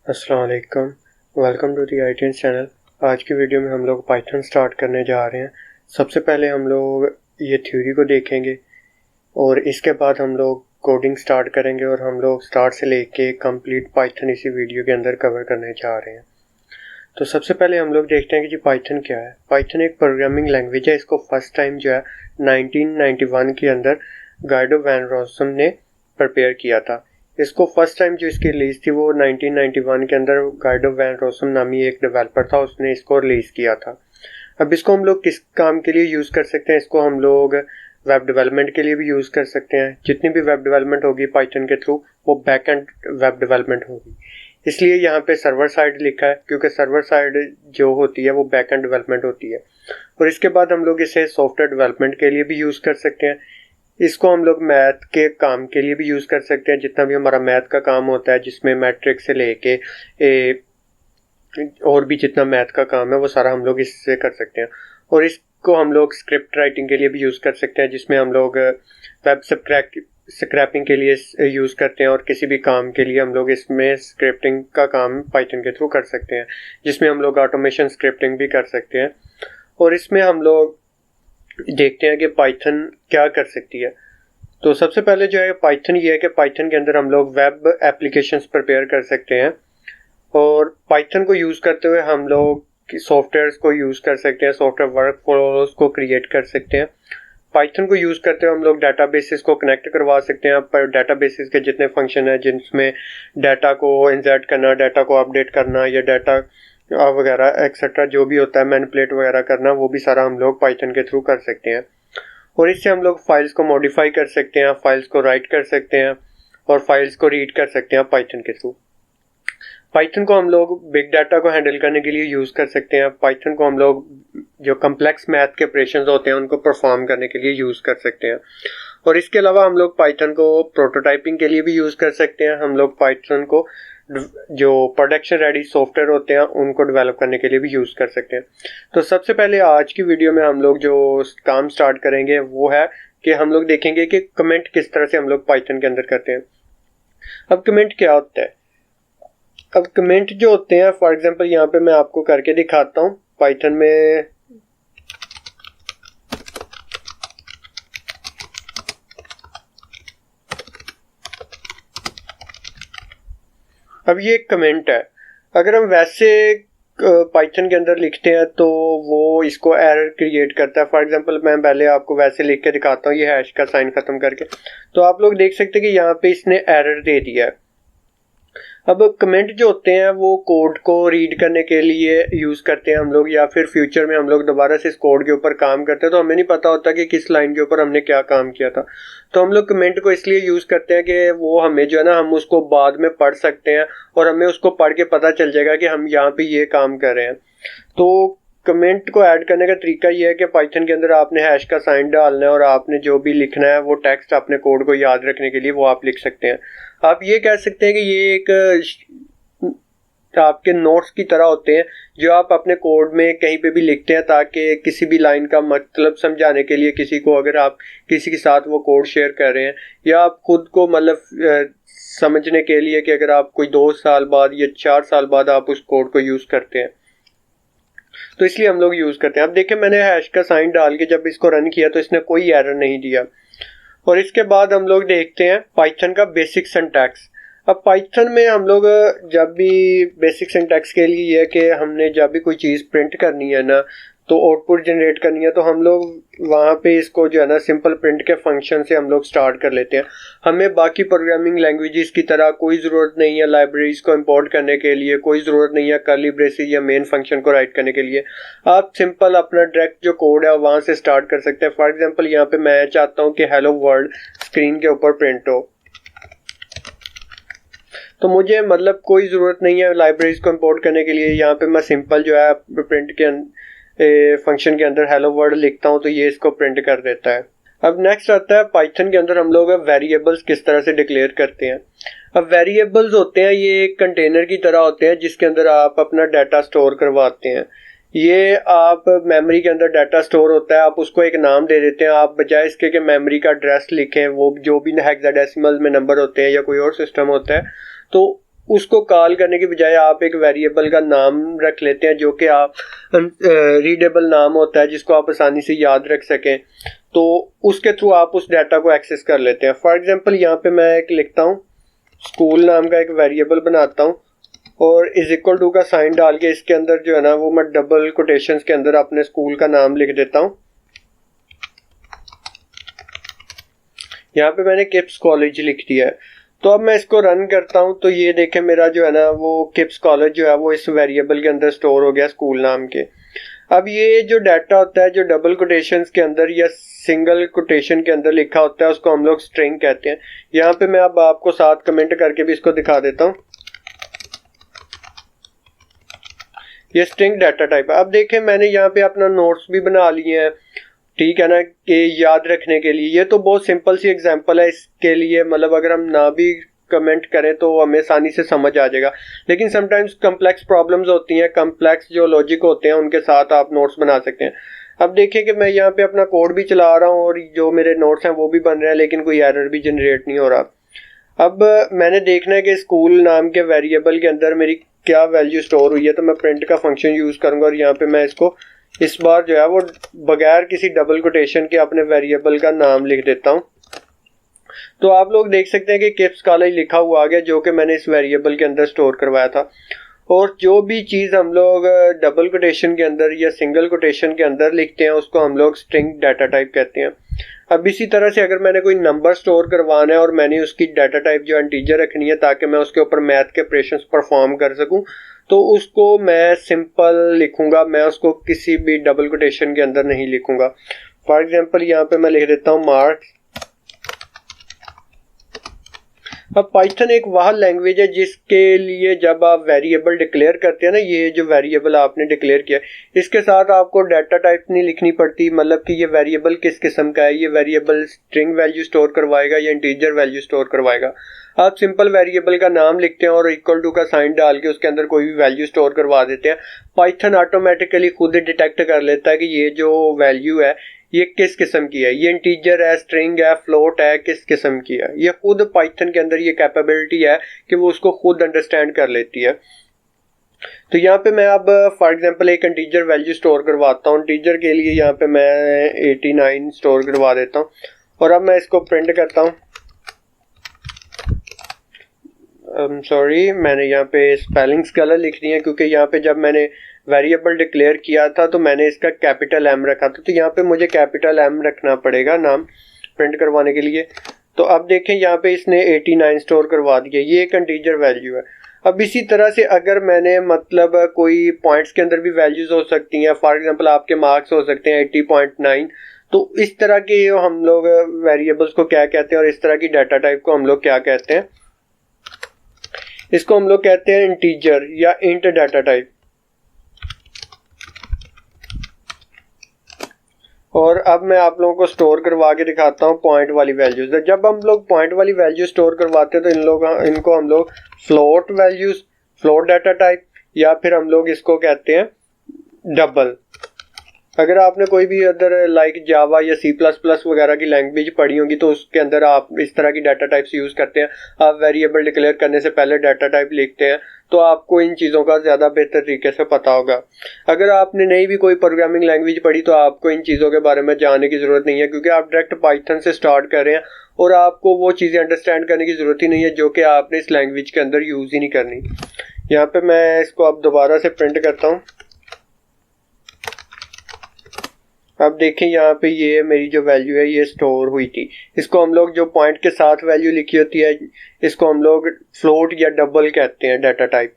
अस्सलाम वालेकुम। Welcome to the ITN channel. आज की वीडियो में हम लोग पाइथन स्टार्ट करने जा रहे हैं। सबसे पहले हम लोग ये थ्योरी को देखेंगे और इसके बाद हम लोग कोडिंग स्टार्ट करेंगे और हम लोग स्टार्ट से लेके कंप्लीट पाइथन इसी वीडियो के अंदर कवर करने जा रहे हैं। तो सबसे पहले हम लोग देखते हैं कि जी पाइथन क्या है। पाइथन एक प्रोग्रामिंग लैंग्वेज है। इसको फर्स्ट टाइम जो है 1991 के अंदर गाइडो वैन रोसम ने प्रिपेयर किया था। इसको फर्स्ट टाइम जो इसकी रिलीज थी वो 1991 के अंदर गाइडो वैन रोसम नामी एक डेवलपर था, उसने इसको रिलीज किया था। अब इसको हम लोग किस काम के लिए यूज़ कर सकते हैं? इसको हम लोग वेब डेवलपमेंट के लिए भी यूज़ कर सकते हैं। जितनी भी वेब डेवलपमेंट होगी पाइथन के थ्रू वो बैक एंड वेब डेवलपमेंट होगी, इसलिए यहाँ पे सर्वर साइड लिखा है क्योंकि सर्वर साइड जो होती है वो बैक एंड डेवलपमेंट होती है। और इसके बाद हम लोग इसे सॉफ्टवेयर डेवलपमेंट के लिए भी यूज़ कर सकते हैं। इसको हम लोग मैथ के काम के लिए भी यूज़ कर सकते हैं। जितना भी हमारा मैथ का काम होता है जिसमें मैट्रिक्स से लेके और भी जितना मैथ का काम है वो सारा हम लोग इससे कर सकते हैं। और इसको हम लोग स्क्रिप्ट राइटिंग के लिए भी यूज़ कर सकते हैं, जिसमें हम लोग वेब स्क्रैपिंग के लिए यूज़ करते हैं और किसी भी काम के लिए हम लोग इसमें स्क्रिप्टिंग का काम पाइथन के थ्रू कर सकते हैं, जिसमें हम लोग ऑटोमेशन स्क्रिप्टिंग भी कर सकते हैं। और इसमें हम लोग देखते हैं कि पाइथन क्या कर सकती है। तो सबसे पहले जो है पाइथन ये है कि पाइथन के अंदर हम लोग वेब एप्लीकेशंस प्रिपेयर कर सकते हैं और पाइथन को यूज़ करते हुए हम लोग सॉफ्टवेयर्स को यूज़ कर सकते हैं, सॉफ्टवेयर वर्क फ्लोज को क्रिएट कर सकते हैं। पाइथन को यूज़ करते हुए हम लोग डाटाबेसेस को कनेक्ट करवा सकते हैं। पर डाटाबेसेस के जितने फंक्शन हैं जिसमें डाटा को इंसर्ट करना, डाटा को अपडेट करना या डाटा वगैरह एक्सेट्रा जो भी होता है मैनिपुलेट वगैरह करना, वो भी सारा हम लोग पाइथन के थ्रू कर सकते हैं। और इससे हम लोग फाइल्स को मॉडिफाई कर सकते हैं, फाइल्स को राइट कर सकते हैं और फाइल्स को रीड कर सकते हैं पाइथन के थ्रू। पाइथन को हम लोग बिग डाटा को हैंडल करने के लिए यूज़ कर सकते हैं। पाइथन को हम लोग जो कम्प्लेक्स मैथ के ऑपरेशंस होते हैं उनको परफॉर्म करने के लिए यूज़ कर सकते हैं। और इसके अलावा हम लोग पाइथन को प्रोटोटाइपिंग के लिए भी यूज़ कर सकते हैं। हम लोग पाइथन को जो प्रोडक्शन रेडी सॉफ्टवेयर होते हैं उनको डेवलप करने के लिए भी यूज़ कर सकते हैं। तो सबसे पहले आज की वीडियो में हम लोग जो काम स्टार्ट करेंगे वो है कि हम लोग देखेंगे कि कमेंट किस तरह से हम लोग पाइथन के अंदर करते हैं। अब कमेंट क्या होता है? अब कमेंट जो होते हैं, फॉर एग्जांपल यहाँ पे मैं आपको करके दिखाता हूँ पाइथन में। अब ये एक कमेंट है। अगर हम वैसे पाइथन के अंदर लिखते हैं तो वो इसको एरर क्रिएट करता है। फॉर एग्जांपल मैं पहले आपको वैसे लिख के दिखाता हूँ, ये हैश का साइन खत्म करके। तो आप लोग देख सकते हैं कि यहाँ पे इसने एरर दे दिया है। अब कमेंट जो होते हैं वो कोड को रीड करने के लिए यूज़ करते हैं हम लोग, या फिर फ्यूचर में हम लोग दोबारा से इस कोड के ऊपर काम करते हैं तो हमें नहीं पता होता कि किस लाइन के ऊपर हमने क्या काम किया था। तो हम लोग कमेंट को इसलिए यूज़ करते हैं कि वो हमें जो है ना, हम उसको बाद में पढ़ सकते हैं और हमें उसको पढ़ के पता चल जाएगा कि हम यहाँ पे ये काम कर रहे हैं। तो कमेंट को ऐड करने का तरीका ये है कि पाइथन के अंदर आपने हैश का साइन डालना है और आपने जो भी लिखना है वो टेक्स्ट अपने कोड को याद रखने के लिए वो आप लिख सकते हैं। आप ये कह सकते हैं कि ये एक आपके नोट्स की तरह होते हैं जो आप अपने कोड में कहीं पे भी लिखते हैं, ताकि किसी भी लाइन का मतलब समझाने के लिए किसी को, अगर आप किसी के साथ वो कोड शेयर कर रहे हैं या आप खुद को मतलब समझने के लिए कि अगर आप कोई 2 साल बाद या 4 साल बाद आप उस कोड को यूज़ करते हैं, तो इसलिए हम लोग यूज़ करते हैं। अब देखिए मैंने हैश का साइन डाल के जब इसको रन किया तो इसने कोई एरर नहीं दिया। और इसके बाद हम लोग देखते हैं पाइथन का बेसिक सिंटैक्स। अब पाइथन में हम लोग जब भी बेसिक सिंटैक्स के लिए ये है कि हमने जब भी कोई चीज़ प्रिंट करनी है ना, तो आउटपुट जनरेट करनी है, तो हम लोग वहाँ पे इसको जो है ना सिंपल प्रिंट के फंक्शन से हम लोग स्टार्ट कर लेते हैं। हमें बाकी प्रोग्रामिंग लैंग्वेजेस की तरह कोई ज़रूरत नहीं है लाइब्रेरीज को इंपोर्ट करने के लिए, कोई ज़रूरत नहीं है कर्ली ब्रेसेस या मेन फंक्शन को राइट करने के लिए। आप सिंपल अपना डायरेक्ट जो कोड है वहाँ से स्टार्ट कर सकते हैं। फॉर एग्जाम्पल यहाँ पे मैं चाहता हूँ कि हेलो वर्ल्ड स्क्रीन के ऊपर प्रिंट हो, तो मुझे मतलब कोई ज़रूरत नहीं है लाइब्रेरीज को इंपोर्ट करने के लिए। यहाँ पे मैं सिंपल जो है प्रिंट के फंक्शन के अंदर हेलो वर्ल्ड लिखता हूँ तो ये इसको प्रिंट कर देता है। अब नेक्स्ट आता है पाइथन के अंदर हम लोग वेरिएबल्स किस तरह से डिक्लेयर करते हैं। अब वेरिएबल्स होते हैं ये एक कंटेनर की तरह होते हैं जिसके अंदर आप अपना डाटा स्टोर करवाते हैं। ये आप मेमोरी के अंदर डाटा स्टोर होता है, आप उसको एक नाम दे देते हैं। आप बजाय इसके कि मेमोरी का एड्रेस लिखें, वो जो भी हेक्साडेसिमल में नंबर होते हैं या कोई और सिस्टम होता है, तो उसको कॉल करने की बजाय आप एक वेरिएबल का नाम रख लेते हैं जो कि आप रीडेबल नाम होता है जिसको आप आसानी से याद रख सकें, तो उसके थ्रू आप उस डाटा को एक्सेस कर लेते हैं। फॉर एग्जांपल यहाँ पे मैं एक लिखता हूँ, स्कूल नाम का एक वेरिएबल बनाता हूँ और इज इक्वल टू का साइन डाल के इसके अंदर जो है ना वो मैं डबल कोटेशंस के अंदर अपने स्कूल का नाम लिख देता हूँ। यहाँ पे मैंने किप्स कॉलेज लिख दिया है। तो अब मैं इसको रन करता हूँ तो ये देखें मेरा जो है ना वो किप्स कॉलेज जो है वो इस वेरिएबल के अंदर स्टोर हो गया स्कूल नाम के। अब ये जो डाटा होता है जो डबल कोटेशंस के अंदर या सिंगल कोटेशन के अंदर लिखा होता है उसको हम लोग स्ट्रिंग कहते हैं। यहाँ पे मैं अब आपको साथ कमेंट करके भी इसको दिखा देता हूँ। ये स्ट्रिंग डाटा टाइप है। अब देखें मैंने यहाँ पे अपना नोट्स भी बना लिए हैं, ठीक है ना, कि याद रखने के लिए। ये तो बहुत सिंपल सी एग्जांपल है इसके लिए, मतलब अगर हम ना भी कमेंट करें तो हमें आसानी से समझ आ जाएगा। लेकिन समटाइम्स कम्प्लेक्स प्रॉब्लम्स होती हैं, कम्प्लेक्स जो लॉजिक होते हैं उनके साथ आप नोट्स बना सकते हैं। अब देखिए कि मैं यहाँ पे अपना कोड भी चला रहा हूँ और जो मेरे नोट्स हैं वो भी बन रहे हैं लेकिन कोई एरर भी जनरेट नहीं हो रहा। अब मैंने देखना है कि स्कूल नाम के वेरिएबल के अंदर मेरी क्या वैल्यू स्टोर हुई है, तो मैं प्रिंट का फंक्शन यूज करूंगा और यहाँ पे मैं इसको इस बार जो है वो बगैर किसी डबल कोटेशन के अपने वेरिएबल का नाम लिख देता हूँ। तो आप लोग देख सकते हैं कि किप्स कॉलेज लिखा हुआ आ गया जो कि मैंने इस वेरिएबल के अंदर स्टोर करवाया था। और जो भी चीज़ हम लोग डबल कोटेशन के अंदर या सिंगल कोटेशन के अंदर लिखते हैं उसको हम लोग स्ट्रिंग डाटा टाइप कहते हैं। अब इसी तरह से अगर मैंने कोई नंबर स्टोर करवाना है और मैंने उसकी डाटा टाइप जो इंटीजर रखनी है ताकि मैं उसके ऊपर मैथ के ऑपरेशंस परफॉर्म कर सकूं, तो उसको मैं सिंपल लिखूंगा, मैं उसको किसी भी डबल कोटेशन के अंदर नहीं लिखूंगा। फॉर एग्जांपल यहाँ पे मैं लिख देता हूँ मार्क्स। अब पाइथन एक वह लैंग्वेज है जिसके लिए जब आप वेरिएबल डिक्लेयर करते हैं ना, ये जो वेरिएबल आपने डिक्लेयर किया इसके साथ आपको डाटा टाइप नहीं लिखनी पड़ती, मतलब कि ये वेरिएबल किस किस्म का है, ये वेरिएबल स्ट्रिंग वैल्यू स्टोर करवाएगा या इंटीजर वैल्यू स्टोर करवाएगा। आप सिंपल वेरिएबल का नाम लिखते हैं और इक्वल टू का साइन डाल के उसके अंदर कोई भी वैल्यू स्टोर करवा देते हैं। पाइथन ऑटोमेटिकली खुद डिटेक्ट कर लेता है कि ये जो वैल्यू है ये किस किस्म की है, ये इंटीजर है, स्ट्रिंग है, फ्लोट है, किस किस्म की है। ये खुद पाइथन के अंदर ये कैपेबिलिटी है कि वो उसको खुद अंडरस्टैंड कर लेती है। तो यहाँ पे मैं अब फॉर एग्जांपल एक इंटीजर वैल्यू स्टोर करवाता हूँ। इंटीजर के लिए यहाँ पे मैं 89 स्टोर करवा देता हूँ और अब मैं इसको प्रिंट करता हूँ। सॉरी, मैंने यहाँ पे स्पेलिंग्स गलत लिख दी है क्योंकि यहाँ पे जब मैंने वेरिएबल डिक्लेयर किया था तो मैंने इसका कैपिटल एम रखा था, तो यहाँ पे मुझे कैपिटल एम रखना पड़ेगा नाम प्रिंट करवाने के लिए। तो अब देखें यहाँ पे इसने 89 स्टोर करवा दिया, ये एक इंटीजर वैल्यू है। अब इसी तरह से अगर मैंने मतलब कोई पॉइंट्स के अंदर भी वैल्यूज हो सकती हैं, फॉर एग्जांपल आपके मार्क्स हो सकते हैं 80.9, तो इस तरह के हम लोग वेरिएबल्स को क्या कहते हैं और इस तरह की डाटा टाइप को हम लोग क्या कहते हैं, इसको हम लोग कहते हैं इंटीजर या इंट डाटा टाइप। और अब मैं आप लोगों को स्टोर करवा के दिखाता हूँ पॉइंट वाली वैल्यूज। जब हम लोग पॉइंट वाली वैल्यू स्टोर करवाते हैं तो इनको हम लोग float values, float data type, या फिर हम लोग इसको कहते हैं डबल। अगर आपने कोई भी अदर लाइक जावा या C++ वगैरह की लैंग्वेज पढ़ी होगी तो उसके अंदर आप इस तरह की डाटा टाइप्स यूज़ करते हैं। आप वेरिएबल डिक्लेयर करने से पहले डाटा टाइप लिखते हैं, तो आपको इन चीज़ों का ज़्यादा बेहतर तरीके से पता होगा। अगर आपने नहीं भी कोई प्रोग्रामिंग लैंग्वेज पढ़ी तो आपको इन चीज़ों के बारे में जानने की ज़रूरत नहीं है, क्योंकि आप डायरेक्ट पाइथन से स्टार्ट कर रहे हैं और आपको वो चीज़ें अंडरस्टैंड करने की ज़रूरत ही नहीं है जो कि आपने इस लैंग्वेज के अंदर यूज़ ही नहीं करनी। यहाँ पर मैं इसको अब दोबारा से प्रिंट करता हूँ। अब देखें यहाँ पे ये मेरी जो वैल्यू है ये स्टोर हुई थी। इसको हम लोग जो पॉइंट के साथ वैल्यू लिखी होती है इसको हम लोग फ्लोट या डबल कहते हैं डाटा टाइप।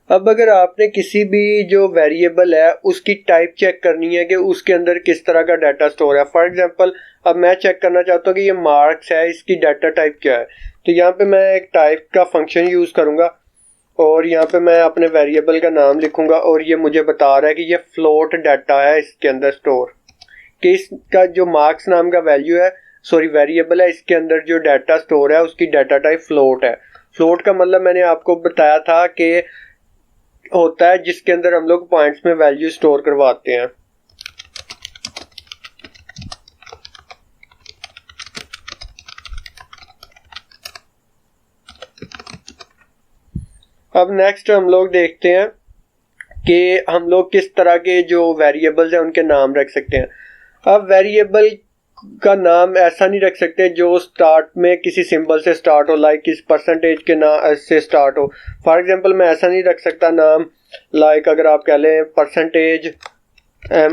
अब अगर आपने किसी भी जो वेरिएबल है उसकी टाइप चेक करनी है कि उसके अंदर किस तरह का डाटा स्टोर है, फॉर एग्जांपल अब मैं चेक करना चाहता हूँ कि ये मार्क्स है, इसकी डाटा टाइप क्या है, तो यहाँ पे मैं एक टाइप का फंक्शन यूज़ करूँगा और यहाँ पे मैं अपने वेरिएबल का नाम लिखूँगा और ये मुझे बता रहा है कि ये फ्लोट डाटा है इसके अंदर स्टोर, कि इसका जो मार्क्स नाम का वेरिएबल है इसके अंदर जो डाटा स्टोर है उसकी डाटा टाइप फ्लोट है। फ्लोट का मतलब मैंने आपको बताया था कि होता है जिसके अंदर हम लोग पॉइंट्स में वैल्यू स्टोर करवाते हैं। अब नेक्स्ट हम लोग देखते हैं कि हम लोग किस तरह के जो वेरिएबल्स हैं उनके नाम रख सकते हैं। अब वेरिएबल का नाम ऐसा नहीं रख सकते जो स्टार्ट में किसी सिंबल से स्टार्ट हो, लाइक किस परसेंटेज के ना से स्टार्ट हो। फॉर एग्जांपल मैं ऐसा नहीं रख सकता नाम, लाइक अगर आप कह लें percentage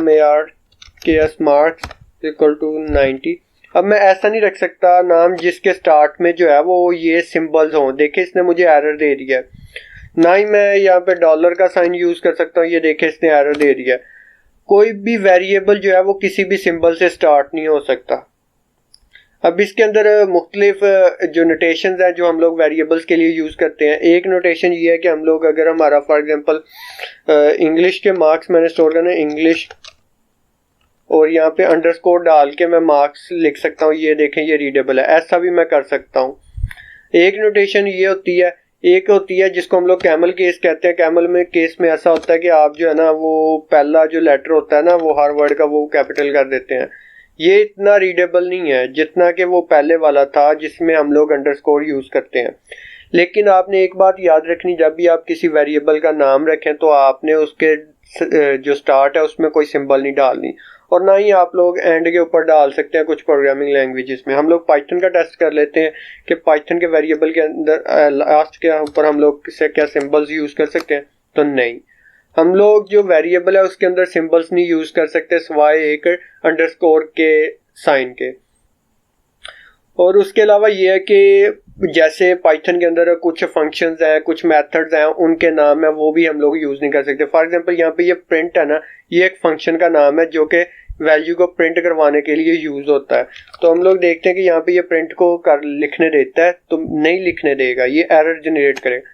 MARKS marks equal to 90। अब मैं ऐसा नहीं रख सकता नाम जिसके स्टार्ट में जो है वो ये सिंबल्स हों। देखिए इसने मुझे एरर दे दिया है। ना ही मैं यहाँ पे डॉलर का साइन यूज कर सकता हूँ, ये देखे इसने एरर दे दिया है। कोई भी वेरिएबल जो है वो किसी भी सिंबल से स्टार्ट नहीं हो सकता। अब इसके अंदर मुख्तलिफ जो नोटेशंस हैं जो हम लोग वेरिएबल्स के लिए यूज़ करते हैं। एक नोटेशन ये है कि हम लोग अगर हमारा फॉर एग्जांपल इंग्लिश के मार्क्स मैंने स्टोर करना है इंग्लिश, और यहाँ पे अंडरस्कोर डाल के मैं मार्क्स लिख सकता हूँ। ये देखें ये रीडेबल है, ऐसा भी मैं कर सकता हूँ। एक नोटेशन ये होती है, एक होती है जिसको हम लोग कैमल केस कहते हैं। कैमल में केस में ऐसा होता है कि आप जो है ना वो पहला जो लेटर होता है ना वो हर वर्ड का वो कैपिटल कर देते हैं। ये इतना रीडेबल नहीं है जितना कि वो पहले वाला था जिसमें हम लोग अंडरस्कोर यूज़ करते हैं। लेकिन आपने एक बात याद रखनी, जब भी आप किसी वेरिएबल का नाम रखें तो आपने उसके जो स्टार्ट है उसमें कोई सिंबल नहीं डालनी, और ना ही आप लोग एंड के ऊपर डाल सकते हैं कुछ प्रोग्रामिंग लैंग्वेजेस में। हम लोग पाइथन का टेस्ट कर लेते हैं कि पाइथन के वेरिएबल के अंदर लास्ट के ऊपर हम लोग से क्या सिंबल्स यूज़ कर सकते हैं, तो नहीं। हम लोग जो वेरिएबल है उसके अंदर सिंबल्स नहीं यूज़ कर सकते सिवाय एक अंडरस्कोर के साइन के। और उसके अलावा ये है कि जैसे पाइथन के अंदर कुछ फंक्शंस हैं, कुछ मेथड्स हैं, उनके नाम है वो भी हम लोग यूज़ नहीं कर सकते। फॉर एग्जांपल यहाँ पे ये प्रिंट है ना, ये एक फंक्शन का नाम है जो कि वैल्यू को प्रिंट करवाने के लिए यूज़ होता है। तो हम लोग देखते हैं कि यहाँ पे ये प्रिंट को कर लिखने देता है तो नहीं लिखने देगा, ये एरर जनरेट करेगा।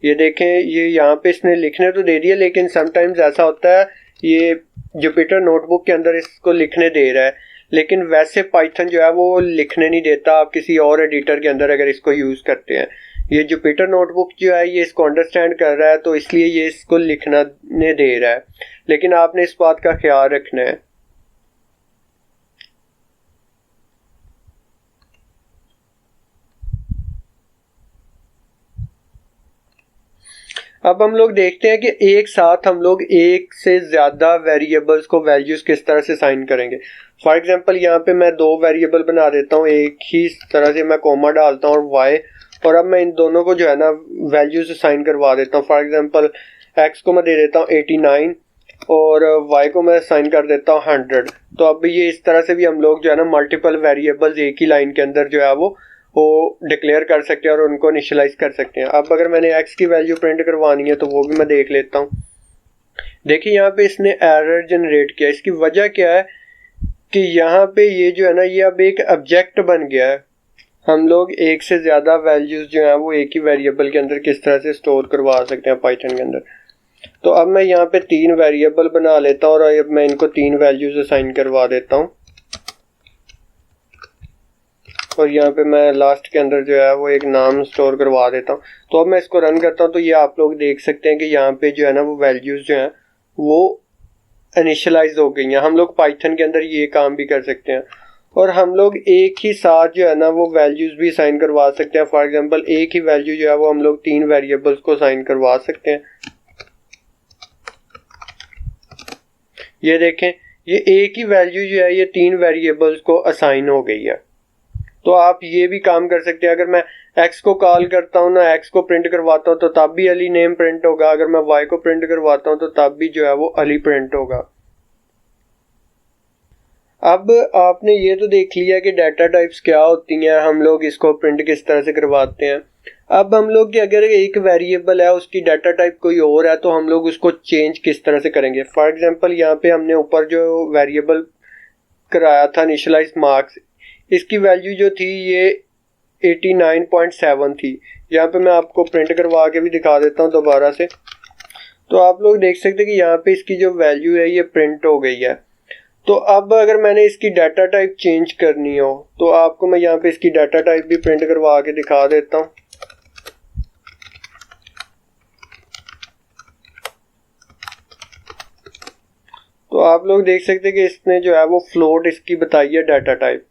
ये देखें ये यहाँ पे इसने लिखने तो दे दिया, लेकिन समटाइम्स ऐसा होता है ये जुपिटर नोटबुक के अंदर इसको लिखने दे रहा है, लेकिन वैसे पाइथन जो है वो लिखने नहीं देता। आप किसी और एडिटर के अंदर अगर इसको यूज़ करते हैं, ये जुपिटर नोटबुक जो है ये इसको अंडरस्टैंड कर रहा है तो इसलिए ये इसको लिखने दे रहा है, लेकिन आपने इस बात का ख्याल रखना है। अब हम लोग देखते हैं कि एक साथ हम लोग एक से ज़्यादा वेरिएबल्स को वैल्यूज़ किस तरह से साइन करेंगे। फॉर एग्जांपल यहाँ पे मैं दो वेरिएबल बना देता हूँ, एक ही तरह से मैं कोमा डालता हूँ और वाई, और अब मैं इन दोनों को जो है ना वैल्यूज़ साइन करवा देता हूँ। फॉर एग्जांपल एक्स को मैं दे देता हूँ 89 और वाई को मैं साइन कर देता हूँ 100। तो अब ये इस तरह से भी हम लोग जो है ना मल्टीपल वेरिएबल्स एक ही लाइन के अंदर जो है वो डिक्लेयर कर सकते हैं और उनको इनिशियलाइज कर सकते हैं। अब अगर मैंने x की वैल्यू प्रिंट करवानी है तो वो भी मैं देख लेता हूँ। देखिए यहाँ पे इसने एरर जनरेट किया, इसकी वजह क्या है कि यहाँ पे ये जो है ना ये अब एक ऑब्जेक्ट बन गया है। हम लोग एक से ज़्यादा वैल्यूज़ जो हैं वो एक ही वेरिएबल के अंदर किस तरह से स्टोर करवा सकते हैं पाइथन के अंदर। तो अब मैं यहाँ पे 3 वेरिएबल बना लेता हूँ और अब मैं इनको 3 वैल्यूज़ असाइन करवा देता हूँ, और यहाँ पे मैं लास्ट के अंदर जो है वो एक नाम स्टोर करवा देता हूँ। तो अब मैं इसको रन करता हूँ तो ये आप लोग देख सकते हैं कि यहाँ पे जो है ना वो वैल्यूज़ जो हैं वो इनिशियलाइज हो गई हैं। हम लोग पाइथन के अंदर ये काम भी कर सकते हैं, और हम लोग एक ही साथ जो है ना वो वैल्यूज़ भी साइन करवा सकते हैं। फॉर एग्जांपल एक ही वैल्यू जो है वो हम लोग 3 वेरिएबल्स को साइन करवा सकते हैं। ये देखें ये एक ही वैल्यू जो है ये 3 वेरिएबल्स को असाइन हो गई है। तो आप ये भी काम कर सकते हैं, अगर मैं x को कॉल करता हूँ ना, x को प्रिंट करवाता हूँ तो तब भी अली नेम प्रिंट होगा, अगर मैं y को प्रिंट करवाता हूँ तो तब भी जो है वो अली प्रिंट होगा। अब आपने ये तो देख लिया कि डाटा टाइप्स क्या होती हैं, हम लोग इसको प्रिंट किस तरह से करवाते हैं। अब हम लोग कि अगर एक वेरिएबल है उसकी डाटा टाइप कोई और है तो हम लोग उसको चेंज किस तरह से करेंगे। फॉर एग्जांपल यहाँ पे हमने ऊपर जो वेरिएबल कराया था इनिशियलाइज मार्क्स, इसकी वैल्यू जो थी ये 89.7 थी। यहाँ पे मैं आपको प्रिंट करवा के भी दिखा देता हूँ दोबारा से। तो आप लोग देख सकते हैं कि यहाँ पे इसकी जो वैल्यू है ये प्रिंट हो गई है। तो अब अगर मैंने इसकी डाटा टाइप चेंज करनी हो तो आपको मैं यहाँ पे इसकी डाटा टाइप भी प्रिंट करवा के दिखा देता हूँ। तो आप लोग देख सकते हैं कि इसने जो है वो फ्लोट इसकी बताई है डाटा टाइप।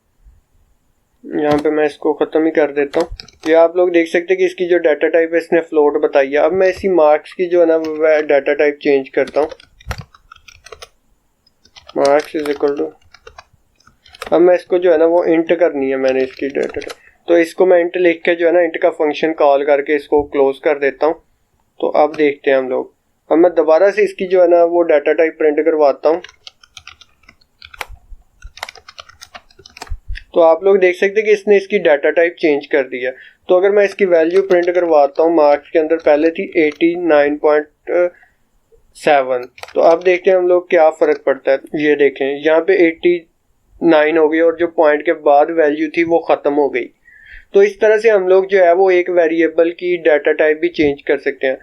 यहाँ पे मैं इसको ख़त्म ही कर देता हूँ। ये आप लोग देख सकते हैं कि इसकी जो डाटा टाइप है इसने फ्लोट बताई है। अब मैं इसी मार्क्स की जो है ना वह डाटा टाइप चेंज करता हूँ। मार्क्स इज इक्वल टू, अब मैं इसको जो है ना वो इंट करनी है मैंने इसकी डाटा टाइप, तो इसको मैं इंट लिख के जो है ना इंट का फंक्शन कॉल करके इसको क्लोज कर देता हूँ। तो अब देखते हैं हम लोग, अब मैं दोबारा से इसकी जो है ना वो डाटा टाइप प्रिंट करवाता हूँ। तो आप लोग देख सकते हैं कि इसने इसकी डाटा टाइप चेंज कर दी है। तो अगर मैं इसकी वैल्यू प्रिंट करवाता हूँ, मार्क्स के अंदर पहले थी 89.7, तो अब देखते हैं हम लोग क्या फ़र्क पड़ता है। ये देखें यहाँ पे 89 हो गई और जो पॉइंट के बाद वैल्यू थी वो ख़त्म हो गई। तो इस तरह से हम लोग जो है वो एक वेरिएबल की डाटा टाइप भी चेंज कर सकते हैं।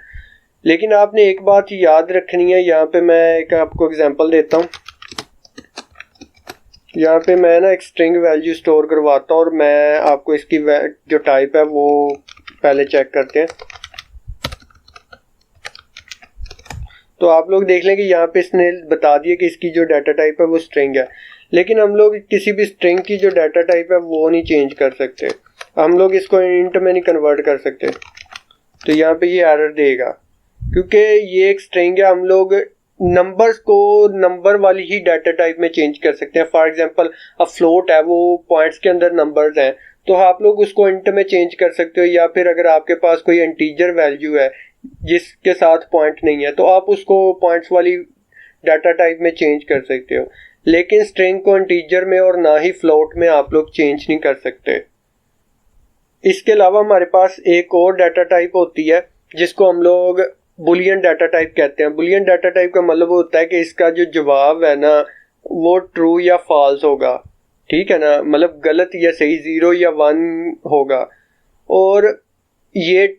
लेकिन आपने एक बात याद रखनी है, यहाँ पे मैं एक आपको एग्जांपल देता हूँ। यहाँ पे मैं ना एक स्ट्रिंग वैल्यू स्टोर करवाता हूँ और मैं आपको इसकी जो टाइप है वो पहले चेक करते हैं। तो आप लोग देख लें कि यहाँ पे इसने बता दिया कि इसकी जो डाटा टाइप है वो स्ट्रिंग है, लेकिन हम लोग किसी भी स्ट्रिंग की जो डाटा टाइप है वो नहीं चेंज कर सकते। हम लोग इसको इंट में नहीं कन्वर्ट कर सकते, तो यहाँ पे ये एरर देगा क्योंकि ये एक स्ट्रिंग है। हम लोग नंबर्स को नंबर वाली ही डाटा टाइप में चेंज कर सकते हैं। फॉर एग्जांपल अब फ्लोट है, वो पॉइंट्स के अंदर नंबर्स हैं, तो आप लोग उसको इंट में चेंज कर सकते हो, या फिर अगर आपके पास कोई इंटीजर वैल्यू है जिसके साथ पॉइंट नहीं है तो आप उसको पॉइंट्स वाली डाटा टाइप में चेंज कर सकते हो। लेकिन स्ट्रिंग को इंटीजर में और ना ही फ्लोट में आप लोग चेंज नहीं कर सकते। इसके अलावा हमारे पास एक और डाटा टाइप होती है जिसको हम लोग बुलियन डाटा टाइप कहते हैं। बुलियन डाटा टाइप का मतलब होता है कि इसका जो जवाब है ना वो ट्रू या फॉल्स होगा, ठीक है ना, मतलब गलत या सही, 0 या 1 होगा। और ये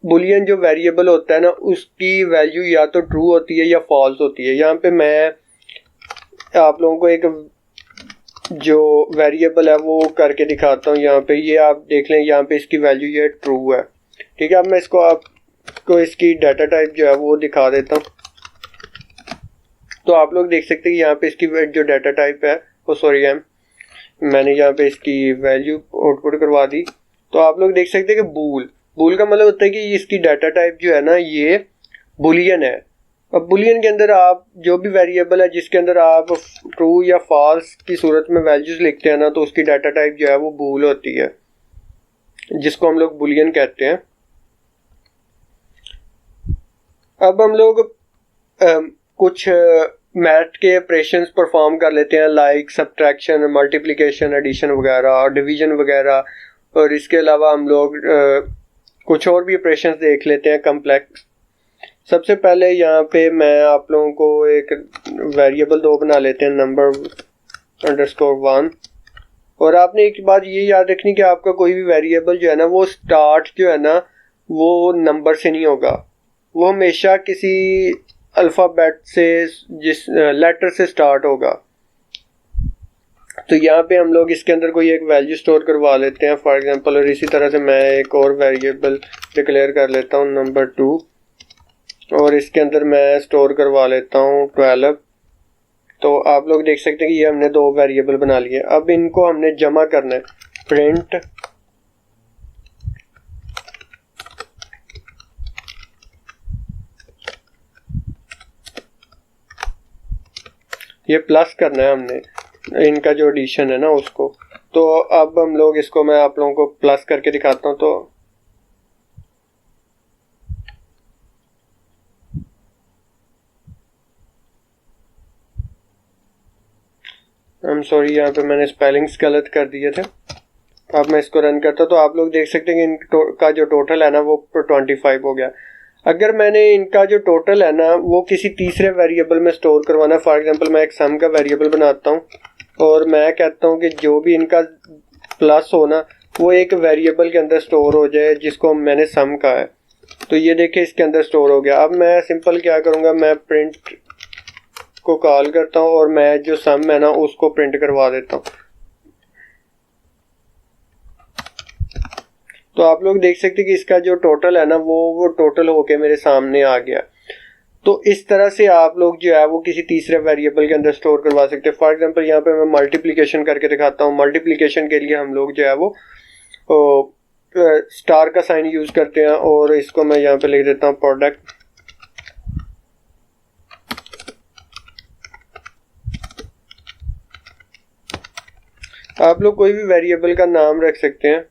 बुलियन जो वेरिएबल होता है ना उसकी वैल्यू या तो ट्रू होती है या फॉल्स होती है। यहाँ पे मैं आप लोगों को एक जो वेरिएबल है वो करके दिखाता हूँ। यहाँ पे ये आप देख लें, यहाँ पे इसकी वैल्यू ये ट्रू है, ठीक है। अब मैं इसको आपको इसकी डाटा टाइप जो है वो दिखा देता हूँ। तो आप लोग देख सकते हैं कि यहाँ पे इसकी जो डाटा टाइप है वो मैंने यहाँ पे इसकी वैल्यू आउटपुट करवा दी। तो आप लोग देख सकते हैं कि बूल का मतलब होता है कि इसकी डाटा टाइप जो है ना ये बुलियन है। अब बुलियन के अंदर आप जो भी वेरिएबल है जिसके अंदर आप ट्रू या फॉल्स की सूरत में वैल्यूज लिखते हैं ना तो उसकी डाटा टाइप जो है वो बूल होती है, जिसको हम लोग बुलियन कहते हैं। अब हम लोग कुछ मैथ के ऑपरेशंस परफॉर्म कर लेते हैं, लाइक सब्ट्रैक्शन, मल्टीप्लिकेशन, एडिशन वगैरह और डिवीजन वगैरह। और इसके अलावा हम लोग कुछ और भी ऑपरेशंस देख लेते हैं कम्प्लेक्स। सबसे पहले यहाँ पे मैं आप लोगों को एक वेरिएबल 2 बना लेते हैं, number_1। और आपने एक बात ये याद रखनी कि आपका कोई भी वेरिएबल जो है ना वो स्टार्ट जो है ना वो नंबर से नहीं होगा, वो हमेशा किसी अल्फ़ाबेट से, जिस लेटर से स्टार्ट होगा। तो यहाँ पे हम लोग इसके अंदर कोई एक वैल्यू स्टोर करवा लेते हैं फॉर एग्जांपल, और इसी तरह से मैं एक और वेरिएबल डिक्लेयर कर लेता हूँ number2, और इसके अंदर मैं स्टोर करवा लेता हूँ 12। तो आप लोग देख सकते हैं कि ये हमने 2 वेरिएबल बना लिए। अब इनको हमने जमा करना है, प्रिंट ये प्लस करना है हमने इनका जो एडिशन है ना उसको। तो अब हम लोग इसको, मैं आप लोगों को प्लस करके दिखाता हूँ। तो आई एम सॉरी, यहाँ पे मैंने स्पेलिंग्स गलत कर दिए थे। अब मैं इसको रन करता हूँ तो आप लोग देख सकते हैं कि इनका जो टोटल है ना वो 25 हो गया। अगर मैंने इनका जो टोटल है ना वो किसी तीसरे वेरिएबल में स्टोर करवाना, फॉर एग्जांपल मैं एक सम का वेरिएबल बनाता हूँ और मैं कहता हूँ कि जो भी इनका प्लस हो ना वो एक वेरिएबल के अंदर स्टोर हो जाए जिसको मैंने सम का है। तो ये देखिए इसके अंदर स्टोर हो गया। अब मैं सिंपल क्या करूँगा, मैं प्रिंट को कॉल करता हूँ और मैं जो सम है ना उसको प्रिंट करवा देता हूँ। तो आप लोग देख सकते हैं कि इसका जो टोटल है ना वो टोटल होके मेरे सामने आ गया। तो इस तरह से आप लोग जो है वो किसी तीसरे वेरिएबल के अंदर स्टोर करवा सकते हैं। फॉर एग्जांपल यहाँ पे मैं मल्टीप्लिकेशन करके दिखाता हूँ। मल्टीप्लिकेशन के लिए हम लोग जो है वो स्टार का साइन यूज करते हैं और इसको मैं यहाँ पे लिख देता हूँ प्रोडक्ट। आप लोग कोई भी वेरिएबल का नाम रख सकते हैं।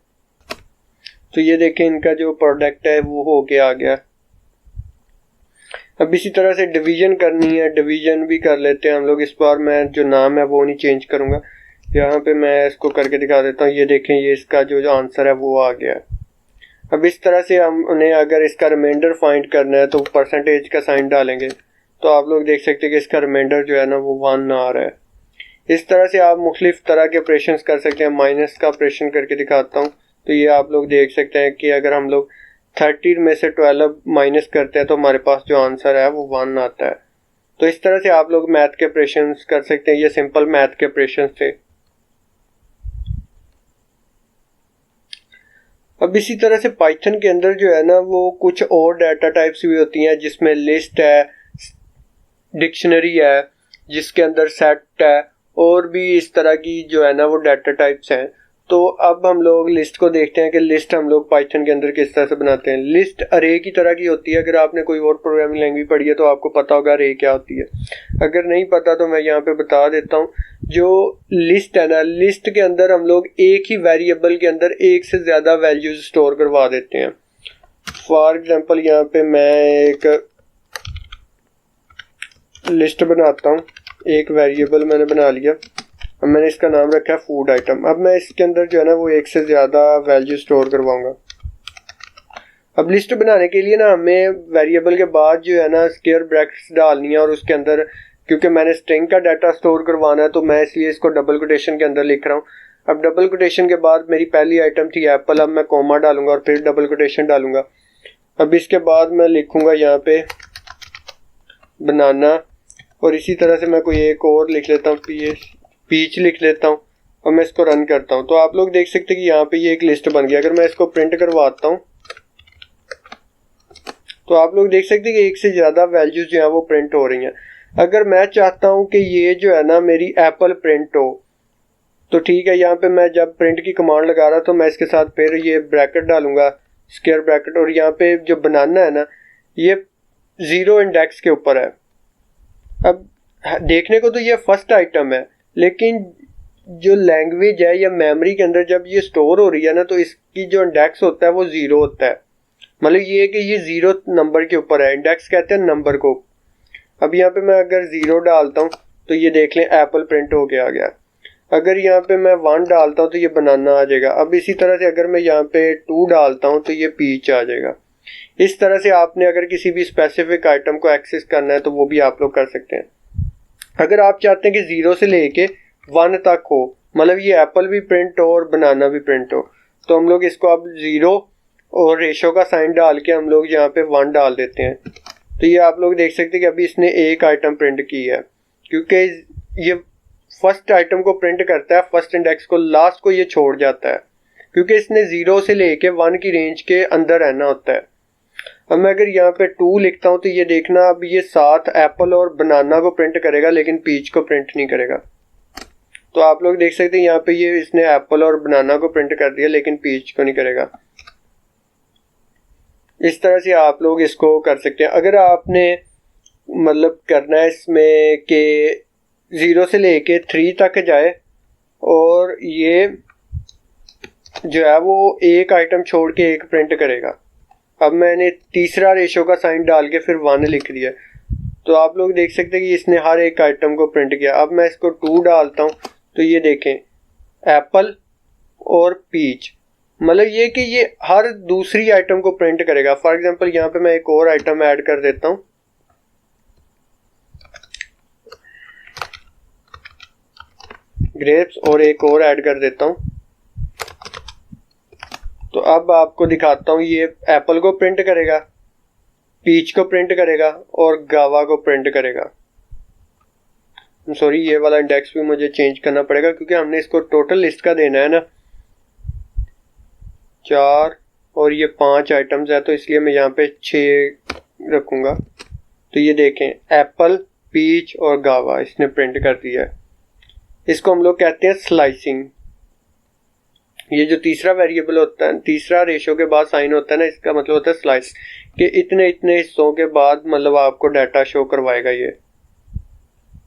तो ये देखें इनका जो प्रोडक्ट है वो हो के आ गया। अब इसी तरह से डिवीजन करनी है, डिवीजन भी कर लेते हैं हम लोग। इस बार मैं जो नाम है वो नहीं चेंज करूँगा, यहाँ पे मैं इसको करके दिखा देता हूँ। ये देखें ये इसका जो आंसर है वो आ गया। अब इस तरह से हम उन्हें अगर इसका रिमाइंडर फाइंड करना है तो परसेंटेज का साइन डालेंगे तो आप लोग देख सकते हैं कि इसका रिमाइंडर जो है ना वो 1 आ रहा है। इस तरह से आप मुख्तलिफ तरह के ऑपरेशन कर सकते हैं। माइनस का ऑपरेशन करके दिखाता हूँ। तो ये आप लोग देख सकते हैं कि अगर हम लोग 30 में से 12 माइनस करते हैं तो हमारे पास जो आंसर है वो 1 आता है। तो इस तरह से आप लोग मैथ के ऑपरेशन कर सकते हैं। ये सिंपल मैथ के ऑपरेशन थे। अब इसी तरह से पाइथन के अंदर जो है ना वो कुछ और डाटा टाइप्स भी होती हैं, जिसमें लिस्ट है, डिक्शनरी है, जिसके अंदर सेट है, और भी इस तरह की जो है ना वो डाटा टाइप्स हैं। तो अब हम लोग लिस्ट को देखते हैं कि लिस्ट हम लोग पाइथन के अंदर किस तरह से बनाते हैं। लिस्ट अरे की तरह की होती है। अगर आपने कोई और प्रोग्रामिंग लैंग्वेज पढ़ी है तो आपको पता होगा अरे क्या होती है। अगर नहीं पता तो मैं यहाँ पे बता देता हूँ। जो लिस्ट है ना, लिस्ट के अंदर हम लोग एक ही वेरिएबल के अंदर एक से ज़्यादा वैल्यूज स्टोर करवा देते हैं। फॉर एग्जाम्पल यहाँ पे मैं एक लिस्ट बनाता हूँ। एक वेरिएबल मैंने बना लिया। अब मैंने इसका नाम रखा है फूड आइटम। अब मैं इसके अंदर जो है ना वो एक से ज़्यादा वैल्यू स्टोर करवाऊंगा। अब लिस्ट बनाने के लिए ना हमें वेरिएबल के बाद जो है ना स्क्वायर ब्रैकेट्स डालनी है, और उसके अंदर क्योंकि मैंने स्ट्रिंग का डाटा स्टोर करवाना है तो मैं इसलिए इसको डबल कोटेशन के अंदर लिख रहा हूँ। अब डबल कोटेशन के बाद मेरी पहली आइटम थी एप्पल। अब मैं कॉमा डालूंगा और फिर डबल कोटेशन डालूंगा। अब इसके बाद मैं लिखूंगा यहाँ पे बनाना, और इसी तरह से मैं कोई एक और लिख लेता हूँ, पीच लिख लेता हूँ, और मैं इसको रन करता हूँ। तो आप लोग देख सकते हैं कि यहाँ पे ये एक लिस्ट बन गया। अगर मैं इसको प्रिंट करवाता हूँ तो आप लोग देख सकते हैं कि एक से ज़्यादा वैल्यूज जो है वो प्रिंट हो रही हैं। अगर मैं चाहता हूँ कि ये जो है ना मेरी एप्पल प्रिंट हो तो ठीक है, यहाँ पे मैं जब प्रिंट की कमांड लगा रहा तो मैं इसके साथ फिर ये ब्रैकेट डालूंगा, स्क्वायर ब्रैकेट, और यहाँ पे जो बनाना है ना ये 0 इंडेक्स के ऊपर है। अब देखने को तो ये फर्स्ट आइटम है, लेकिन जो लैंग्वेज है या मेमोरी के अंदर जब ये स्टोर हो रही है ना तो इसकी जो इंडेक्स होता है वो 0 होता है। मतलब ये कि ये 0 नंबर के ऊपर है। इंडेक्स कहते हैं नंबर को। अब यहाँ पे मैं अगर 0 डालता हूँ तो ये देख लें एप्पल प्रिंट हो के आ गया। अगर यहाँ पे मैं 1 डालता हूँ तो ये बनाना आ जाएगा। अब इसी तरह से अगर मैं यहाँ पे 2 डालता हूँ तो ये पीच आ जाएगा। इस तरह से आपने अगर किसी भी स्पेसिफिक आइटम को एक्सेस करना है तो वो भी आप लोग कर सकते हैं। अगर आप चाहते हैं कि 0 से लेके 1 तक हो, मतलब ये एप्पल भी प्रिंट हो और बनाना भी प्रिंट हो, तो हम लोग इसको अब 0 और रेशो का साइन डाल के हम लोग यहाँ पे 1 डाल देते हैं। तो ये आप लोग देख सकते हैं कि अभी इसने एक आइटम प्रिंट की है, क्योंकि ये फर्स्ट आइटम को प्रिंट करता है, फर्स्ट इंडेक्स को, लास्ट को ये छोड़ जाता है, क्योंकि इसने 0 से लेके 1 की रेंज के अंदर रहना होता है। अब मैं अगर यहाँ पे 2 लिखता हूँ तो ये देखना अब ये साथ एप्पल और बनाना को प्रिंट करेगा लेकिन पीच को प्रिंट नहीं करेगा। तो आप लोग देख सकते हैं यहाँ पे ये इसने एप्पल और बनाना को प्रिंट कर दिया लेकिन पीच को नहीं करेगा। इस तरह से आप लोग इसको कर सकते हैं। अगर आपने मतलब करना है इसमें कि 0 से लेके 3 तक जाए और ये जो है वो एक आइटम छोड़ के एक प्रिंट करेगा। अब मैंने तीसरा रेशो का साइन डाल के फिर 1 लिख दिया, तो आप लोग देख सकते हैं कि इसने हर एक आइटम को प्रिंट किया। अब मैं इसको 2 डालता हूँ तो ये देखें एप्पल और पीच, मतलब ये कि ये हर दूसरी आइटम को प्रिंट करेगा। फॉर एग्जांपल यहाँ पे मैं एक और आइटम ऐड कर देता हूँ, ग्रेप्स, और एक और ऐड कर देता हूँ। तो अब आपको दिखाता हूँ, ये एप्पल को प्रिंट करेगा, पीच को प्रिंट करेगा और गावा को प्रिंट करेगा। सॉरी, ये वाला इंडेक्स भी मुझे चेंज करना पड़ेगा क्योंकि हमने इसको टोटल लिस्ट का देना है ना, 4 और ये 5 आइटम्स है, तो इसलिए मैं यहाँ पे 6 रखूँगा। तो ये देखें एप्पल, पीच और गावा इसने प्रिंट कर दिया है। इसको हम लोग कहते हैं स्लाइसिंग। ये जो तीसरा वेरिएबल होता है, तीसरा रेशो के बाद साइन होता है ना, इसका मतलब होता है स्लाइस, कि इतने इतने हिस्सों के बाद मतलब आपको डाटा शो करवाएगा ये।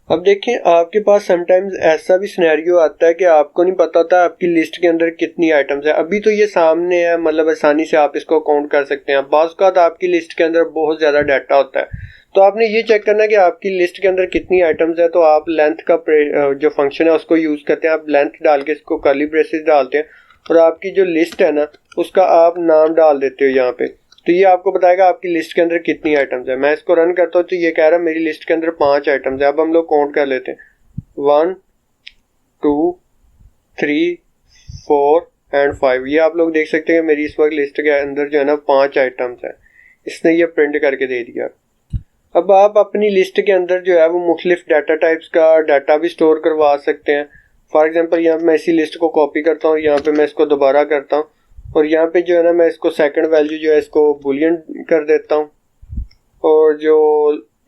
अब देखें आपके पास समटाइम्स ऐसा भी सिनेरियो आता है कि आपको नहीं पता होता आपकी लिस्ट के अंदर कितनी आइटम्स है। अभी तो ये सामने है, मतलब आसानी से आप इसको काउंट कर सकते हैं। बाज़ औक़ात आपकी लिस्ट के अंदर बहुत ज़्यादा डाटा होता है, तो आपने ये चेक करना है कि आपकी लिस्ट के अंदर कितनी आइटम्स है। तो आप लेंथ का जो फंक्शन है उसको यूज़ करते हैं। आप लेंथ डाल के इसको कर्ली ब्रेसेस डालते हैं और आपकी जो लिस्ट है ना उसका आप नाम डाल देते हो यहाँ पे, तो ये आपको बताएगा आपकी लिस्ट के अंदर कितनी आइटम्स है। मैं इसको रन करता हूँ तो ये कह रहा है मेरी लिस्ट के अंदर 5 आइटम्स है। अब हम लोग काउंट कर लेते हैं 1 2 3 4 एंड 5। ये आप लोग देख सकते हैं मेरी इस वक्त लिस्ट के अंदर जो है ना 5 आइटम्स है। इसने ये प्रिंट करके दे दिया। अब आप अपनी लिस्ट के अंदर जो है वो मुख्तलिफ डाटा टाइप्स का डाटा भी स्टोर करवा सकते हैं। फॉर एग्जांपल यहाँ मैं इसी लिस्ट को कॉपी करता हूँ, यहाँ पे मैं इसको दोबारा करता हूँ और यहाँ पे जो है ना मैं इसको सेकंड वैल्यू जो है इसको बुलियन कर देता हूँ और जो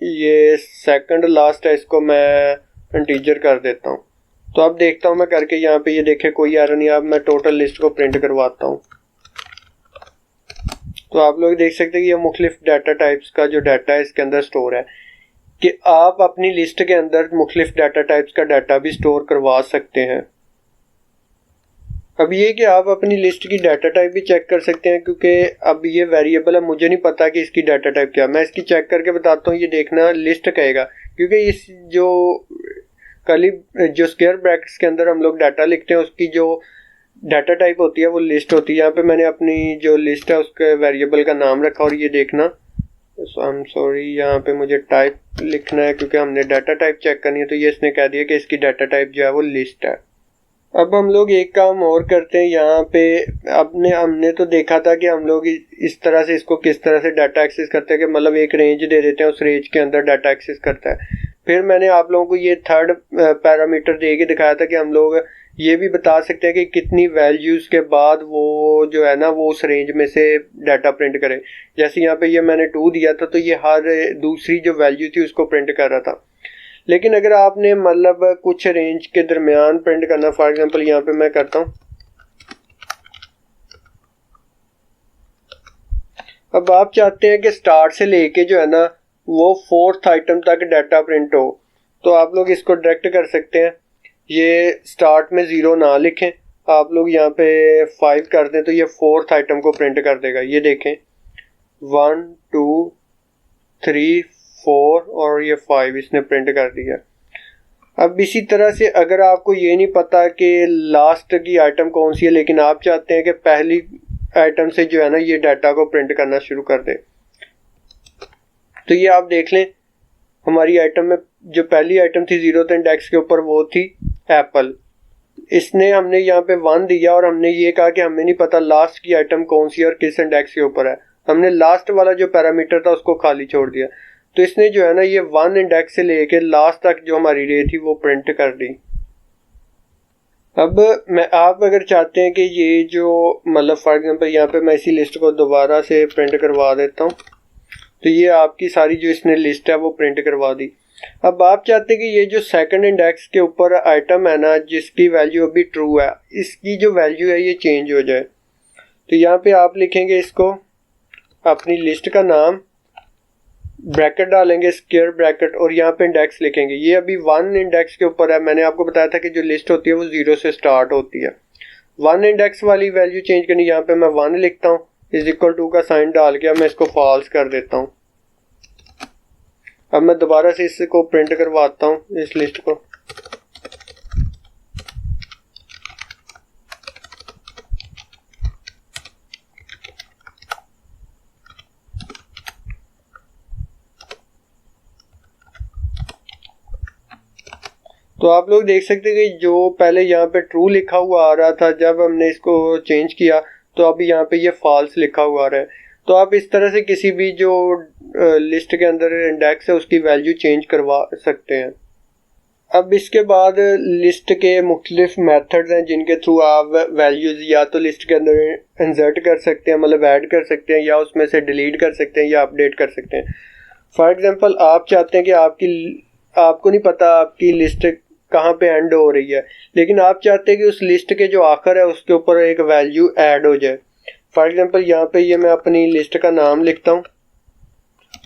ये सेकंड लास्ट है इसको मैं इंटीजर कर देता हूँ। तो अब देखता हूँ मैं करके, यहाँ पे ये देखे कोई एरर नहीं। अब मैं टोटल लिस्ट को प्रिंट करवाता हूँ तो आप लोग देख सकते हैं कि ये मुख्तलिफ डाटा टाइप्स का जो डाटा है इसके अंदर स्टोर है, कि आप अपनी लिस्ट के अंदर मुख्तलिफ डाटा टाइप्स का डाटा भी स्टोर करवा सकते हैं। अब ये कि आप अपनी लिस्ट की डाटा टाइप भी चेक कर सकते हैं, क्योंकि अब ये वेरिएबल है, मुझे नहीं पता कि इसकी डाटा टाइप क्या। मैं इसकी चेक करके बताता हूँ। ये देखना लिस्ट कहेगा, क्योंकि इस जो कर्ली जो स्क्वायर ब्रैकेट्स के अंदर हम लोग डाटा लिखते हैं उसकी जो डाटा टाइप होती है वो लिस्ट होती है। यहाँ पे मैंने अपनी जो लिस्ट है उसके वेरिएबल का नाम रखा और ये देखना आई एम सॉरी यहाँ पे मुझे टाइप लिखना है क्योंकि हमने डाटा टाइप चेक करनी है। तो ये इसने कह दिया कि इसकी डाटा टाइप जो है वो लिस्ट है। अब हम लोग एक काम और करते हैं यहाँ पे। हमने तो देखा था कि हम लोग इस तरह से इसको किस तरह से डाटा एक्सेस करते हैं कि मतलब एक रेंज दे देते हैं, उस रेंज के अंदर डाटा एक्सेस करता है। फिर मैंने आप लोगों को ये थर्ड पैरामीटर दे के दिखाया था कि हम लोग ये भी बता सकते हैं कि कितनी वैल्यूज़ के बाद वो जो है ना वो उस रेंज में से डाटा प्रिंट करे। जैसे यहाँ पे ये मैंने 2 दिया था तो ये हर दूसरी जो वैल्यू थी उसको प्रिंट कर रहा था। लेकिन अगर आपने मतलब कुछ रेंज के दरमियान प्रिंट करना, फॉर एग्जांपल यहाँ पे मैं करता हूँ, अब आप चाहते हैं कि स्टार्ट से लेके जो है ना वो 4th आइटम तक डाटा प्रिंट हो, तो आप लोग इसको डायरेक्ट कर सकते हैं। ये स्टार्ट में 0 ना लिखें, आप लोग यहाँ पे 5 कर दें तो ये 4th आइटम को प्रिंट कर देगा। ये देखें 1 2 3 4 और ये 5 इसने प्रिंट कर दिया। अब इसी तरह से अगर आपको ये नहीं पता कि लास्ट की आइटम कौन सी है, लेकिन आप चाहते हैं कि पहली आइटम से जो है ना ये डाटा को प्रिंट करना शुरू कर दे, तो ये आप देख लें हमारी आइटम में जो पहली आइटम थी 0th इंडेक्स के ऊपर वो थी एप्पल। इसने हमने यहाँ पे 1 दिया और हमने ये कहा कि हमें नहीं पता लास्ट की आइटम कौन सी है और किस इंडेक्स के ऊपर है। हमने लास्ट वाला जो पैरामीटर था उसको खाली छोड़ दिया, तो इसने जो है ना ये 1 इंडेक्स से लेके लास्ट तक जो हमारी रे थी वो प्रिंट कर दी। अब आप अगर चाहते हैं कि ये जो मतलब फॉर एग्जांपल यहाँ पे मैं इसी लिस्ट को दोबारा से प्रिंट करवा देता हूँ, तो ये आपकी सारी जो इसने लिस्ट है वो प्रिंट करवा दी। अब आप चाहते हैं कि ये जो सेकंड इंडेक्स के ऊपर आइटम है ना जिसकी वैल्यू अभी ट्रू है, इसकी जो वैल्यू है ये चेंज हो जाए, तो यहाँ पे आप लिखेंगे इसको अपनी लिस्ट का नाम, ब्रैकेट डालेंगे स्क्वायर ब्रैकेट और यहाँ पे इंडेक्स लिखेंगे। ये अभी 1 इंडेक्स के ऊपर है। मैंने आपको बताया था कि जो लिस्ट होती है वो 0 से स्टार्ट होती है। 1 इंडेक्स वाली वैल्यू चेंज करनी, यहाँ पे मैं 1 लिखता हूँ =2 का साइन डाल के अब मैं इसको फॉल्स कर देता हूँ। अब मैं दोबारा से इसको प्रिंट करवाता हूँ इस लिस्ट को। तो आप लोग देख सकते हैं कि जो पहले यहाँ पे ट्रू लिखा हुआ आ रहा था, जब हमने इसको चेंज किया तो अभी यहाँ पे ये फॉल्स लिखा हुआ आ रहा है। तो आप इस तरह से किसी भी जो लिस्ट के अंदर इंडेक्स है उसकी वैल्यू चेंज करवा सकते हैं। अब इसके बाद लिस्ट के मुख्तलिफ मेथड्स हैं जिनके थ्रू आप वैल्यूज़ या तो लिस्ट के अंदर इंसर्ट कर सकते हैं, मतलब ऐड कर सकते हैं, या उसमें से डिलीट कर सकते हैं या अपडेट कर सकते हैं। फॉर एग्जांपल आप चाहते हैं कि आपको नहीं पता आपकी लिस्ट कहाँ पे एंड हो रही है, लेकिन आप चाहते हैं कि उस लिस्ट के जो आखिर है उसके ऊपर एक वैल्यू ऐड हो जाए। फॉर एग्जांपल यहाँ पे ये मैं अपनी लिस्ट का नाम लिखता हूँ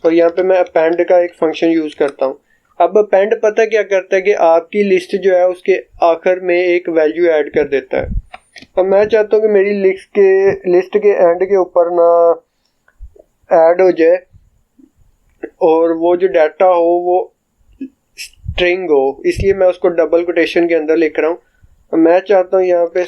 और यहाँ पे मैं अपेंड का एक फंक्शन यूज़ करता हूँ। अब अपेंड पता क्या करता है कि आपकी लिस्ट जो है उसके आखिर में एक वैल्यू ऐड कर देता है। अब मैं चाहता हूँ कि मेरी लिस्ट के एंड के ऊपर ना ऐड हो जाए और वो जो डाटा हो वो स्ट्रिंग हो, इसलिए मैं उसको डबल कोटेशन के अंदर लिख रहा हूँ। मैं चाहता हूँ यहाँ पे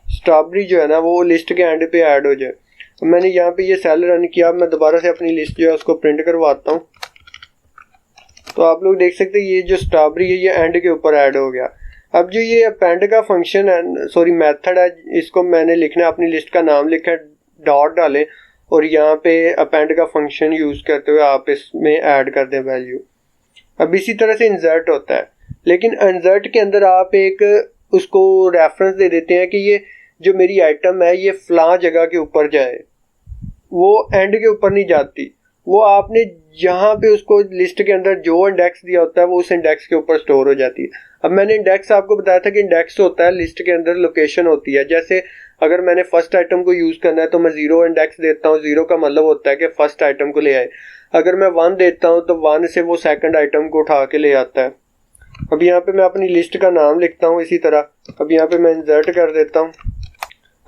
स्ट्रॉबेरी जो है ना वो लिस्ट के एंड पे ऐड हो जाए। मैंने यहाँ पे ये सेल रन किया। मैं दोबारा से अपनी लिस्ट जो है उसको प्रिंट करवाता हूँ, तो आप लोग देख सकते हैं ये जो स्ट्रॉबेरी है ये एंड के ऊपर ऐड हो गया। अब जो ये अपेंड का फंक्शन है, सॉरी मेथड है, इसको मैंने लिखना है, अपनी लिस्ट का नाम लिखा है, डॉट डालें और यहाँ पे अपेंड का फंक्शन यूज़ करते हुए आप इसमें ऐड कर दें वैल्यू। अब इसी तरह से इंसर्ट होता है, लेकिन इंसर्ट के अंदर आप एक उसको रेफरेंस दे देते हैं कि ये जो मेरी आइटम है ये फलां जगह के ऊपर जाए, वो एंड के ऊपर नहीं जाती। वो आपने जहाँ पे उसको लिस्ट के अंदर जो इंडेक्स दिया होता है वो उस इंडेक्स के ऊपर स्टोर हो जाती है। अब मैंने इंडेक्स आपको बताया था कि इंडेक्स होता है लिस्ट के अंदर लोकेशन होती है। जैसे अगर मैंने फर्स्ट आइटम को यूज़ करना है तो मैं 0 इंडेक्स देता हूँ। 0 का मतलब होता है कि फर्स्ट आइटम को ले आए। अगर मैं 1 देता हूँ तो 1 से वो सेकंड आइटम को उठा के ले आता है। अब यहाँ पे मैं अपनी लिस्ट का नाम लिखता हूँ इसी तरह। अब यहाँ पे मैं इंसर्ट कर देता हूँ।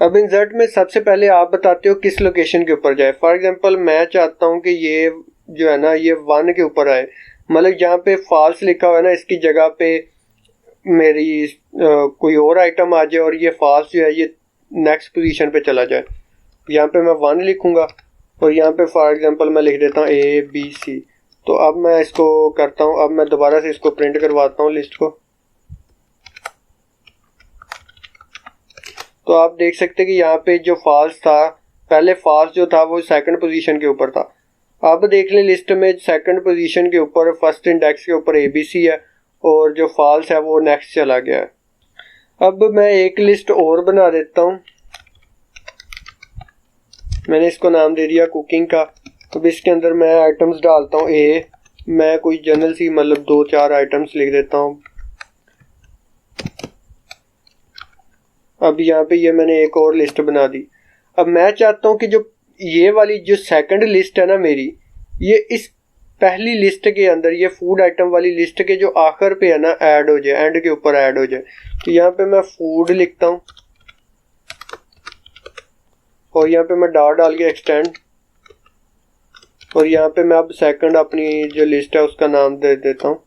अब इंसर्ट में सबसे पहले आप बताते हो किस लोकेशन के ऊपर जाए। फॉर एग्जांपल मैं चाहता हूँ कि ये जो है ना ये 1 के ऊपर आए, मतलब जहाँ पे फॉल्स लिखा हुआ है ना इसकी जगह पे मेरी कोई और आइटम आ जाए और ये फॉल्स जो है ये नेक्स्ट पोजीशन पे चला जाए। यहाँ पे मैं 1 लिखूँगा और यहाँ पे फॉर एग्जांपल मैं लिख देता हूँ ABC। तो अब मैं इसको करता हूँ, अब मैं दोबारा से इसको प्रिंट करवाता हूँ लिस्ट को। तो आप देख सकते हैं कि यहाँ पे जो फॉल्स था, पहले फॉल्स जो था वो सेकंड पोजीशन के ऊपर था। अब देख लें लिस्ट में सेकंड पोजीशन के ऊपर फर्स्ट इंडेक्स के ऊपर ABC है और जो फॉल्स है वो नेक्स्ट चला गया है। अब मैं एक लिस्ट और बना देता हूँ। मैंने इसको नाम दे दिया कुकिंग का। अब इसके अंदर मैं आइटम्स डालता हूँ मैं कोई जनरल सी मतलब 2-4 आइटम्स लिख देता हूँ। अब यहाँ पे ये मैंने एक और लिस्ट बना दी। अब मैं चाहता हूँ कि जो ये वाली जो सेकंड लिस्ट है ना मेरी, ये इस पहली लिस्ट के अंदर ये फूड आइटम वाली लिस्ट के जो आखिर पे है ना ऐड हो जाए, एंड के ऊपर ऐड हो जाए। तो यहाँ पे मैं फूड लिखता हूँ और यहाँ पे मैं डॉट डाल के एक्सटेंड और यहाँ पे मैं अब सेकंड अपनी जो लिस्ट है उसका नाम दे देता हूँ।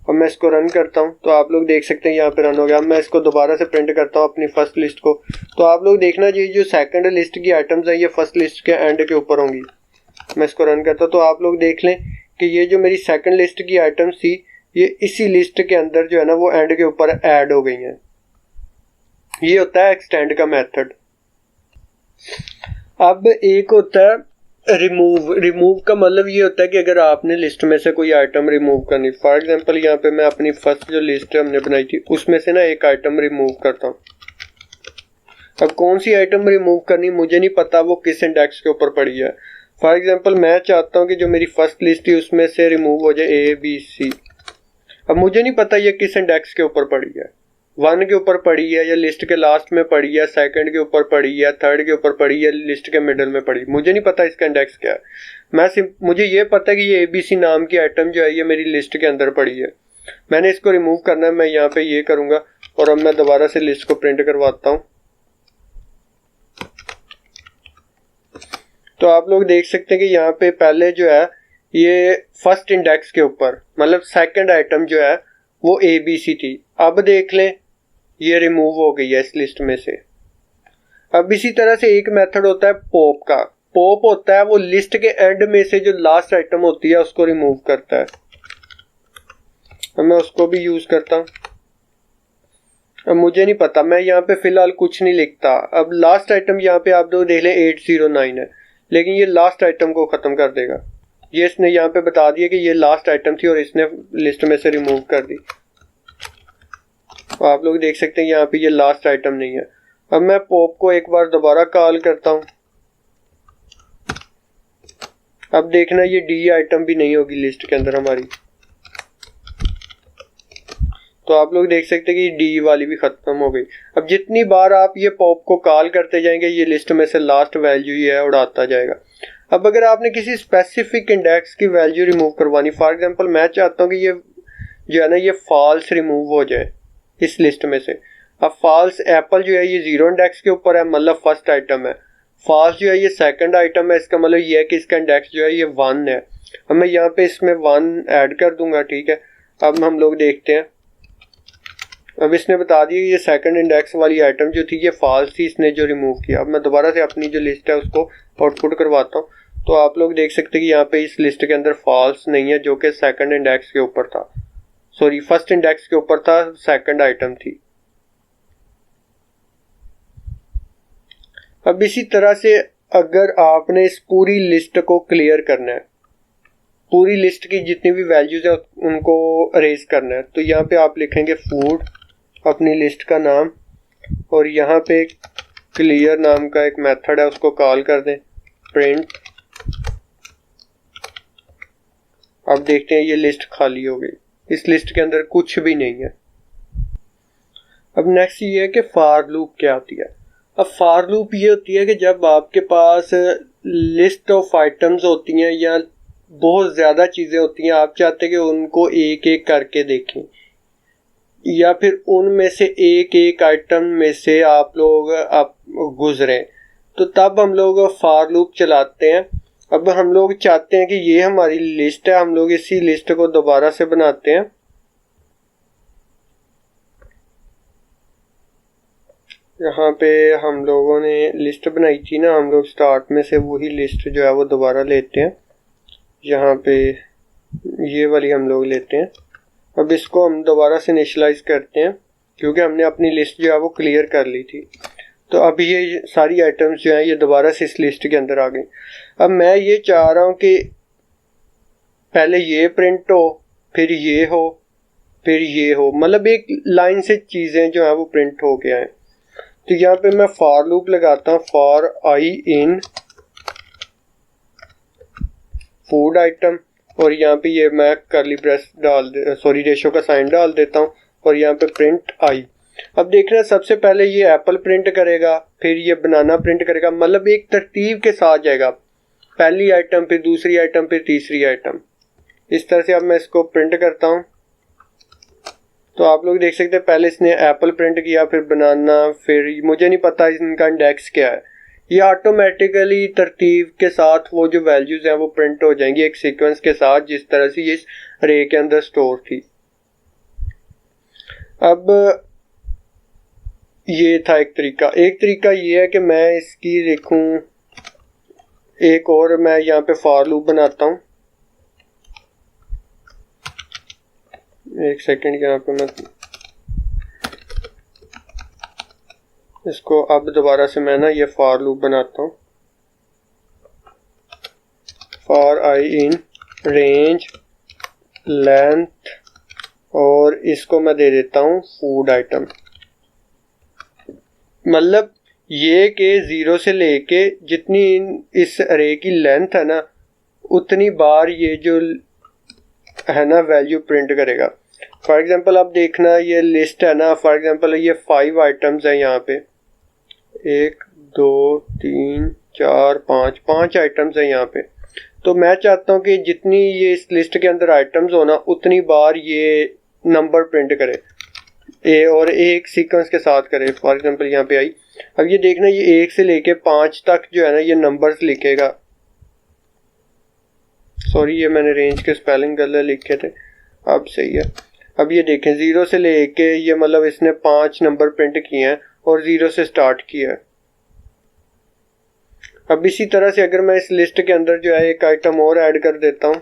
अब मैं इसको रन करता हूँ तो आप लोग देख सकते हैं यहाँ पे रन हो गया। अब मैं इसको दोबारा से प्रिंट करता हूँ अपनी फर्स्ट लिस्ट को। तो आप लोग देखना चाहिए जो सेकंड लिस्ट की आइटम्स है ये फर्स्ट लिस्ट के एंड के ऊपर होंगी। मैं इसको रन करता हूँ तो आप लोग देख लें कि ये जो मेरी सेकंड लिस्ट की आइटम्स थी ये इसी लिस्ट के अंदर जो है ना वो एंड के ऊपर ऐड हो गई हैं। ये होता है एक्सटेंड का मेथड। अब एक होता है रिमूव का मतलब ये होता है कि अगर आपने लिस्ट में से कोई आइटम रिमूव करनी, फॉर एग्जांपल यहाँ पे मैं अपनी फर्स्ट जो लिस्ट हमने बनाई थी उसमें से ना एक आइटम रिमूव करता हूँ। अब कौन सी आइटम रिमूव करनी मुझे नहीं पता वो किस इंडेक्स के ऊपर पड़ी है। फॉर एग्जांपल मैं चाहता हूँ कि जो मेरी फर्स्ट लिस्ट थी उसमें से रिमूव हो जाए ABC। अब मुझे नहीं पता ये किस इंडेक्स के ऊपर पड़ी है, 1 के ऊपर पड़ी है या लिस्ट के लास्ट में पड़ी है, सेकंड के ऊपर पड़ी है, थर्ड के ऊपर पड़ी है, लिस्ट के मिडल में पड़ी, मुझे नहीं पता इसका इंडेक्स क्या है। मुझे ये पता है कि ये ABC नाम की आइटम जो है ये मेरी लिस्ट के अंदर पड़ी है। मैंने इसको रिमूव करना है, मैं यहाँ पे ये करूँगा और अब मैं दोबारा से लिस्ट को प्रिंट करवाता हूँ। तो आप लोग देख सकते हैं कि यहाँ पे पहले जो है ये फर्स्ट इंडेक्स के ऊपर मतलब सेकंड आइटम जो है वो ABC थी। अब देख लें ये रिमूव हो गई है इस लिस्ट में से। अब इसी तरह से एक मेथड होता है पॉप का। पॉप होता है वो लिस्ट के एंड में से जो लास्ट आइटम होती है उसको रिमूव करता है। अब मैं उसको भी यूज करता हूँ। अब मुझे नहीं पता, मैं यहाँ पे फिलहाल कुछ नहीं लिखता। अब लास्ट आइटम यहाँ पे आप दो देख लें 809 है, लेकिन ये लास्ट आइटम को खत्म कर देगा। ये इसने यहाँ पे बता दिया कि ये लास्ट आइटम थी और इसने लिस्ट में से रिमूव कर दी। तो आप लोग देख सकते हैं यहाँ पे ये लास्ट आइटम नहीं है। अब मैं पॉप को एक बार दोबारा कॉल करता हूँ। अब देखना ये डी आइटम भी नहीं होगी लिस्ट के अंदर हमारी। तो आप लोग देख सकते हैं कि डी वाली भी खत्म हो गई। अब जितनी बार आप ये पॉप को कॉल करते जाएंगे ये लिस्ट में से लास्ट वैल्यू ही है उड़ाता जाएगा। अब अगर आपने किसी स्पेसिफिक इंडेक्स की वैल्यू रिमूव करवानी, फॉर एग्जांपल मैं चाहता हूँ कि ये जो है ना ये फॉल्स रिमूव हो जाए इस लिस्ट में से। अब फॉल्स एप्पल जो है ये 0 इंडेक्स के ऊपर है, मतलब फर्स्ट आइटम है। फॉल्स जो है ये सेकंड आइटम है, इसका मतलब ये है कि इसका इंडेक्स जो है ये 1 है। अब मैं यहाँ पे इसमें 1 ऐड कर दूंगा, ठीक है। अब हम लोग देखते हैं, अब इसने बता दिया ये सेकंड इंडेक्स वाली आइटम जो थी ये फॉल्स थी, इसने जो रिमूव किया। अब मैं दोबारा से अपनी जो लिस्ट है उसको आउटपुट करवाता हूँ। तो आप लोग देख सकते हैं कि यहाँ पे इस लिस्ट के अंदर फॉल्स नहीं है, जो कि सेकंड इंडेक्स के ऊपर था, सॉरी फर्स्ट इंडेक्स के ऊपर था, सेकंड आइटम थी। अब इसी तरह से अगर आपने इस पूरी लिस्ट को क्लियर करना है, पूरी लिस्ट की जितनी भी वैल्यूज है उनको अरेज करना है, तो यहाँ पे आप लिखेंगे फूड, अपनी लिस्ट का नाम, और यहाँ पे क्लियर नाम का एक मेथड है उसको कॉल कर दें, प्रिंट। अब देखते हैं ये लिस्ट खाली हो गई, इस लिस्ट के अंदर कुछ भी नहीं है। अब नेक्स्ट ये है कि फॉर लूप क्या होती है। अब फॉर लूप ये होती है कि जब आपके पास लिस्ट ऑफ आइटम्स होती हैं या बहुत ज़्यादा चीज़ें होती हैं, आप चाहते हैं कि उनको एक एक करके देखें, या फिर उनमें से एक एक आइटम में से आप गुजरें, तो तब हम लोग फॉर लूप चलाते हैं। अब हम लोग चाहते हैं कि ये हमारी लिस्ट है, हम लोग इसी लिस्ट को दोबारा से बनाते हैं। यहाँ पे हम लोगों ने लिस्ट बनाई थी ना, हम लोग स्टार्ट में से वही लिस्ट जो है वो दोबारा लेते हैं। यहाँ पे ये वाली हम लोग लेते हैं। अब इसको हम दोबारा से इनिशियलाइज करते हैं क्योंकि हमने अपनी लिस्ट जो है वो क्लियर कर ली थी। तो अब ये सारी आइटम्स जो हैं ये दोबारा से इस लिस्ट के अंदर आ गई। अब मैं ये चाह रहा हूँ कि पहले ये प्रिंट हो, फिर ये हो, फिर ये हो, मतलब एक लाइन से चीज़ें जो हैं वो प्रिंट हो के आए। तो यहाँ पे मैं फॉर लूप लगाता हूँ, for I in food item, और यहाँ पे ये मैं करली ब्रेस रेशो का साइन डाल देता हूँ, और यहाँ पे प्रिंट आई। अब देखना सबसे पहले ये एप्पल प्रिंट करेगा, फिर ये बनाना प्रिंट करेगा, मतलब एक तरतीब के साथ जाएगा, पहली आइटम, फिर दूसरी आइटम, फिर तीसरी आइटम, इस तरह से। अब मैं इसको प्रिंट करता हूँ तो आप लोग देख सकते हैं पहले इसने एप्पल प्रिंट किया, फिर बनाना, फिर मुझे नहीं पता इनका इंडेक्स क्या है। ये ऑटोमेटिकली तरतीब के साथ वो जो वैल्यूज हैं वो प्रिंट हो जाएंगी एक सीक्वेंस के साथ, जिस तरह से ये इस रे के अंदर स्टोर थी। अब ये था एक तरीका ये है कि मैं इसकी लिखूं एक और, मैं यहाँ पे फॉर लूप बनाता हूँ। एक सेकंड, यहाँ पे मैं इसको अब दोबारा से मैं ना ये फॉर लूप बनाता हूँ। For I in range length, और इसको मैं दे देता हूँ फूड आइटम, मतलब ये के 0 से लेके जितनी इस अरे की लेंथ है ना उतनी बार ये जो है ना वैल्यू प्रिंट करेगा। फॉर एग्जांपल अब देखना ये लिस्ट है ना, फॉर एग्जांपल ये 5 आइटम्स है, यहाँ पे 1 2 3 4 5 आइटम्स है यहाँ पे। तो मैं चाहता हूँ कि जितनी ये इस लिस्ट के अंदर आइटम्स हो ना उतनी बार ये नंबर प्रिंट करे और एक सीक्वेंस के साथ करे। फॉर एग्जांपल यहाँ पे आई, अब ये देखना ये 1 से लेके 5 तक जो है ना ये नंबर्स लिखेगा। सॉरी ये मैंने रेंज के स्पेलिंग गलत लिखे थे, अब सही है। अब ये देखें 0 से लेके ये मतलब इसने 5 नंबर प्रिंट किए हैं और 0 से स्टार्ट किया है। अब इसी तरह से अगर मैं इस लिस्ट के अंदर जो है एक आइटम और ऐड कर देता हूँ,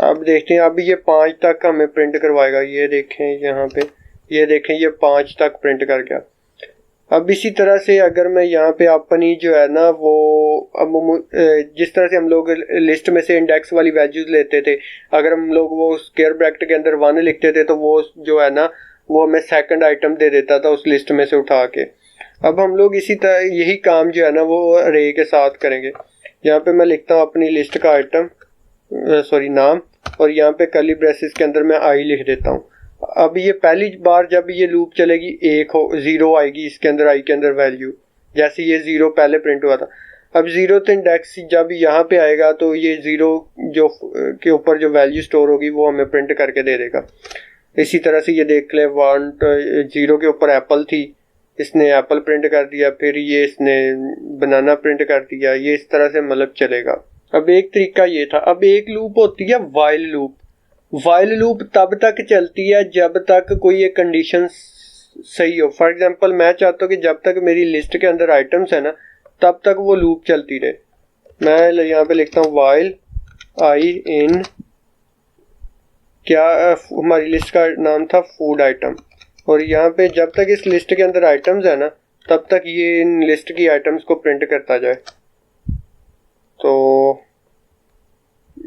अब देखते हैं अब ये 5 तक हमें प्रिंट करवाएगा। ये देखें यहाँ पे, ये देखें ये 5 तक प्रिंट कर गया। अब इसी तरह से अगर मैं यहाँ पे अपनी जो है ना वो अब जिस तरह से हम लोग लिस्ट में से इंडेक्स वाली वैल्यूज लेते थे, अगर हम लोग वो स्क्वायर ब्रैकेट के अंदर 1 लिखते थे तो वो जो है ना वो हमें सेकंड आइटम दे देता था उस लिस्ट में से उठा के। अब हम लोग इसी तरह यही काम जो है ना वो अरे के साथ करेंगे। यहाँ पे मैं लिखता हूँ अपनी लिस्ट का आइटम नाम, और यहाँ पे कर्ली ब्रेसेस के अंदर मैं आई लिख देता हूँ। अब ये पहली बार जब ये लूप चलेगी 0 आएगी इसके अंदर, आई के अंदर वैल्यू, जैसे ये 0 पहले प्रिंट हुआ था। अब 0th इंडेक्स जब यहाँ पे आएगा तो ये 0 जो के ऊपर जो वैल्यू स्टोर होगी वो हमें प्रिंट करके दे देगा। इसी तरह से ये देख ले 0 के ऊपर एप्पल थी, इसने एप्पल प्रिंट कर दिया, फिर ये इसने बनाना प्रिंट कर दिया। ये इस तरह से मतलब चलेगा। अब एक तरीका ये था। अब एक लूप होती है वाइल लूप। वाइल लूप तब तक चलती है जब तक कोई एक कंडीशन सही हो। फॉर एग्जांपल मैं चाहता हूँ कि जब तक मेरी लिस्ट के अंदर आइटम्स है ना तब तक वो लूप चलती रहे। मैं यहाँ पे लिखता हूँ वाइल आई इन, क्या हमारी लिस्ट का नाम था फूड आइटम, और यहाँ पे जब तक इस लिस्ट के अंदर आइटम्स है ना तब तक ये इन लिस्ट की आइटम्स को प्रिंट करता जाए। तो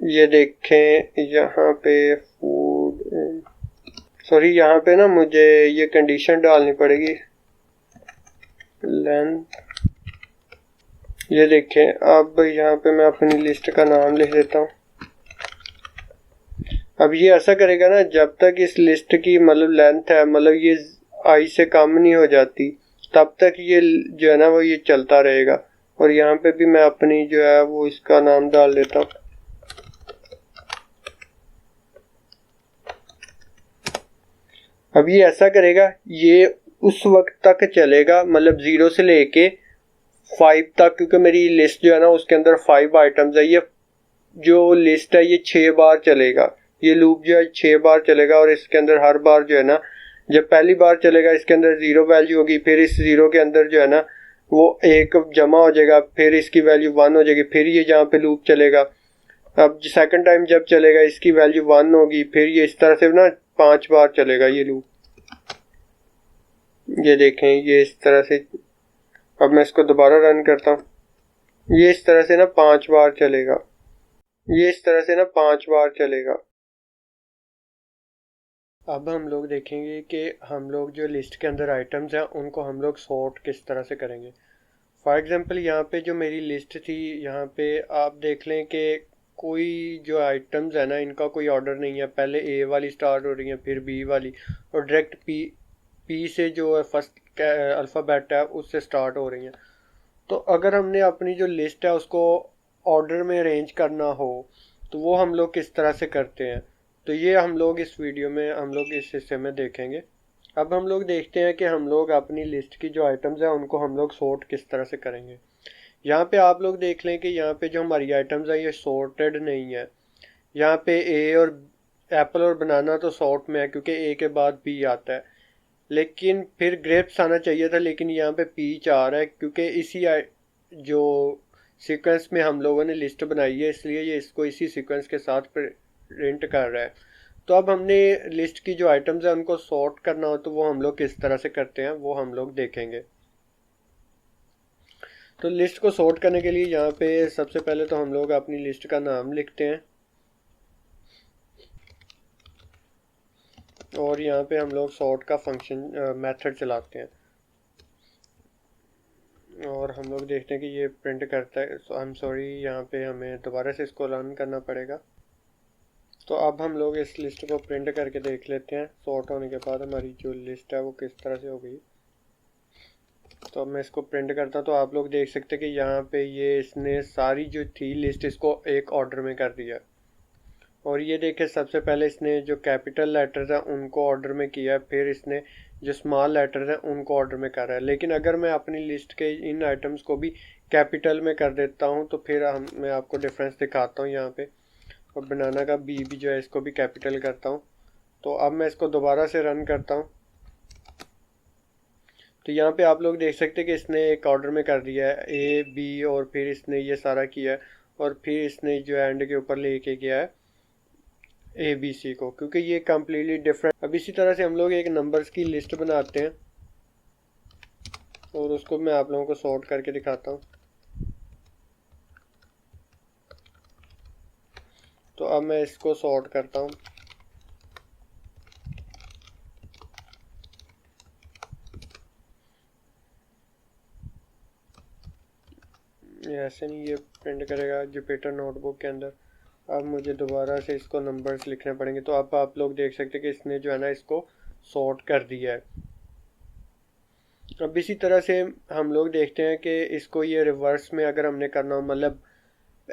ये देखें यहाँ पे फूड, यहाँ पे ना मुझे ये कंडीशन डालनी पड़ेगी लेंथ। ये देखें अब यहाँ पे मैं अपनी लिस्ट का नाम लिख देता हूँ। अब ये ऐसा करेगा ना जब तक इस लिस्ट की मतलब लेंथ है, मतलब ये आई से कम नहीं हो जाती तब तक ये जो है ना वो ये चलता रहेगा। और यहाँ पे भी मैं अपनी जो है वो इसका नाम डाल देता हूँ। अब ये ऐसा करेगा, ये उस वक्त तक चलेगा मतलब 0 से लेके 5 तक, क्योंकि मेरी लिस्ट जो है ना उसके अंदर 5 आइटम्स है। ये जो लिस्ट है ये 6 बार चलेगा। ये लूप जो है 6 बार चलेगा, और इसके अंदर हर बार जो है ना जब पहली बार चलेगा इसके अंदर 0 वैल्यू होगी, फिर इस 0 के अंदर जो है ना वो 1 जमा हो जाएगा, फिर इसकी वैल्यू 1 हो जाएगी, फिर ये जहाँ पे लूप चलेगा। अब सेकंड टाइम जब चलेगा इसकी वैल्यू 1 होगी, फिर ये इस तरह से ना 5 बार चलेगा ये लूप। ये देखें ये इस तरह से। अब मैं इसको दोबारा रन करता हूँ। ये इस तरह से ना 5 बार चलेगा। ये इस तरह से ना 5 बार चलेगा। अब हम लोग देखेंगे कि हम लोग जो लिस्ट के अंदर आइटम्स हैं उनको हम लोग सॉर्ट किस तरह से करेंगे। फॉर एग्जांपल यहाँ पे जो मेरी लिस्ट थी, यहाँ पे आप देख लें कि कोई जो आइटम्स है ना इनका कोई ऑर्डर नहीं है। पहले ए वाली स्टार्ट हो रही है, फिर बी वाली, और डायरेक्ट पी से जो है फर्स्ट अल्फ़ाबेट है उससे स्टार्ट हो रही हैं। तो अगर हमने अपनी जो लिस्ट है उसको ऑर्डर में अरेंज करना हो तो वो हम लोग किस तरह से करते हैं, तो ये हम लोग इस वीडियो में हम लोग इस हिस्से में देखेंगे। अब हम लोग देखते हैं कि हम लोग अपनी लिस्ट की जो आइटम्स हैं उनको हम लोग सॉर्ट किस तरह से करेंगे। यहाँ पे आप लोग देख लें कि यहाँ पे जो हमारी आइटम्स हैं ये सॉर्टेड नहीं है। यहाँ पे ए और एप्पल और बनाना तो सॉर्ट में है क्योंकि ए के बाद बी आता है, लेकिन फिर ग्रेप्स आना चाहिए था, लेकिन यहाँ पे पीच आ रहा है क्योंकि इसी जो सीक्वेंस में हम लोगों ने लिस्ट बनाई है इसलिए ये इसको इसी सीक्वेंस के साथ प्रिंट कर रहा है। तो अब हमने लिस्ट की जो आइटम्स हैं उनको सॉर्ट करना हो तो वो हम लोग किस तरह से करते हैं वो हम लोग देखेंगे। तो लिस्ट को सॉर्ट करने के लिए यहाँ पे सबसे पहले तो हम लोग अपनी लिस्ट का नाम लिखते हैं, और यहाँ पे हम लोग सॉर्ट का फंक्शन मेथड चलाते हैं, और हम लोग देखते हैं कि ये प्रिंट करता है। यहाँ पे हमें दोबारा से इसको रन करना पड़ेगा। तो अब हम लोग इस लिस्ट को प्रिंट करके देख लेते हैं सॉर्ट होने के बाद हमारी जो लिस्ट है वो किस तरह से हो गई। तो अब मैं इसको प्रिंट करता हूँ तो आप लोग देख सकते हैं कि यहाँ पे ये इसने सारी जो थी लिस्ट इसको एक ऑर्डर में कर दिया। और ये देखें सबसे पहले इसने जो कैपिटल लेटर्स हैं उनको ऑर्डर में किया, फिर इसने जो स्मॉल लेटर्स हैं उनको ऑर्डर में कर रहा है। लेकिन अगर मैं अपनी लिस्ट के इन आइटम्स को भी कैपिटल में कर देता हूँ तो फिर मैं आपको डिफरेंस दिखाता हूँ यहाँ पे। और बनाना का बी भी जो है इसको भी कैपिटल करता हूँ। तो अब मैं इसको दोबारा से रन करता हूँ तो यहाँ पे आप लोग देख सकते हैं कि इसने एक ऑर्डर में कर दिया है ए बी, और फिर इसने ये सारा किया है, और फिर इसने जो एंड के ऊपर लेके गया है ए बी सी को, क्योंकि ये कम्प्लीटली डिफरेंट। अब इसी तरह से हम लोग एक नंबर्स की लिस्ट बनाते हैं, और उसको मैं आप लोगों को सॉर्ट करके दिखाता हूँ। तो अब मैं इसको सॉर्ट करता हूँ। ये ऐसे नहीं, ये प्रिंट करेगा जुपिटर नोटबुक के अंदर। अब मुझे दोबारा से इसको नंबर्स लिखने पड़ेंगे। तो अब आप लोग देख सकते हैं कि इसने जो है ना इसको सॉर्ट कर दिया है। अब इसी तरह से हम लोग देखते हैं कि इसको ये रिवर्स में अगर हमने करना हो, मतलब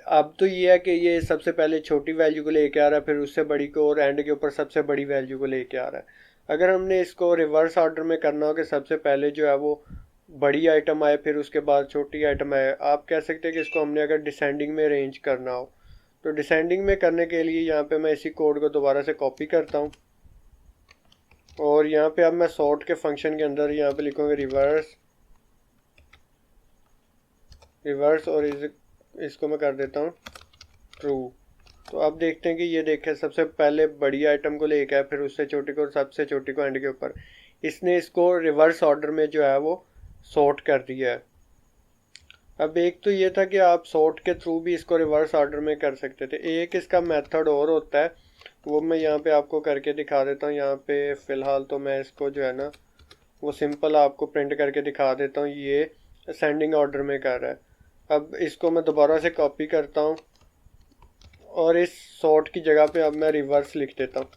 अब तो ये है कि ये सबसे पहले छोटी वैल्यू को लेके आ रहा है, फिर उससे बड़ी को, और एंड के ऊपर सबसे बड़ी वैल्यू को लेके आ रहा है। अगर हमने इसको रिवर्स ऑर्डर में करना हो कि सबसे पहले जो है वो बड़ी आइटम आए, फिर उसके बाद छोटी आइटम आए, आप कह सकते हैं कि इसको हमने अगर डिसेंडिंग में अरेंज करना हो, तो डिसेंडिंग में करने के लिए यहाँ पे मैं इसी कोड को दोबारा से कॉपी करता हूँ। और यहाँ पे अब मैं सॉर्ट के फंक्शन के अंदर यहाँ पे लिखूँगा रिवर्स और इसको मैं कर देता हूँ ट्रू। तो अब देखते हैं कि ये देखें, सबसे पहले बड़ी आइटम को लेके आए, फिर उससे छोटी को और सबसे छोटी को एंड के ऊपर। इसने इसको रिवर्स ऑर्डर में जो है वो सॉर्ट कर दिया है। अब एक तो ये था कि आप सॉर्ट के थ्रू भी इसको रिवर्स ऑर्डर में कर सकते थे। एक इसका मेथड और होता है, वो मैं यहाँ पे आपको करके दिखा देता हूँ। यहाँ पे फ़िलहाल तो मैं इसको जो है ना वो सिंपल आपको प्रिंट करके दिखा देता हूँ। ये असेंडिंग ऑर्डर में कर रहा है। अब इसको मैं दोबारा से कॉपी करता हूँ और इस सॉर्ट की जगह पे अब मैं रिवर्स लिख देता हूँ।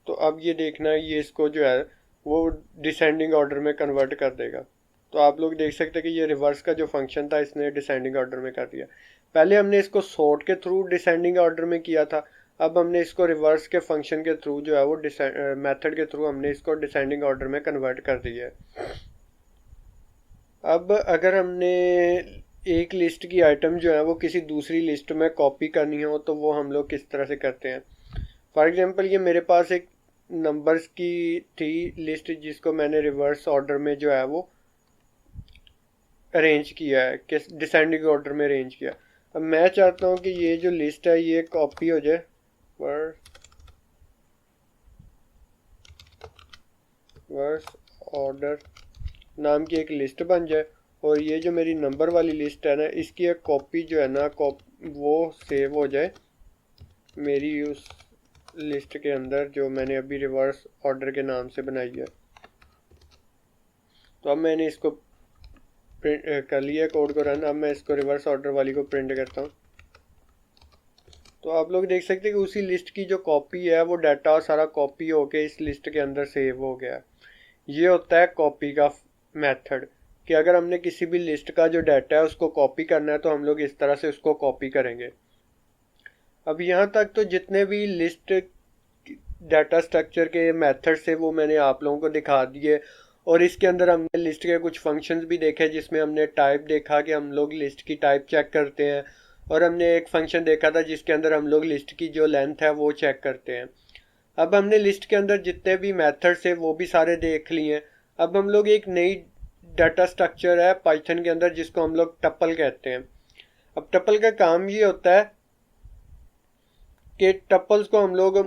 तो अब ये देखना है, ये इसको जो है वो डिसेंडिंग ऑर्डर में कन्वर्ट कर देगा। तो आप लोग देख सकते हैं कि ये रिवर्स का जो फंक्शन था इसने डिसेंडिंग ऑर्डर में कर दिया। पहले हमने इसको सॉर्ट के थ्रू डिसेंडिंग ऑर्डर में किया था, अब हमने इसको रिवर्स के फंक्शन के थ्रू जो है वो मेथड के थ्रू हमने इसको डिसेंडिंग ऑर्डर में कन्वर्ट कर दिया है। अब अगर हमने एक लिस्ट की आइटम जो है वो किसी दूसरी लिस्ट में कॉपी करनी हो, तो वो हम लोग किस तरह से करते हैं। फॉर एग्जांपल ये मेरे पास एक नंबर्स की थी लिस्ट, जिसको मैंने रिवर्स ऑर्डर में जो है वो अरेंज किया है, किस डिसेंडिंग ऑर्डर में अरेंज किया। अब मैं चाहता हूँ कि ये जो लिस्ट है ये कॉपी हो जाए, रिवर्स ऑर्डर नाम की एक लिस्ट बन जाए, और ये जो मेरी नंबर वाली लिस्ट है ना इसकी एक कॉपी जो है ना वो सेव हो जाए मेरी उस लिस्ट के अंदर जो मैंने अभी रिवर्स ऑर्डर के नाम से बनाई है। तो अब मैंने इसको प्रिंट कर लिया कोड को रन। अब मैं इसको रिवर्स ऑर्डर वाली को प्रिंट करता हूँ। तो आप लोग देख सकते हैं कि उसी लिस्ट की जो कॉपी है वो डाटा सारा कॉपी होके इस लिस्ट के अंदर सेव हो गया। ये होता है कॉपी का मेथड, कि अगर हमने किसी भी लिस्ट का जो डाटा है उसको कॉपी करना है तो हम लोग इस तरह से उसको कॉपी करेंगे। अब यहाँ तक तो जितने भी लिस्ट डाटा स्ट्रक्चर के मेथड से वो मैंने आप लोगों को दिखा दिए, और इसके अंदर हमने लिस्ट के कुछ फंक्शंस भी देखे, जिसमें हमने टाइप देखा कि हम लोग लिस्ट की टाइप चेक करते हैं, और हमने एक फंक्शन देखा था जिसके अंदर हम लोग लिस्ट की जो लेंथ है वो चेक करते हैं। अब हमने लिस्ट के अंदर जितने भी मेथड्स है वो भी सारे देख लिए। अब हम लोग एक नई डाटा स्ट्रक्चर है पाइथन के अंदर जिसको हम लोग टपल कहते हैं। अब टपल का काम ये होता है कि टपल्स को हम लोग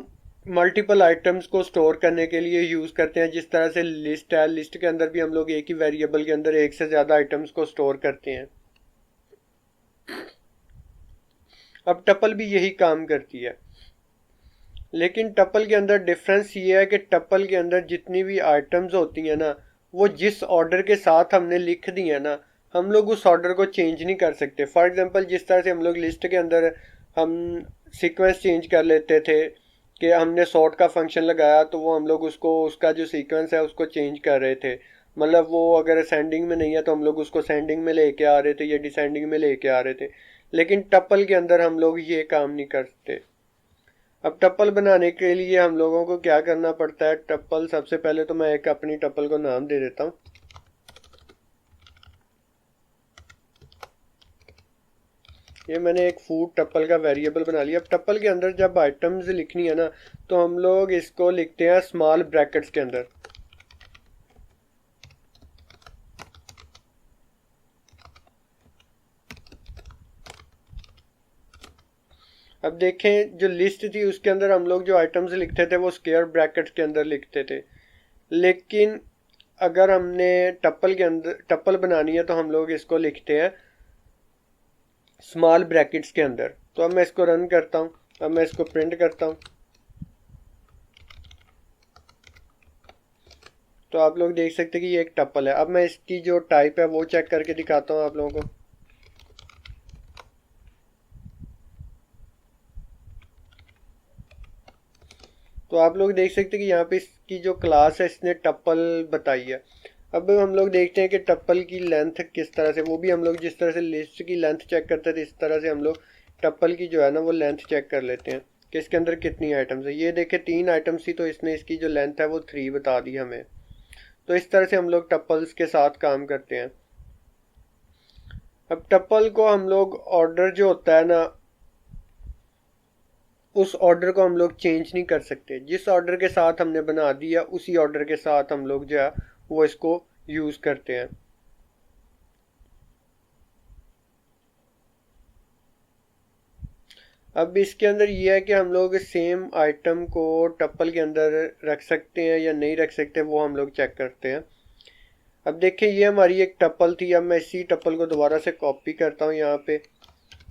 मल्टीपल आइटम्स को स्टोर करने के लिए यूज़ करते हैं। जिस तरह से लिस्ट है, लिस्ट के अंदर भी हम लोग एक ही वेरिएबल के अंदर एक से ज़्यादा आइटम्स को स्टोर करते हैं। अब टपल भी यही काम करती है, लेकिन टपल के अंदर डिफरेंस ये है कि टपल के अंदर जितनी भी आइटम्स होती हैं ना वो जिस ऑर्डर के साथ हमने लिख दी है ना, हम लोग उस ऑर्डर को चेंज नहीं कर सकते। फॉर एग्जांपल जिस तरह से हम लोग लिस्ट के अंदर हम सीक्वेंस चेंज कर लेते थे कि हमने सॉर्ट का फंक्शन लगाया तो वो हम लोग उसको उसका जो सीक्वेंस है उसको चेंज कर रहे थे। मतलब वो अगर असेंडिंग में नहीं है तो हम लोग उसको सेंडिंग में लेके आ रहे थे या डिसेंडिंग में लेके आ रहे थे, लेकिन टपल के अंदर हम लोग ये काम नहीं करते। अब टप्पल बनाने के लिए हम लोगों को क्या करना पड़ता है। टप्पल सबसे पहले तो मैं एक अपनी टप्पल को नाम दे देता हूँ। ये मैंने एक फूड टप्पल का वेरिएबल बना लिया। अब टप्पल के अंदर जब आइटम्स लिखनी है ना तो हम लोग इसको लिखते हैं स्मॉल ब्रैकेट्स के अंदर। अब देखें जो लिस्ट थी उसके अंदर हम लोग जो आइटम्स लिखते थे वो स्क्वायर ब्रैकेट्स के अंदर लिखते थे, लेकिन अगर हमने टप्पल के अंदर टप्पल बनानी है तो हम लोग इसको लिखते हैं स्मॉल ब्रैकेट्स के अंदर। तो अब मैं इसको रन करता हूँ, अब मैं इसको प्रिंट करता हूँ, तो आप लोग देख सकते हैं कि ये एक टप्पल है। अब मैं इसकी जो टाइप है वो चेक करके दिखाता हूँ आप लोगों को। तो आप लोग देख सकते हैं कि यहाँ पे इसकी जो क्लास है इसने टप्पल बताई है। अब हम लोग देखते हैं कि टप्पल की लेंथ किस तरह से, वो भी हम लोग जिस तरह से लिस्ट की लेंथ चेक करते थे इस तरह से हम लोग टप्पल की जो है ना वो लेंथ चेक कर लेते हैं कि इसके अंदर कितनी आइटम्स है। ये देखे 3 आइटम्स थी तो इसने इसकी जो लेंथ है वो 3 बता दी हमें। तो इस तरह से हम लोग टप्पल्स के साथ काम करते हैं। अब टप्पल को हम लोग ऑर्डर जो होता है ना उस ऑर्डर को हम लोग चेंज नहीं कर सकते। जिस ऑर्डर के साथ हमने बना दिया उसी ऑर्डर के साथ हम लोग जो है वो इसको यूज करते हैं। अब इसके अंदर ये है कि हम लोग सेम आइटम को टप्पल के अंदर रख सकते हैं या नहीं रख सकते, वो हम लोग चेक करते हैं। अब देखिए ये हमारी एक टप्पल थी, अब मैं इसी टप्पल को दोबारा से कॉपी करता हूँ यहाँ पे,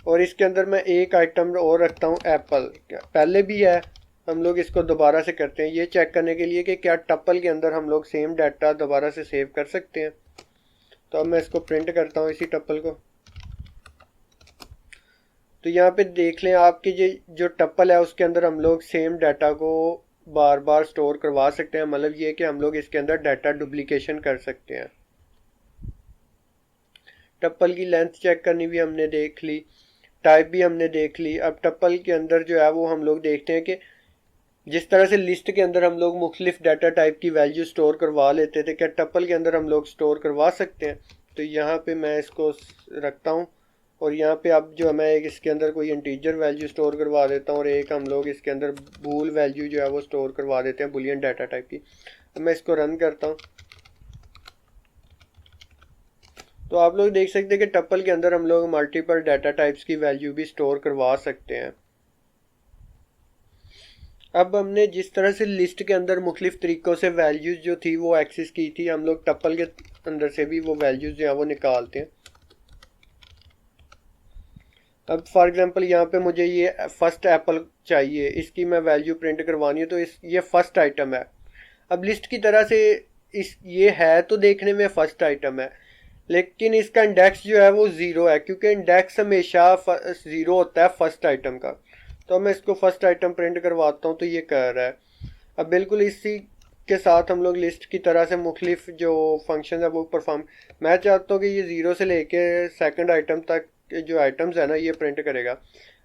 और इसके अंदर मैं एक आइटम और रखता हूँ एप्पल। पहले भी है, हम लोग इसको दोबारा से करते हैं ये चेक करने के लिए कि क्या टप्पल के अंदर हम लोग सेम डाटा दोबारा से सेव कर सकते हैं। तो अब मैं इसको प्रिंट करता हूँ इसी टप्पल को। तो यहाँ पे देख लें आपकी जो टप्पल है उसके अंदर हम लोग सेम डाटा को बार बार स्टोर करवा सकते हैं। मतलब ये कि हम लोग इसके अंदर डाटा डुप्लीकेशन कर सकते हैं। टप्पल की लेंथ चेक करनी भी हमने देख ली, टाइप भी हमने देख ली। अब टप्पल के अंदर जो है वो हम लोग देखते हैं कि जिस तरह से लिस्ट के अंदर हम लोग मुख्तलिफ डाटा टाइप की वैल्यू स्टोर करवा लेते थे, क्या टप्पल के अंदर हम लोग स्टोर करवा सकते हैं। तो यहाँ पे मैं इसको रखता हूँ और यहाँ पे अब जो है मैं एक इसके अंदर कोई इंटीजर वैल्यू स्टोर करवा देता हूँ और एक हम लोग इसके अंदर बूल वैल्यू जो है वो स्टोर करवा देते हैं, बुलियन डाटा टाइप की। अब मैं इसको रन करता हूँ तो आप लोग देख सकते हैं कि टप्पल के अंदर हम लोग मल्टीपल डाटा टाइप्स की वैल्यू भी स्टोर करवा सकते हैं। अब हमने जिस तरह से लिस्ट के अंदर मुख्तलिफ तरीक़ों से वैल्यूज़ जो थी वो एक्सेस की थी, हम लोग टप्पल के अंदर से भी वो वैल्यूज़ जो है वो निकालते हैं। अब फॉर एग्जांपल यहाँ पे मुझे ये फर्स्ट एप्पल चाहिए, इसकी मैं वैल्यू प्रिंट करवानी है, तो ये फर्स्ट आइटम है। अब लिस्ट की तरह से ये है तो देखने में फर्स्ट आइटम है, लेकिन इसका इंडेक्स जो है वो ज़ीरो है, क्योंकि इंडेक्स हमेशा ज़ीरो होता है फर्स्ट आइटम का। तो मैं इसको फर्स्ट आइटम प्रिंट करवाता हूँ तो ये कर रहा है। अब बिल्कुल इसी के साथ हम लोग लिस्ट की तरह से मुख्तलिफ जो फंक्शन है वो परफॉर्म, मैं चाहता हूँ कि ये ज़ीरो से लेके सेकंड आइटम तक जो आइटम्स है ना ये प्रिंट करेगा।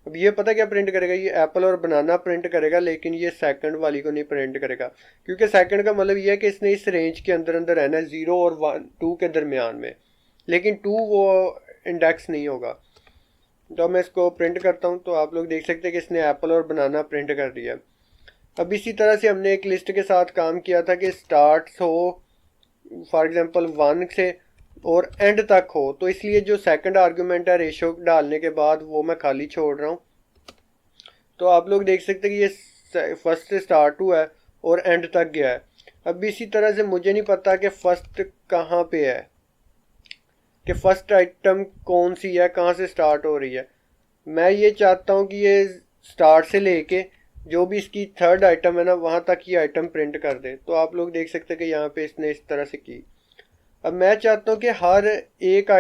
अब ये पता क्या प्रिंट करेगा, ये एप्पल और बनाना प्रिंट करेगा, लेकिन ये सेकंड वाली को नहीं प्रिंट करेगा, क्योंकि सेकंड का मतलब ये है कि इसने इस रेंज के अंदर अंदर रहना है, 0 और 2 के दरमियान में, लेकिन 2 वो इंडेक्स नहीं होगा। तो मैं इसको प्रिंट करता हूँ तो आप लोग देख सकते हैं कि इसने एप्पल और बनाना प्रिंट कर दिया। अब इसी तरह से हमने एक लिस्ट के साथ काम किया था कि स्टार्ट हो फॉर एग्जांपल 1 से और एंड तक हो, तो इसलिए जो सेकंड आर्गुमेंट है रेशो डालने के बाद वो मैं खाली छोड़ रहा हूँ। तो आप लोग देख सकते हैं कि ये फर्स्ट से स्टार्ट हुआ है और एंड तक गया है। अब इसी तरह से मुझे नहीं पता कि फर्स्ट कहाँ पे है, कि फर्स्ट आइटम कौन सी है, कहाँ से स्टार्ट हो रही है। मैं ये चाहता हूँ कि ये स्टार्ट से लेके जो भी इसकी थर्ड आइटम है ना वहाँ तक ये आइटम प्रिंट कर दे। तो आप लोग देख सकते हैं कि यहाँ पे इसने इस तरह से की। अब मैं चाहता हूँ कि हर एक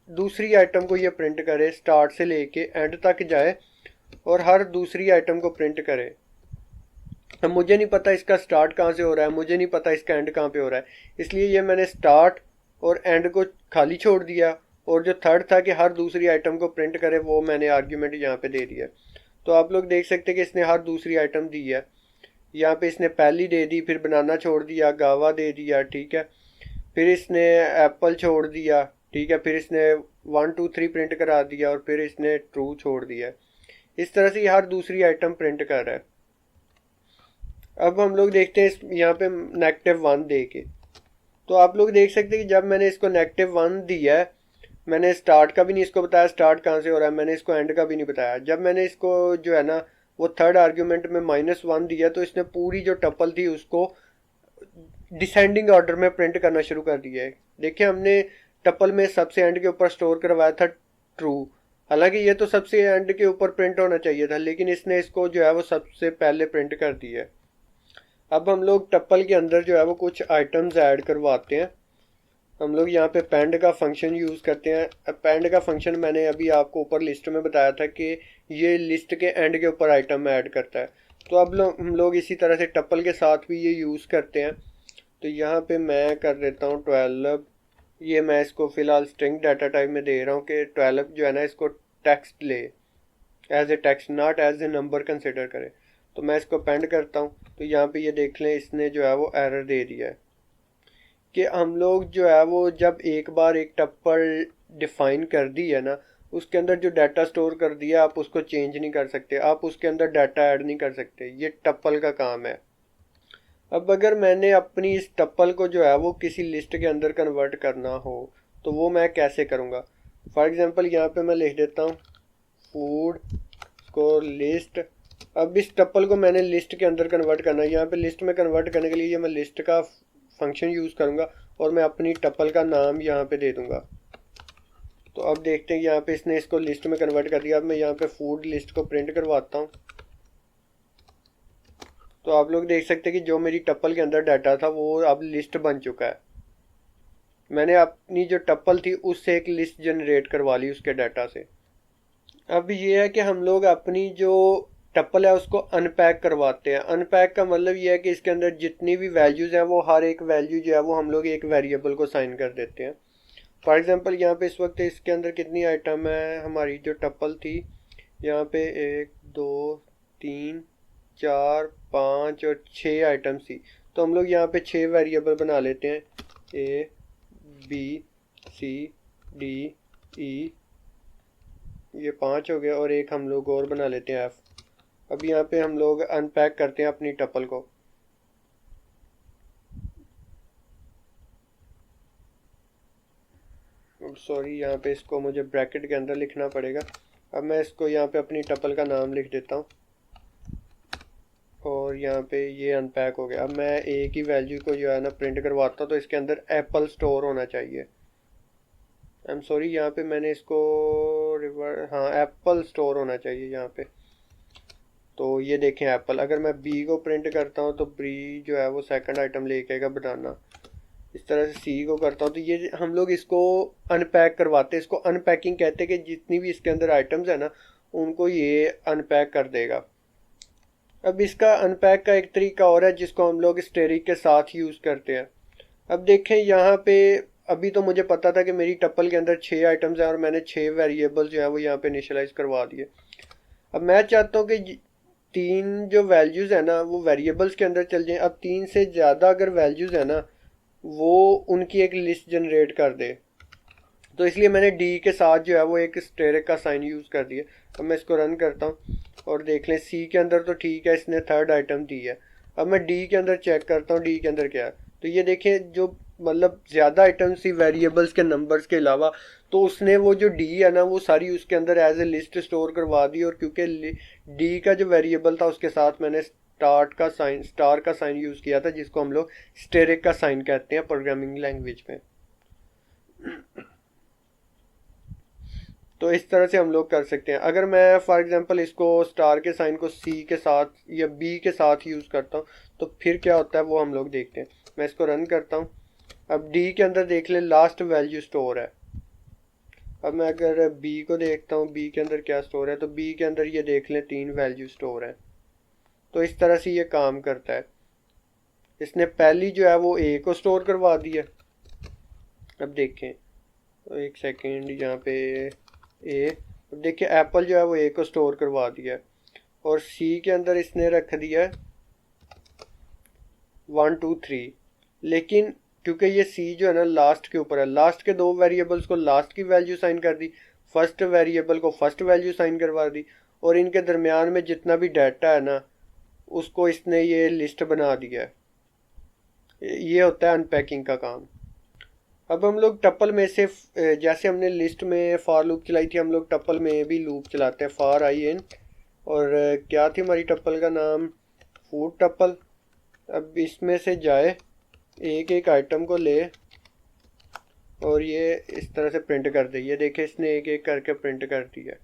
दूसरी आइटम को ये प्रिंट करे, स्टार्ट से लेके एंड तक जाए और हर दूसरी आइटम को प्रिंट करे। अब मुझे नहीं पता इसका स्टार्ट कहाँ से हो रहा है, मुझे नहीं पता इसका एंड कहाँ पे हो रहा है, इसलिए ये मैंने स्टार्ट और एंड को खाली छोड़ दिया, और जो थर्ड था कि हर दूसरी आइटम को प्रिंट करे वो मैंने आर्ग्यूमेंट यहाँ पे दे दिया। तो आप लोग देख सकते हैं कि इसने हर दूसरी आइटम दी है। यहाँ पे इसने पहली दे दी, फिर बनाना छोड़ दिया, गावा दे दिया, ठीक है, फिर इसने एप्पल छोड़ दिया, ठीक है, फिर इसने 1 2 3 प्रिंट करा दिया और फिर इसने ट्रू छोड़ दिया। इस तरह से हर दूसरी आइटम प्रिंट कर रहा है। अब हम लोग देखते हैं यहाँ पे -1 दे के, तो आप लोग देख सकते हैं कि जब मैंने इसको -1 दिया है, मैंने स्टार्ट का भी नहीं इसको बताया स्टार्ट कहाँ से हो रहा है, मैंने इसको एंड का भी नहीं बताया। जब मैंने इसको जो है ना वो थर्ड आर्ग्यूमेंट में -1 दिया तो इसने पूरी जो टप्पल थी उसको डिसेंडिंग ऑर्डर में प्रिंट करना शुरू कर दिया है। देखिए हमने टपल में सबसे एंड के ऊपर स्टोर करवाया था ट्रू, हालांकि ये तो सबसे एंड के ऊपर प्रिंट होना चाहिए था, लेकिन इसने इसको जो है वो सबसे पहले प्रिंट कर दिया है। अब हम लोग टप्पल के अंदर जो है वो कुछ आइटम्स ऐड करवाते हैं। हम लोग यहाँ पे पेंड का फंक्शन यूज़ करते हैं। पेंड का फंक्शन मैंने अभी आपको ऊपर लिस्ट में बताया था कि ये लिस्ट के एंड के ऊपर आइटम ऐड करता है। तो अब हम लोग इसी तरह से टप्पल के साथ भी ये यूज़ करते हैं। तो यहाँ पे मैं कर देता हूँ 12, ये मैं इसको फ़िलहाल स्ट्रिंग डाटा टाइप में दे रहा हूँ कि 12 जो है ना इसको टेक्स्ट ले, as a text not as a number consider करे। तो मैं इसको पेंड करता हूँ। तो यहाँ पे ये देख लें इसने जो है वो एरर दे दिया है कि हम लोग जो है वो जब एक बार एक टप्पल डिफाइन कर दी है ना, उसके अंदर जो डाटा स्टोर कर दिया आप उसको चेंज नहीं कर सकते, आप उसके अंदर डाटा ऐड नहीं कर सकते, ये टप्पल का काम है। अब अगर मैंने अपनी इस टप्पल को जो है वो किसी लिस्ट के अंदर कन्वर्ट करना हो तो वो मैं कैसे करूँगा। फॉर एग्जांपल यहाँ पे मैं लिख देता हूँ फूड स्कोर लिस्ट। अब इस टप्पल को मैंने लिस्ट के अंदर कन्वर्ट करना है। यहाँ पे लिस्ट में कन्वर्ट करने के लिए मैं लिस्ट का फंक्शन यूज़ करूँगा और मैं अपनी टप्पल का नाम यहाँ पे दे दूँगा। तो अब देखते हैं यहाँ पे इसने इसको लिस्ट में कन्वर्ट कर दिया। अब मैं यहाँ पे फूड लिस्ट को प्रिंट करवाता हूँ। तो आप लोग देख सकते हैं कि जो मेरी टप्पल के अंदर डाटा था वो अब लिस्ट बन चुका है। मैंने अपनी जो टप्पल थी उससे एक लिस्ट जनरेट करवा ली उसके डाटा से। अब ये है कि हम लोग अपनी जो टप्पल है उसको अनपैक करवाते हैं। अनपैक का मतलब ये है कि इसके अंदर जितनी भी वैल्यूज़ हैं वो हर एक वैल्यू जो है वो हम लोग एक वेरिएबल को साइन कर देते हैं। फॉर एग्जांपल यहाँ पे इस वक्त इसके अंदर कितनी आइटम है, हमारी जो टप्पल थी यहाँ पे 1 2 3 4 5 और 6 आइटम्स थी। तो हम लोग यहाँ पे 6 वेरिएबल बना लेते हैं, A B C D E, ये 5 हो गया, और एक हम लोग और बना लेते हैं एफ। अब यहाँ पे हम लोग अनपैक करते हैं अपनी टप्पल को। सॉरी यहाँ पे इसको मुझे ब्रैकेट के अंदर लिखना पड़ेगा। अब मैं इसको यहाँ पे अपनी टप्पल का नाम लिख देता हूँ और यहाँ पे ये अनपैक हो गया। अब मैं एक ही वैल्यू को जो है ना प्रिंट करवाता हूँ तो इसके अंदर एप्पल स्टोर होना चाहिए। आई एम सॉरी यहाँ पे मैंने इसको हाँ एप्पल स्टोर होना चाहिए यहाँ पे। तो ये देखें एप्पल। अगर मैं बी को प्रिंट करता हूँ तो बी जो है वो सेकंड आइटम लेके आएगा बनाना। इस तरह से सी को करता हूँ तो ये हम लोग इसको अनपैक करवाते हैं। इसको अनपैकिंग कहते हैं कि जितनी भी इसके अंदर आइटम्स है ना उनको ये अनपैक कर देगा। अब इसका अनपैक का एक तरीका और है जिसको हम लोग स्टेरिक के साथ यूज़ करते हैं। अब देखें यहाँ पे अभी तो मुझे पता था कि मेरी टप्पल के अंदर 6 आइटम्स हैं और मैंने 6 वेरिएबल जो है वो यहाँ पे इनिशियलाइज करवा दिए। अब मैं चाहता हूँ कि 3 जो वैल्यूज़ है ना वो वेरिएबल्स के अंदर चल जाएं। अब 3 से ज़्यादा अगर वैल्यूज़ है ना वो उनकी एक लिस्ट जनरेट कर दे। तो इसलिए मैंने डी के साथ जो है वो एक स्टेरिक का साइन यूज़ कर दिया। अब मैं इसको रन करता हूँ और देख लें सी के अंदर तो ठीक है, इसने थर्ड आइटम दी है। अब मैं डी के अंदर चेक करता हूँ डी के अंदर क्या है। तो ये देखें जो मतलब ज़्यादा आइटम्स थी वेरिएबल्स के नंबर्स के अलावा, तो उसने वो जो डी है ना वो सारी उसके अंदर एज ए लिस्ट स्टोर करवा दी। और क्योंकि डी का जो वेरिएबल था उसके साथ मैंने स्टार का साइन यूज़ किया था जिसको हम लोग स्टेरिक का साइन कहते हैं प्रोग्रामिंग लैंग्वेज में। तो इस तरह से हम लोग कर सकते हैं। अगर मैं फॉर एग्जांपल इसको स्टार के साइन को सी के साथ या बी के साथ यूज़ करता हूँ तो फिर क्या होता है वो हम लोग देखते हैं। मैं इसको रन करता हूँ। अब डी के अंदर देख लें लास्ट वैल्यू स्टोर है। अब मैं अगर बी को देखता हूँ बी के अंदर क्या स्टोर है, तो बी के अंदर ये देख लें 3 वैल्यू स्टोर है। तो इस तरह से ये काम करता है। इसने पहली जो है वो ए को स्टोर करवा दिया। अब देखें तो एक सेकेंड यहाँ पे ए, अब देखिए एप्पल जो है वो ए को स्टोर करवा दिया है और सी के अंदर इसने रख दिया है 1 2 3। लेकिन क्योंकि ये सी जो है ना लास्ट के ऊपर है, लास्ट के 2 वेरिएबल्स को लास्ट की वैल्यू साइन कर दी, फर्स्ट वेरिएबल को फर्स्ट वैल्यू साइन करवा दी, और इनके दरमियान में जितना भी डाटा है ना उसको इसने ये लिस्ट बना दिया है। ये होता है अनपैकिंग का काम। अब हम लोग टप्पल में से जैसे हमने लिस्ट में फॉर लूप चलाई थी, हम लोग टप्पल में भी लूप चलाते हैं फॉर आई इन। और क्या थी हमारी टप्पल का नाम, फूड टप्पल। अब इसमें से जाए एक एक आइटम को ले और ये इस तरह से प्रिंट कर दे। ये देखे इसने एक एक करके प्रिंट कर दिया।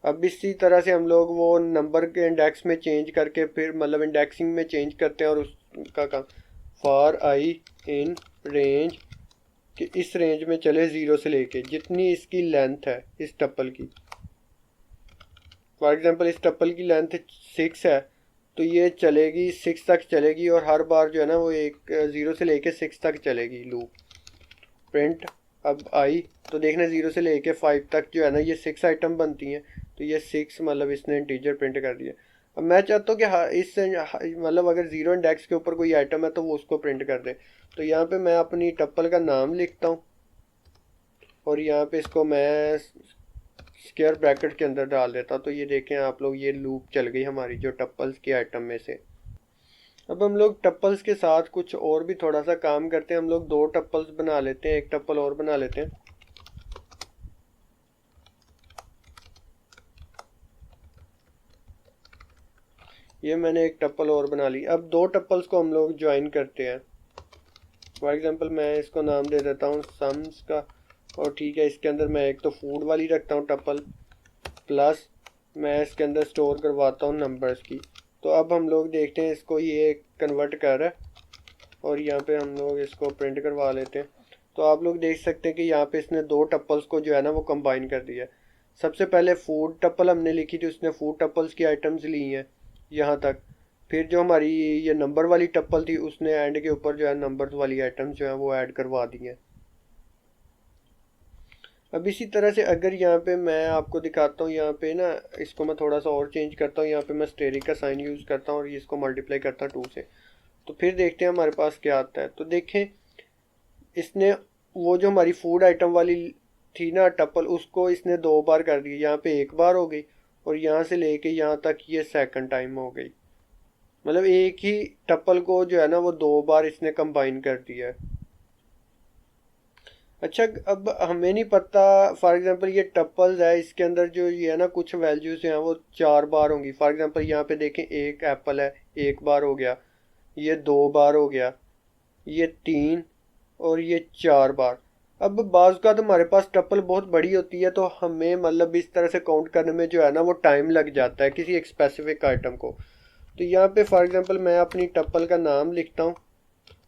अब इसी तरह से हम लोग वो नंबर के इंडेक्स में चेंज करके फिर मतलब इंडेक्सिंग में चेंज करते हैं और उसका काम फॉर आई इन रेंज कि इस रेंज में चले 0 से लेके जितनी इसकी लेंथ है इस टप्पल की। फॉर एग्जांपल इस टप्पल की लेंथ 6 है तो ये चलेगी 6 तक चलेगी और हर बार जो है ना वो एक 0 से लेके 6 तक चलेगी लूप। प्रिंट अब आई तो देखना 0 से लेके 5 तक जो है ना ये 6 आइटम बनती हैं तो ये 6 मतलब इसने इंटीजर प्रिंट कर दिया। अब मैं चाहता हूँ कि इससे मतलब अगर 0 इंडेक्स के ऊपर कोई आइटम है तो वो उसको प्रिंट कर दे। तो यहाँ पे मैं अपनी टप्पल का नाम लिखता हूँ और यहाँ पे इसको मैं स्क्वायर ब्रैकेट के अंदर डाल देता हूँ। तो ये देखें आप लोग ये लूप चल गई हमारी जो टप्पल्स के आइटम में से। अब हम लोग टप्पल्स के साथ कुछ और भी थोड़ा सा काम करते हैं। हम लोग 2 टप्पल्स बना लेते हैं, एक टप्पल और बना लेते हैं। ये मैंने एक टप्पल और बना ली। अब 2 टप्पल्स को हम लोग ज्वाइन करते हैं। फॉर एग्जांपल मैं इसको नाम दे देता हूँ सम्स का और ठीक है इसके अंदर मैं एक तो फूड वाली रखता हूँ टप्पल प्लस मैं इसके अंदर स्टोर करवाता हूँ नंबर्स की। तो अब हम लोग देखते हैं इसको ये कन्वर्ट कर रहा है और यहाँ पे हम लोग इसको प्रिंट करवा लेते हैं। तो आप लोग देख सकते हैं कि यहाँ पे इसने 2 टप्पल्स को जो है ना वो कंबाइन कर दिया। सबसे पहले फूड टप्पल हमने लिखी थी, उसने फूड टप्पल्स की आइटम्स ली हैं यहाँ तक। फिर जो हमारी ये नंबर वाली टप्पल थी उसने एंड के ऊपर जो है नंबर्स वाली आइटम्स जो है वो ऐड करवा दी हैं। अब इसी तरह से अगर यहाँ पे मैं आपको दिखाता हूँ, यहाँ पे ना इसको मैं थोड़ा सा और चेंज करता हूँ। यहाँ पे मैं स्टेरिक का साइन यूज़ करता हूँ और इसको मल्टीप्लाई करता हूँ 2 से। तो फिर देखते हैं हमारे पास क्या आता है। तो देखें इसने वो जो हमारी फूड आइटम वाली थी ना टप्पल उसको इसने 2 बार कर दी। यहाँ पे 1 बार हो गई और यहाँ से लेके यहाँ तक ये सेकंड टाइम हो गई। मतलब एक ही टप्पल को जो है ना वो 2 बार इसने कंबाइन कर दिया है। अच्छा अब हमें नहीं पता फॉर एग्जांपल ये टप्पल्स है इसके अंदर जो ये है ना कुछ वैल्यूज हैं वो 4 बार होंगी। फॉर एग्जांपल यहाँ पे देखें एक एप्पल है 1 बार हो गया, ये 2 बार हो गया, ये 3 और ये 4 बार। अब बाज़ का तो हमारे पास टप्पल बहुत बड़ी होती है तो हमें मतलब इस तरह से काउंट करने में जो है ना वो टाइम लग जाता है किसी एक स्पेसिफिक आइटम को। तो यहाँ पे फॉर एग्जांपल मैं अपनी टप्पल का नाम लिखता हूँ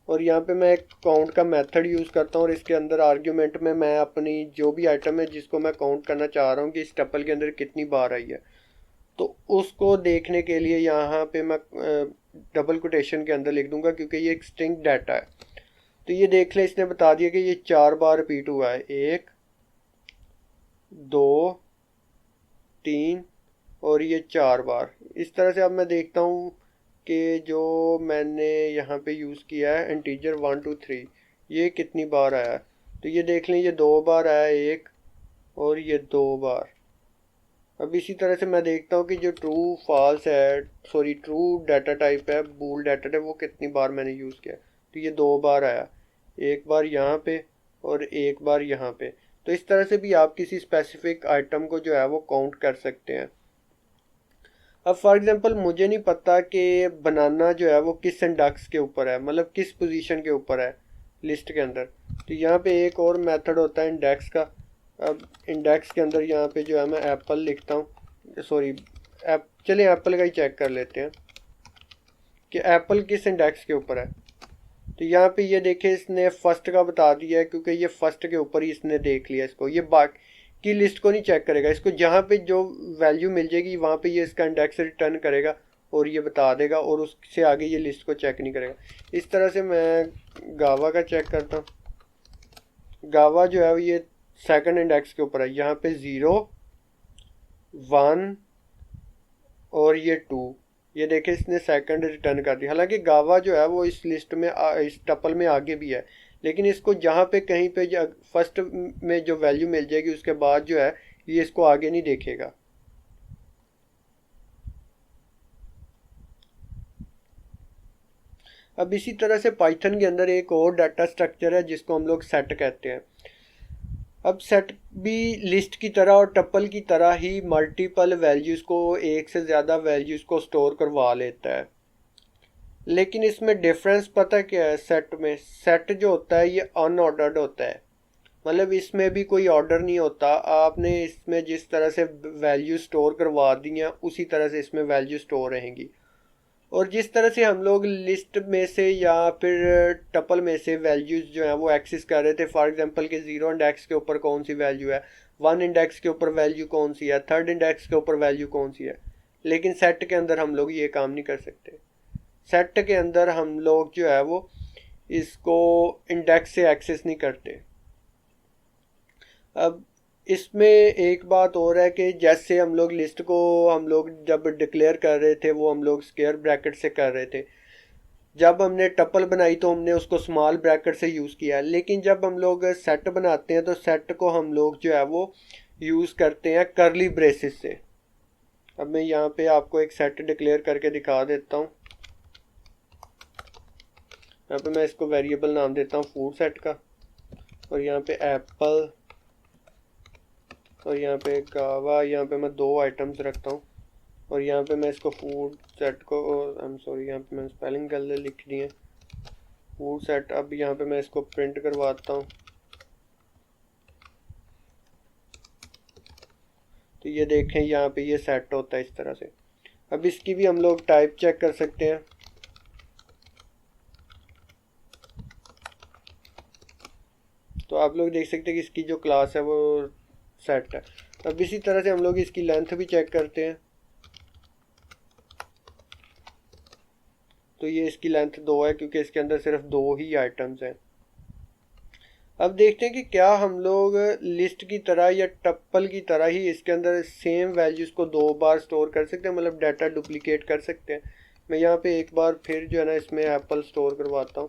और यहाँ पे मैं एक काउंट का मेथड यूज़ करता हूँ और इसके अंदर आर्ग्यूमेंट में मैं अपनी जो भी आइटम है जिसको मैं काउंट करना चाह रहा हूँ कि इस टप्पल के अंदर कितनी बार आई है तो उसको देखने के लिए यहाँ पे मैं डबल कोटेशन के अंदर लिख दूंगा क्योंकि ये एक स्ट्रिंग डाटा है। तो ये देख ले इसने बता दिया कि ये 4 बार रिपीट हुआ है, 1 2 3 और ये 4 बार। इस तरह से अब मैं देखता हूँ कि जो मैंने यहाँ पे यूज़ किया है इंटीजर 1 2 3 ये कितनी बार आया है। तो ये देख लें ये 2 बार आया, 1 और ये 2 बार। अब इसी तरह से मैं देखता हूँ कि जो ट्रू फॉल्स है सॉरी ट्रू डाटा टाइप है बूल डाटा टाइप वो कितनी बार मैंने यूज़ किया। तो ये 2 बार आया, 1 बार यहाँ पे और 1 बार यहाँ पे। तो इस तरह से भी आप किसी स्पेसिफिक आइटम को जो है वो काउंट कर सकते हैं। अब फॉर एग्जांपल मुझे नहीं पता कि बनाना जो है वो किस इंडेक्स के ऊपर है, मतलब किस पोजीशन के ऊपर है लिस्ट के अंदर। तो यहाँ पे एक और मेथड होता है इंडेक्स का। अब इंडेक्स के अंदर यहाँ पे जो है मैं एप्पल लिखता हूँ, सॉरी चलिए एप्पल का ही चेक कर लेते हैं कि एप्पल किस इंडेक्स के ऊपर है। तो यहाँ पे ये देखे इसने फर्स्ट का बता दिया है क्योंकि ये फर्स्ट के ऊपर ही इसने देख लिया इसको। ये बाकी की लिस्ट को नहीं चेक करेगा, इसको जहाँ पे जो वैल्यू मिल जाएगी वहाँ पे ये इसका इंडेक्स रिटर्न करेगा और ये बता देगा और उससे आगे ये लिस्ट को चेक नहीं करेगा। इस तरह से मैं गावा का चेक करता हूँ। गावा जो है ये सेकंड इंडेक्स के ऊपर है, यहाँ पे 0 1 और ये 2। ये देखे इसने सेकंड रिटर्न कर दिया। हालांकि गावा जो है वो इस लिस्ट में इस टपल में आगे भी है लेकिन इसको जहाँ पे कहीं पे फर्स्ट में जो वैल्यू मिल जाएगी उसके बाद जो है ये इसको आगे नहीं देखेगा। अब इसी तरह से पाइथन के अंदर एक और डाटा स्ट्रक्चर है जिसको हम लोग सेट कहते हैं। अब सेट भी लिस्ट की तरह और टप्पल की तरह ही मल्टीपल वैल्यूज़ को एक से ज़्यादा वैल्यूज़ को स्टोर करवा लेता है। लेकिन इसमें डिफरेंस पता क्या है, सेट में सेट जो होता है ये अनऑर्डर्ड होता है, मतलब इसमें भी कोई ऑर्डर नहीं होता। आपने इसमें जिस तरह से वैल्यू स्टोर करवा दी हैं उसी तरह से इसमें वैल्यू स्टोर रहेंगी। और जिस तरह से हम लोग लिस्ट में से या फिर टपल में से वैल्यूज जो है वो एक्सेस कर रहे थे, फॉर एग्जांपल कि 0 इंडेक्स के ऊपर कौन सी वैल्यू है, 1 इंडेक्स के ऊपर वैल्यू कौन सी है, 3rd इंडेक्स के ऊपर वैल्यू कौन सी है, लेकिन सेट के अंदर हम लोग ये काम नहीं कर सकते। सेट के अंदर हम लोग जो है वो इसको इंडेक्स से एक्सेस नहीं करते। अब इसमें एक बात और है कि जैसे हम लोग लिस्ट को हम लोग जब डिक्लेयर कर रहे थे वो हम लोग स्क्वायर ब्रैकेट से कर रहे थे, जब हमने टपल बनाई तो हमने उसको स्मॉल ब्रैकेट से यूज़ किया, लेकिन जब हम लोग सेट बनाते हैं तो सेट को हम लोग जो है वो यूज़ करते हैं करली ब्रेसेस से। अब मैं यहाँ पे आपको एक सेट डिक्लेयर करके दिखा देता हूँ। यहाँ पे मैं इसको वेरिएबल नाम देता हूँ फूड सेट का, और यहाँ पे एप्पल, और यहाँ पे गावा, यहाँ पे मैं 2 आइटम्स रखता हूँ, और यहाँ पे मैं इसको फूड सेट को, आई एम सॉरी यहाँ पे मैंने स्पेलिंग गलत लिख दी है, फूड सेट। अब यहाँ पे मैं इसको प्रिंट करवाता हूँ, तो ये देखें यहाँ पे ये सेट होता है इस तरह से। अब इसकी भी हम लोग टाइप चेक कर सकते हैं, तो आप लोग देख सकते हैं कि इसकी जो क्लास है वो सेट है। अब इसी तरह से हम लोग इसकी लेंथ भी चेक करते हैं, तो ये इसकी लेंथ 2 है क्योंकि इसके अंदर सिर्फ 2 ही आइटम्स हैं। अब देखते हैं कि क्या हम लोग लिस्ट की तरह या टप्पल की तरह ही इसके अंदर सेम वैल्यूज़ को 2 बार स्टोर कर सकते हैं, मतलब डाटा डुप्लीकेट कर सकते हैं। मैं यहाँ पे एक बार फिर जो है ना इसमें एप्पल स्टोर करवाता हूँ,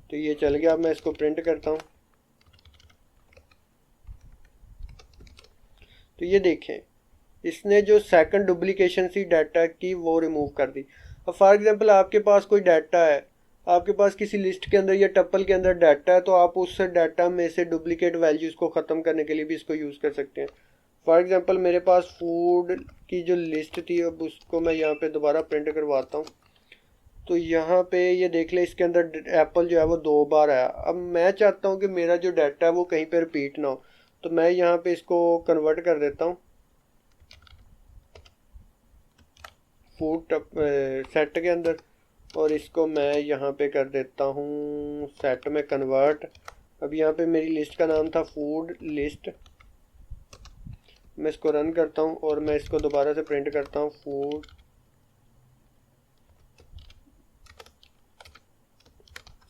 तो ये चल गया। अब मैं इसको प्रिंट करता हूँ, तो ये देखें इसने जो सेकंड डुप्लीकेशन सी डाटा की वो रिमूव कर दी। अब फॉर एग्जांपल आपके पास कोई डाटा है, आपके पास किसी लिस्ट के अंदर या टप्पल के अंदर डाटा है, तो आप उस डाटा में से डुप्लीकेट वैल्यूज़ को ख़त्म करने के लिए भी इसको यूज़ कर सकते हैं। फॉर एग्जांपल मेरे पास फूड की जो लिस्ट थी, अब उसको मैं यहाँ पे दोबारा प्रिंट करवाता हूँ, तो यहाँ पे ये देख ले इसके अंदर एप्पल जो है वो 2 बार आया। अब मैं चाहता हूँ कि मेरा जो डाटा है वो कहीं पे रिपीट ना हो, तो मैं यहाँ पे इसको कन्वर्ट कर देता हूँ फूड सेट के अंदर, और इसको मैं यहाँ पे कर देता हूँ सेट में कन्वर्ट। अब यहाँ पे मेरी लिस्ट का नाम था फूड लिस्ट, मैं इसको रन करता हूँ और मैं इसको दोबारा से प्रिंट करता हूँ फूड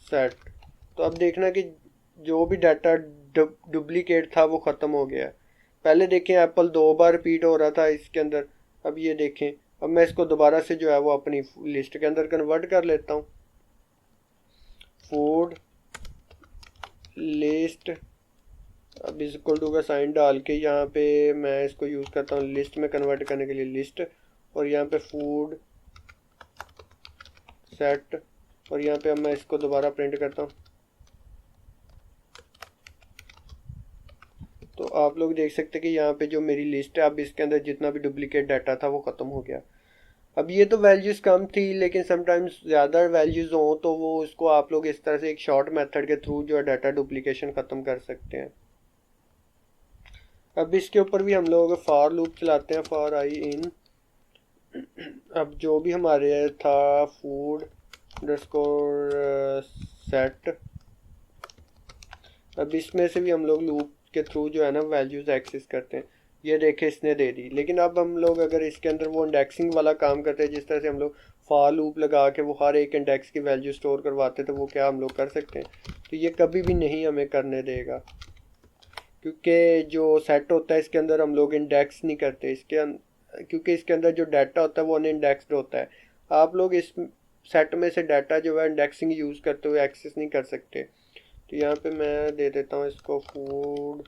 सेट। तो अब देखना कि जो भी डाटा डुप्लीकेट था वो ख़त्म हो गया है। पहले देखें एप्पल 2 बार रिपीट हो रहा था इसके अंदर, अब ये देखें। अब मैं इसको दोबारा से जो है वो अपनी लिस्ट के अंदर कन्वर्ट कर लेता हूँ फूड लिस्ट। अब इक्वल टू का साइन डाल के यहाँ पे मैं इसको यूज़ करता हूँ लिस्ट में कन्वर्ट करने के लिए लिस्ट, और यहाँ पे फूड सेट, और यहाँ पे अब मैं इसको दोबारा प्रिंट करता हूँ, तो आप लोग देख सकते हैं कि यहाँ पे जो मेरी लिस्ट है अब इसके अंदर जितना भी डुप्लीकेट डाटा था वो ख़त्म हो गया। अब ये तो वैल्यूज़ कम थी, लेकिन समटाइम्स ज़्यादा वैल्यूज़ हों तो वो उसको आप लोग इस तरह से एक शॉर्ट मेथड के थ्रू जो है डाटा डुप्लीकेशन ख़त्म कर सकते हैं। अब इसके ऊपर भी हम लोग फॉर लूप चलाते हैं, फॉर आई इन। अब जो भी हमारे था फूड अंडरस्कोर सेट, अब इसमें से भी हम लोग लूप के थ्रू जो है ना वैल्यूज़ एक्सेस करते हैं। ये देखे इसने दे दी, लेकिन अब हम लोग अगर इसके अंदर वो इंडेक्सिंग वाला काम करते हैं, जिस तरह से हम लोग फॉर लूप लगा के वो हर एक इंडेक्स की वैल्यू स्टोर करवाते, तो वो क्या हम लोग कर सकते हैं? तो ये कभी भी नहीं हमें करने देगा, क्योंकि जो सेट होता है इसके अंदर हम लोग इंडेक्स नहीं करते क्योंकि इसके अंदर जो डाटा होता है वो अनइंडेक्स्ड होता है। आप लोग इस सेट में से डाटा जो है इंडेक्सिंग यूज़ करते हुए एक्सेस नहीं कर सकते। तो यहाँ पे मैं दे देता हूँ इसको फूड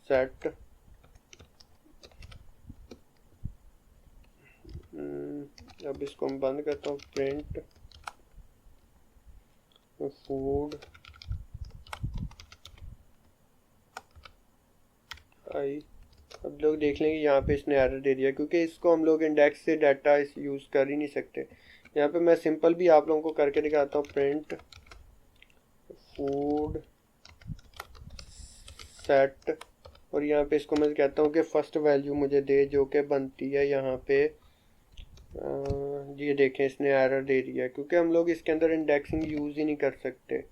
सेट, अब इसको मैं बंद करता हूँ, प्रिंट फूड आई। अब लोग देख लेंगे यहाँ पे इसने एरर दे दिया, क्योंकि इसको हम लोग इंडेक्स से डाटा यूज़ कर ही नहीं सकते, यहाँ पे मैं सिंपल भी आप लोगों को करके दिखाता हूँ, प्रिंट फूड सेट, और यहाँ पे इसको मैं कहता हूँ कि फर्स्ट वैल्यू मुझे दे, जो कि बनती है यहाँ पे ये देखें इसने एरर दे दिया है क्योंकि हम लोग इसके अंदर इंडेक्सिंग यूज़ ही नहीं कर सकते।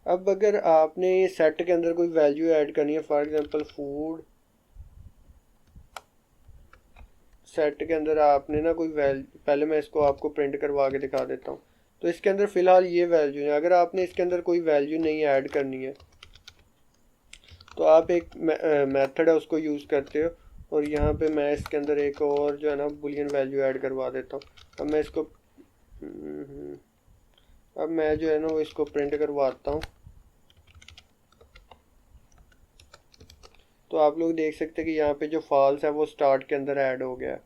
अब अगर आपने सेट के अंदर कोई वैल्यू ऐड करनी है, फॉर एग्जांपल फूड सेट के अंदर आपने ना कोई वैल्यू, पहले मैं इसको आपको प्रिंट करवा के दिखा देता हूँ। तो इसके अंदर फ़िलहाल ये वैल्यू है, अगर आपने इसके अंदर कोई वैल्यू नहीं ऐड करनी है तो आप एक मेथड है उसको यूज़ करते हो, और यहाँ पे मैं इसके अंदर एक और जो है ना बुलियन वैल्यू ऐड करवा देता हूँ। अब मैं इसको अब मैं जो है ना वो इसको प्रिंट करवाता हूँ, तो आप लोग देख सकते हैं कि यहाँ पे जो फॉल्स है वो स्टार्ट के अंदर ऐड हो गया है।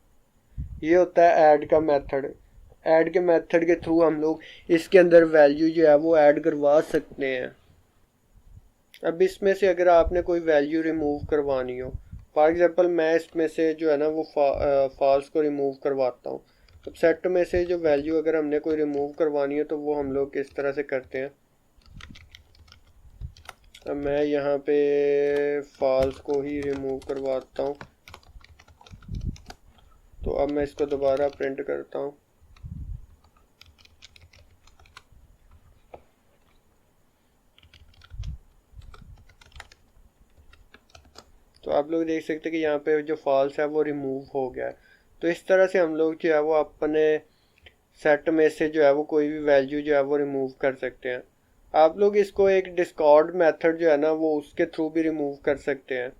ये होता है ऐड का मेथड। ऐड के मेथड के थ्रू हम लोग इसके अंदर वैल्यू जो है वो ऐड करवा सकते हैं। अब इसमें से अगर आपने कोई वैल्यू रिमूव करवानी हो, फॉर एग्जांपल मैं इसमें से जो है ना वो फॉल्स को रिमूव करवाता हूँ। अब सेट में से जो वैल्यू अगर हमने कोई रिमूव करवानी है तो वो हम लोग किस तरह से करते हैं। अब मैं यहाँ पे फॉल्स को ही रिमूव करवाता हूँ, तो अब मैं इसको दोबारा प्रिंट करता हूँ। तो आप लोग देख सकते हैं कि यहाँ पे जो फॉल्स है वो रिमूव हो गया है। तो इस तरह से हम लोग जो है वो अपने सेट में से जो है वो कोई भी वैल्यू जो है वो रिमूव कर सकते हैं। आप लोग इसको एक डिस्कॉर्ड मेथड जो है ना वो उसके थ्रू भी रिमूव कर सकते हैं।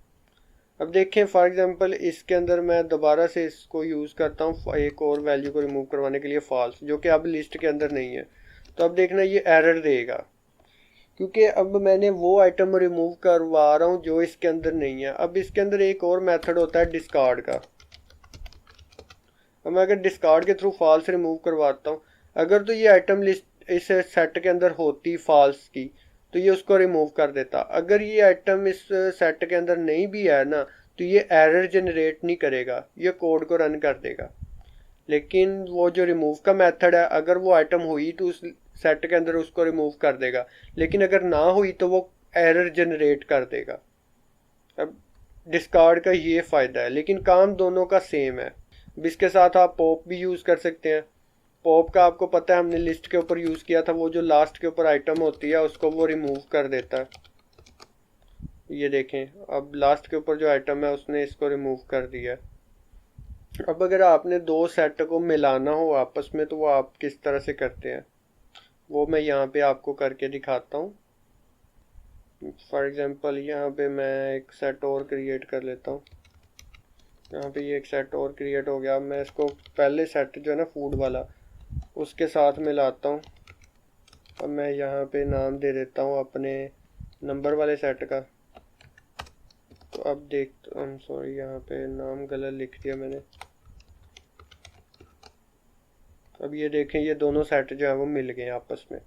अब देखें फॉर एग्जांपल इसके अंदर मैं दोबारा से इसको यूज़ करता हूँ एक और वैल्यू को रिमूव करवाने के लिए, फॉल्स, जो कि अब लिस्ट के अंदर नहीं है। तो अब देखना ये एरर देगा क्योंकि अब मैंने वो आइटम रिमूव करवा रहा हूँ जो इसके अंदर नहीं है। अब इसके अंदर एक और मेथड होता है डिस्कार्ड का। अब मैं अगर डिस्कार्ड के थ्रू फॉल्स रिमूव करवाता हूँ, अगर तो ये आइटम लिस्ट इस सेट के अंदर होती फॉल्स की तो ये उसको रिमूव कर देता। अगर ये आइटम इस सेट के अंदर नहीं भी है ना तो ये एरर जनरेट नहीं करेगा, ये कोड को रन कर देगा। लेकिन वो जो रिमूव का मेथड है, अगर वो आइटम हुई तो उस सेट के अंदर उसको रिमूव कर देगा, लेकिन अगर ना हुई तो वो एरर जनरेट कर देगा। अब डिस्कार्ड का ये फ़ायदा है, लेकिन काम दोनों का सेम है। अब इसके साथ आप पॉप भी यूज़ कर सकते हैं। पॉप का आपको पता है हमने लिस्ट के ऊपर यूज़ किया था, वो जो लास्ट के ऊपर आइटम होती है उसको वो रिमूव कर देता है। ये देखें अब लास्ट के ऊपर जो आइटम है उसने इसको रिमूव कर दिया है। अब अगर आपने दो सेट को मिलाना हो आपस में तो वो आप किस तरह से करते हैं वो मैं यहाँ पे आपको करके दिखाता हूँ। फॉर एग्जांपल यहाँ पे मैं एक सेट और क्रिएट कर लेता हूँ। यहाँ पे ये एक सेट और क्रिएट हो गया। मैं इसको पहले सेट जो है ना फूड वाला उसके साथ मिलाता हूँ। अब मैं यहाँ पे नाम दे देता हूँ अपने नंबर वाले सेट का। तो अब देख, सॉरी यहाँ पे नाम गलत लिख दिया मैंने। अब ये देखें ये दोनों सेट जो है वो मिल गए आपस में।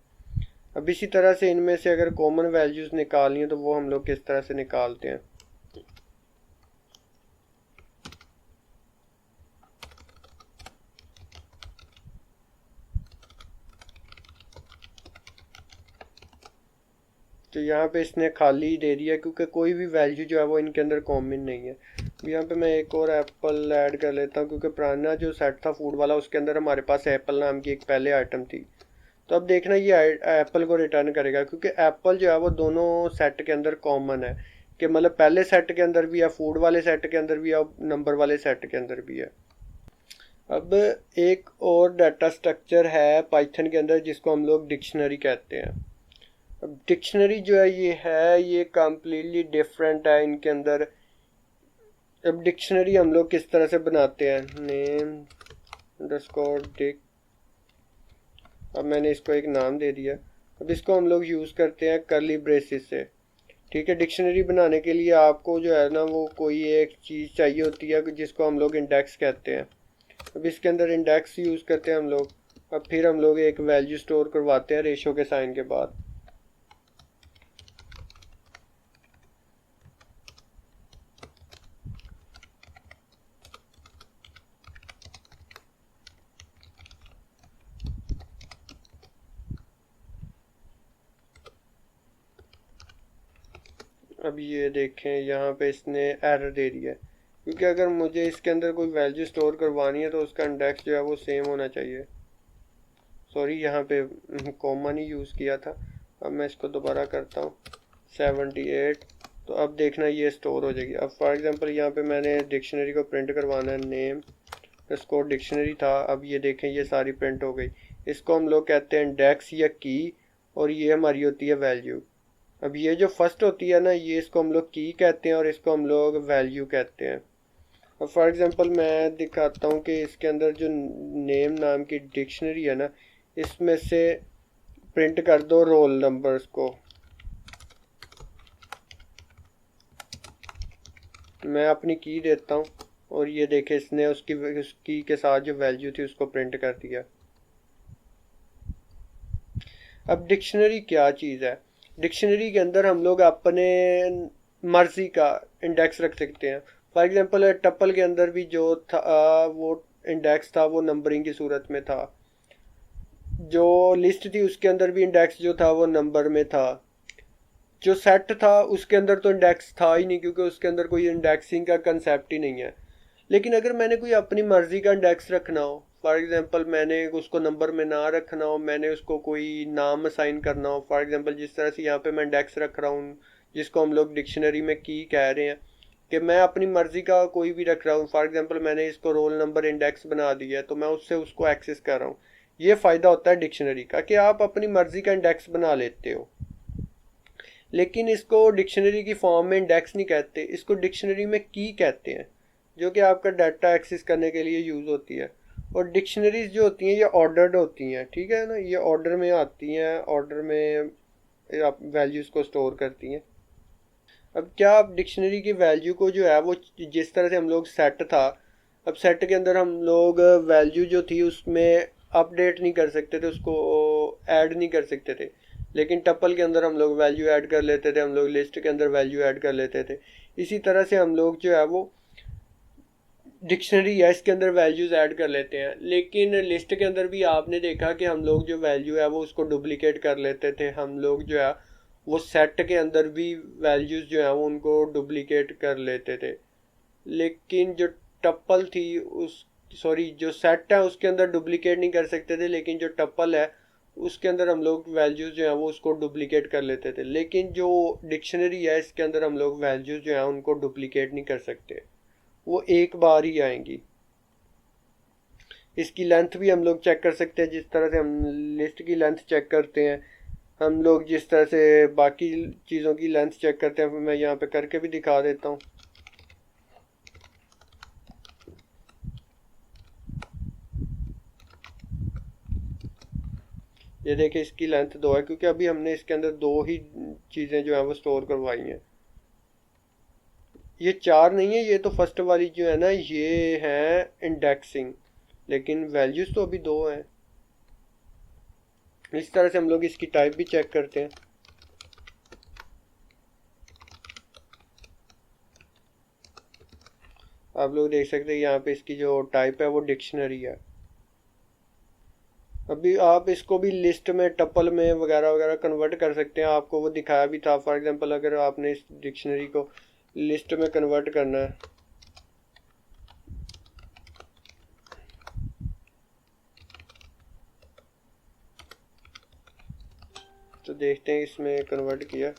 अब इसी तरह से इनमें से अगर कॉमन वैल्यूज़ निकालनी है तो वो हम लोग किस तरह से निकालते हैं। तो यहाँ पे इसने खाली दे दिया क्योंकि कोई भी वैल्यू जो है वो इनके अंदर कॉमन नहीं है। यहाँ पे मैं एक और एप्पल ऐड कर लेता हूँ क्योंकि पुराना जो सेट था फूड वाला उसके अंदर हमारे पास एप्पल नाम की एक पहले आइटम थी। तो अब देखना ये एप्पल को रिटर्न करेगा क्योंकि एप्पल जो है वो दोनों सेट के अंदर कॉमन है, कि मतलब पहले सेट के अंदर भी है, फूड वाले सेट के अंदर भी है, नंबर वाले सेट के अंदर भी है। अब एक और डाटा स्ट्रक्चर है पाइथन के अंदर जिसको हम लोग डिक्शनरी कहते हैं। अब डिक्शनरी जो है ये कम्प्लीटली डिफरेंट है इनके अंदर। अब डिक्शनरी हम लोग किस तरह से बनाते हैं, नेम अंडरस्कोर डिक। अब मैंने इसको एक नाम दे दिया। अब इसको हम लोग यूज़ करते हैं करली ब्रेसिस से। ठीक है, डिक्शनरी बनाने के लिए आपको जो है ना वो कोई एक चीज़ चाहिए होती है जिसको हम लोग इंडेक्स कहते हैं। अब इसके अंदर इंडेक्स यूज़ करते हैं हम लोग। अब फिर हम लोग एक वैल्यू स्टोर करवाते हैं रेशो के साइन के बाद। अब ये देखें यहाँ पे इसने एरर दे दिया है, क्योंकि अगर मुझे इसके अंदर कोई वैल्यू स्टोर करवानी है तो उसका इंडेक्स जो है वो सेम होना चाहिए। सॉरी, यहाँ पे कॉमा नहीं यूज़ किया था। अब मैं इसको दोबारा करता हूँ 78, तो अब देखना ये स्टोर हो जाएगी। अब फॉर एग्जांपल यहाँ पे मैंने डिक्शनरी को प्रिंट करवाना है, नेम इसको डिक्शनरी था, अब ये देखें ये सारी प्रिंट हो गई। इसको हम लोग कहते हैं इंडेक्स या की, और ये हमारी होती है वैल्यू। अब ये जो फर्स्ट होती है ना, ये इसको हम लोग की कहते हैं और इसको हम लोग वैल्यू कहते हैं। अब फॉर एग्जांपल मैं दिखाता हूँ कि इसके अंदर जो नेम नाम की डिक्शनरी है ना, इसमें से प्रिंट कर दो रोल नंबर्स को। मैं अपनी की देता हूँ और ये देखे इसने उसकी के साथ जो वैल्यू थी उसको प्रिंट कर दिया। अब डिक्शनरी क्या चीज़ है? डिक्शनरी के अंदर हम लोग अपने मर्जी का इंडेक्स रख सकते हैं। फॉर एग्जांपल टप्पल के अंदर भी जो था वो इंडेक्स था वो नंबरिंग की सूरत में था। जो लिस्ट थी उसके अंदर भी इंडेक्स जो था वो नंबर में था। जो सेट था उसके अंदर तो इंडेक्स था ही नहीं, क्योंकि उसके अंदर कोई इंडेक्सिंग का कंसेप्ट ही नहीं है। लेकिन अगर मैंने कोई अपनी मर्जी का इंडेक्स रखना हो, फॉर एग्जांपल मैंने उसको नंबर में ना रखना हो, मैंने उसको कोई नाम असाइन करना हो, फॉर एग्जांपल जिस तरह से यहाँ पे मैं इंडेक्स रख रहा हूँ जिसको हम लोग डिक्शनरी में की कह रहे हैं, कि मैं अपनी मर्जी का कोई भी रख रहा हूँ। फॉर एग्जांपल मैंने इसको रोल नंबर इंडेक्स बना दिया है, तो मैं उससे उसको एक्सेस कर रहा हूँ। ये फ़ायदा होता है डिक्शनरी का कि आप अपनी मर्जी का इंडेक्स बना लेते हो। लेकिन इसको डिक्शनरी की फॉर्म में इंडेक्स नहीं कहते, इसको डिक्शनरी में की कहते हैं, जो कि आपका डाटा एक्सेस करने के लिए यूज़ होती है। और डिक्शनरीज जो होती हैं ये ऑर्डर्ड होती हैं, ठीक है ना, ये ऑर्डर में आती हैं, ऑर्डर में आप वैल्यूज़ को स्टोर करती हैं। अब क्या आप डिक्शनरी की वैल्यू को जो है वो जिस तरह से हम लोग सेट था, अब सेट के अंदर हम लोग वैल्यू जो थी उसमें अपडेट नहीं कर सकते थे, उसको ऐड नहीं कर सकते थे। लेकिन टप्पल के अंदर हम लोग वैल्यू ऐड कर लेते थे, हम लोग लिस्ट के अंदर वैल्यू ऐड कर लेते थे। इसी तरह से हम लोग जो है वो डिक्शनरी है इसके अंदर वैल्यूज़ ऐड कर लेते हैं। लेकिन लिस्ट के अंदर भी आपने देखा कि हम लोग जो वैल्यू है वो उसको डुप्लीकेट कर लेते थे। हम लोग जो है वो सेट के अंदर भी वैल्यूज़ जो है वो उनको डुप्लीकेट कर लेते थे। लेकिन जो टप्पल थी उस सॉरी जो सेट है उसके अंदर डुप्लीकेट नहीं कर सकते थे, लेकिन जो टप्पल है उसके अंदर हम लोग वैल्यूज़ जो है वो उसको डुप्लीकेट कर लेते थे। लेकिन जो डिक्शनरी है इसके अंदर हम लोग वैल्यूज़ जो है उनको डुप्लीकेट नहीं कर सकते, वो एक बार ही आएंगी। इसकी लेंथ भी हम लोग चेक कर सकते हैं, जिस तरह से हम लिस्ट की लेंथ चेक करते हैं, हम लोग जिस तरह से बाकी चीज़ों की लेंथ चेक करते हैं। मैं यहाँ पे करके भी दिखा देता हूँ। ये देखिए इसकी लेंथ 2 है, क्योंकि अभी हमने इसके अंदर 2 ही चीज़ें जो है वो स्टोर करवाई हैं। ये 4 नहीं है, ये तो फर्स्ट वाली जो है ना ये है इंडेक्सिंग, लेकिन वैल्यूज़ तो अभी 2 हैं। इस तरह से हम लोग इसकी टाइप भी चेक करते हैं। आप लोग देख सकते हैं यहाँ पे इसकी जो टाइप है वो डिक्शनरी है। अभी आप इसको भी लिस्ट में टप्पल में वगैरह वगैरह कन्वर्ट कर सकते हैं, आपको वो दिखाया भी था। फॉर एग्जांपल अगर आपने इस डिक्शनरी को लिस्ट में कन्वर्ट करना है तो देखते हैं इसमें कन्वर्ट किया,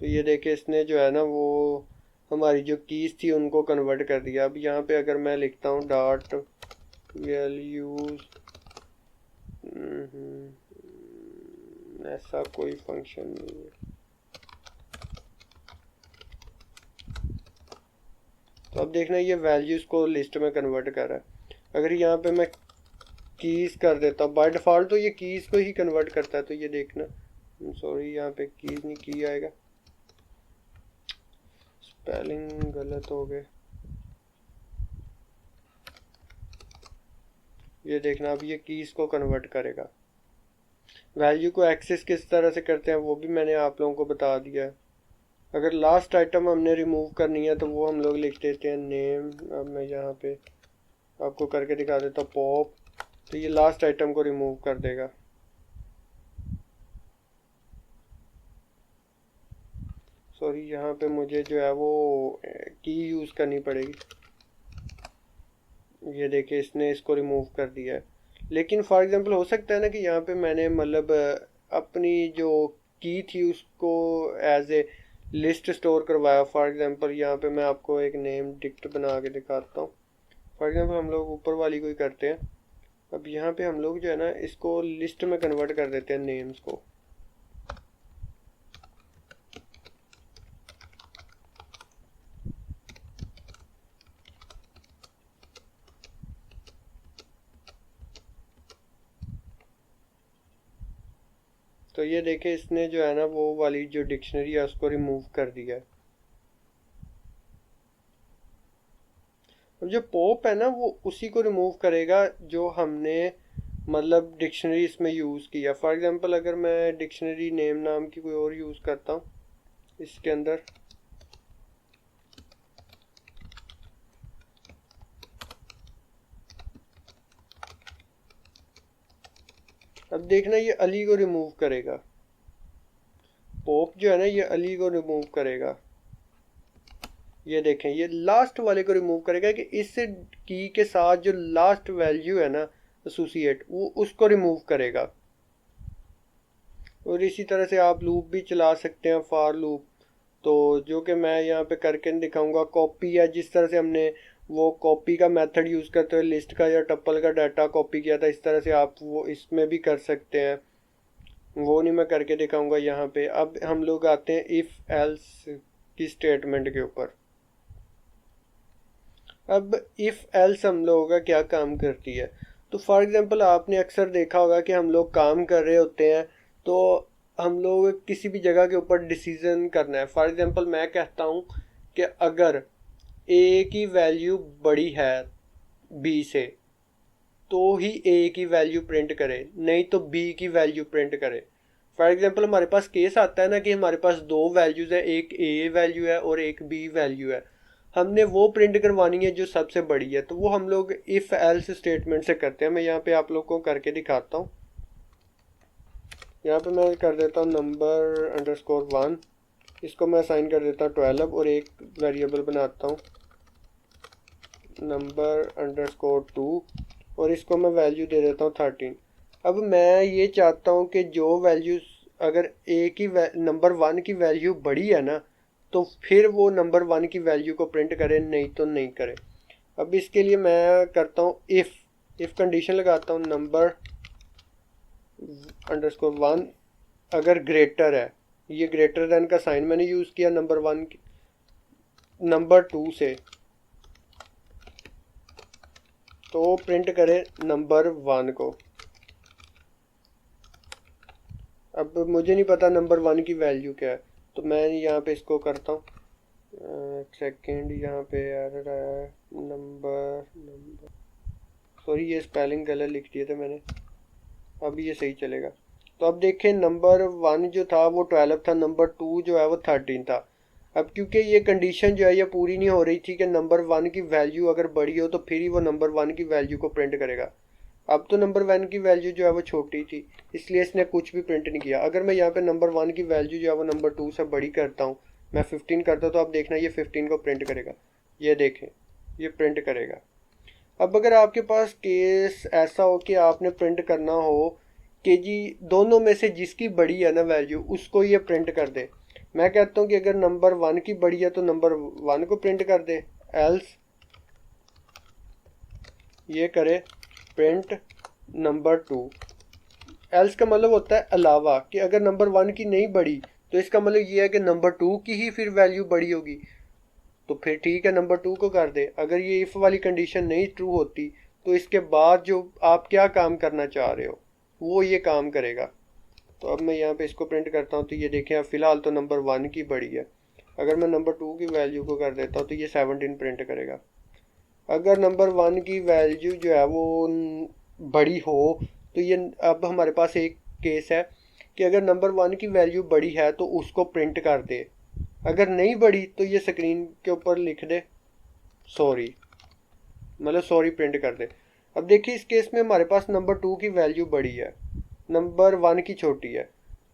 तो ये देखिए इसने जो है ना वो हमारी जो कीज़ थी उनको कन्वर्ट कर दिया। अब यहाँ पे अगर मैं लिखता हूँ डॉट वैल्यूज, ऐसा कोई फंक्शन नहीं है, तो अब देखना ये वैल्यूज़ को लिस्ट में कन्वर्ट कर रहा है। अगर यहाँ पे मैं कीज़ कर देता हूँ, बाय डिफ़ॉल्ट तो ये कीज़ को ही कन्वर्ट करता है, तो ये देखना, सॉरी यहाँ पे कीज़ नहीं की आएगा, स्पेलिंग गलत हो गए। ये देखना अब ये कीज़ को कन्वर्ट करेगा। वैल्यू को एक्सेस किस तरह से करते हैं वो भी मैंने आप लोगों को बता दिया है। अगर लास्ट आइटम हमने रिमूव करनी है तो वो हम लोग लिख देते हैं नेम। अब मैं यहाँ पे आपको करके दिखा देता हूँ पॉप, तो ये लास्ट आइटम को रिमूव कर देगा। सॉरी, यहाँ पे मुझे जो है वो की यूज़ करनी पड़ेगी। ये देखिए इसने इसको रिमूव कर दिया है। लेकिन फॉर एग्जांपल हो सकता है ना कि यहाँ पे मैंने मतलब अपनी जो की थी उसको एज ए लिस्ट स्टोर करवाया। फॉर एग्जांपल यहाँ पे मैं आपको एक नेम डिक्ट बना के दिखाता हूँ। फॉर एग्जांपल हम लोग ऊपर वाली को ही करते हैं। अब यहाँ पे हम लोग जो है ना इसको लिस्ट में कन्वर्ट कर देते हैं नेम्स को। तो ये देखे इसने जो है ना वो वाली जो डिक्शनरी है उसको रिमूव कर दिया है। अब जो पॉप है ना वो उसी को रिमूव करेगा जो हमने मतलब डिक्शनरी इसमें यूज़ किया। फॉर एग्जांपल अगर मैं डिक्शनरी नेम नाम की कोई और यूज़ करता हूँ इसके अंदर, अब देखना ये अली को रिमूव करेगा। पॉप जो है ना ये अली को रिमूव करेगा। ये देखें ये लास्ट वाले को रिमूव करेगा कि इस की के साथ जो लास्ट वैल्यू है ना एसोसिएट वो उसको रिमूव करेगा। और इसी तरह से आप लूप भी चला सकते हैं, फॉर लूप। तो जो कि मैं यहाँ पे करके दिखाऊंगा। कॉपी या जिस तरह से हमने वो कॉपी का मेथड यूज़ करते हुए लिस्ट का या टप्पल का डाटा कॉपी किया था, इस तरह से आप वो इसमें भी कर सकते हैं। वो नहीं मैं करके दिखाऊंगा यहाँ पे। अब हम लोग आते हैं इफ़ एल्स की स्टेटमेंट के ऊपर। अब इफ़ एल्स हम लोगों का क्या काम करती है, तो फॉर एग्जांपल आपने अक्सर देखा होगा कि हम लोग काम कर रहे होते हैं तो हम लोग किसी भी जगह के ऊपर डिसीजन करना है। फॉर एग्जांपल मैं कहता हूँ कि अगर ए की वैल्यू बड़ी है बी से तो ही ए की वैल्यू प्रिंट करे, नहीं तो बी की वैल्यू प्रिंट करे। फॉर एग्जांपल हमारे पास केस आता है ना कि हमारे पास दो वैल्यूज़ है, एक ए वैल्यू है और एक बी वैल्यू है। हमने वो प्रिंट करवानी है जो सबसे बड़ी है, तो वो हम लोग इफ़ एल्स स्टेटमेंट से करते हैं। मैं यहाँ पे आप लोग को करके दिखाता हूँ। यहाँ पे मैं कर देता हूँ नंबर अंडरस्कोर 1, इसको मैं असाइन कर देता हूँ 12 और एक वेरिएबल बनाता हूँ नंबर अंडरस्कोर 2 और इसको मैं वैल्यू दे देता हूँ 13। अब मैं ये चाहता हूँ कि जो वैल्यूज़ अगर ए की नंबर 1 की वैल्यू बड़ी है ना तो फिर वो नंबर 1 की वैल्यू को प्रिंट करे, नहीं तो नहीं करे। अब इसके लिए मैं करता हूँ इफ़ कंडीशन लगाता हूँ नंबर अंडरस्कोर 1 अगर ग्रेटर है, ये ग्रेटर देन का साइन मैंने यूज़ किया नंबर 1 नंबर 2 से, तो प्रिंट करे नंबर 1 को। अब मुझे नहीं पता नंबर 1 की वैल्यू क्या है, तो मैं यहाँ पे इसको करता हूँ सेकेंड। यहाँ पे एरर आया है नंबर सॉरी ये स्पेलिंग गलत लिख दिया था मैंने, अब ये सही चलेगा। तो अब देखें नंबर 1 जो था वो 12 था, नंबर 2 जो है वो 13 था। अब क्योंकि ये कंडीशन जो है ये पूरी नहीं हो रही थी कि नंबर 1 की वैल्यू अगर बड़ी हो तो फिर ही वो नंबर 1 की वैल्यू को प्रिंट करेगा। अब तो नंबर 1 की वैल्यू जो है वो छोटी थी, इसलिए इसने कुछ भी प्रिंट नहीं किया। अगर मैं यहाँ पे नंबर 1 की वैल्यू जो है वो नंबर 2 से बड़ी करता हूँ, मैं 15 करता हूँ, तो आप देखना ये 15 को प्रिंट करेगा। ये देखें ये प्रिंट करेगा। अब अगर आपके पास केस ऐसा हो कि आपने प्रिंट करना हो कि जी दोनों में से जिसकी बड़ी है ना वैल्यू उसको ये प्रिंट कर दे, मैं कहता हूँ कि अगर नंबर 1 की बड़ी है तो नंबर 1 को प्रिंट कर दे, एल्स ये करे प्रिंट नंबर 2। एल्स का मतलब होता है अलावा, कि अगर नंबर 1 की नहीं बड़ी तो इसका मतलब ये है कि नंबर 2 की ही फिर वैल्यू बड़ी होगी, तो फिर ठीक है नंबर 2 को कर दे। अगर ये इफ़ वाली कंडीशन नहीं ट्रू होती तो इसके बाद जो आप क्या काम करना चाह रहे हो वो ये काम करेगा। तो अब मैं यहाँ पे इसको प्रिंट करता हूँ, तो ये देखें अब फ़िलहाल तो नंबर 1 की बड़ी है। अगर मैं नंबर 2 की वैल्यू को कर देता हूँ तो ये 17 प्रिंट करेगा। अगर नंबर 1 की वैल्यू जो है वो बड़ी हो तो ये अब हमारे पास एक केस है कि अगर नंबर 1 की वैल्यू बड़ी है तो उसको प्रिंट कर दे, अगर नहीं बड़ी तो ये स्क्रीन के ऊपर लिख दे सॉरी, मतलब सॉरी प्रिंट कर दे। अब देखिए इस केस में हमारे पास नंबर 2 की वैल्यू बड़ी है, नंबर 1 की छोटी है,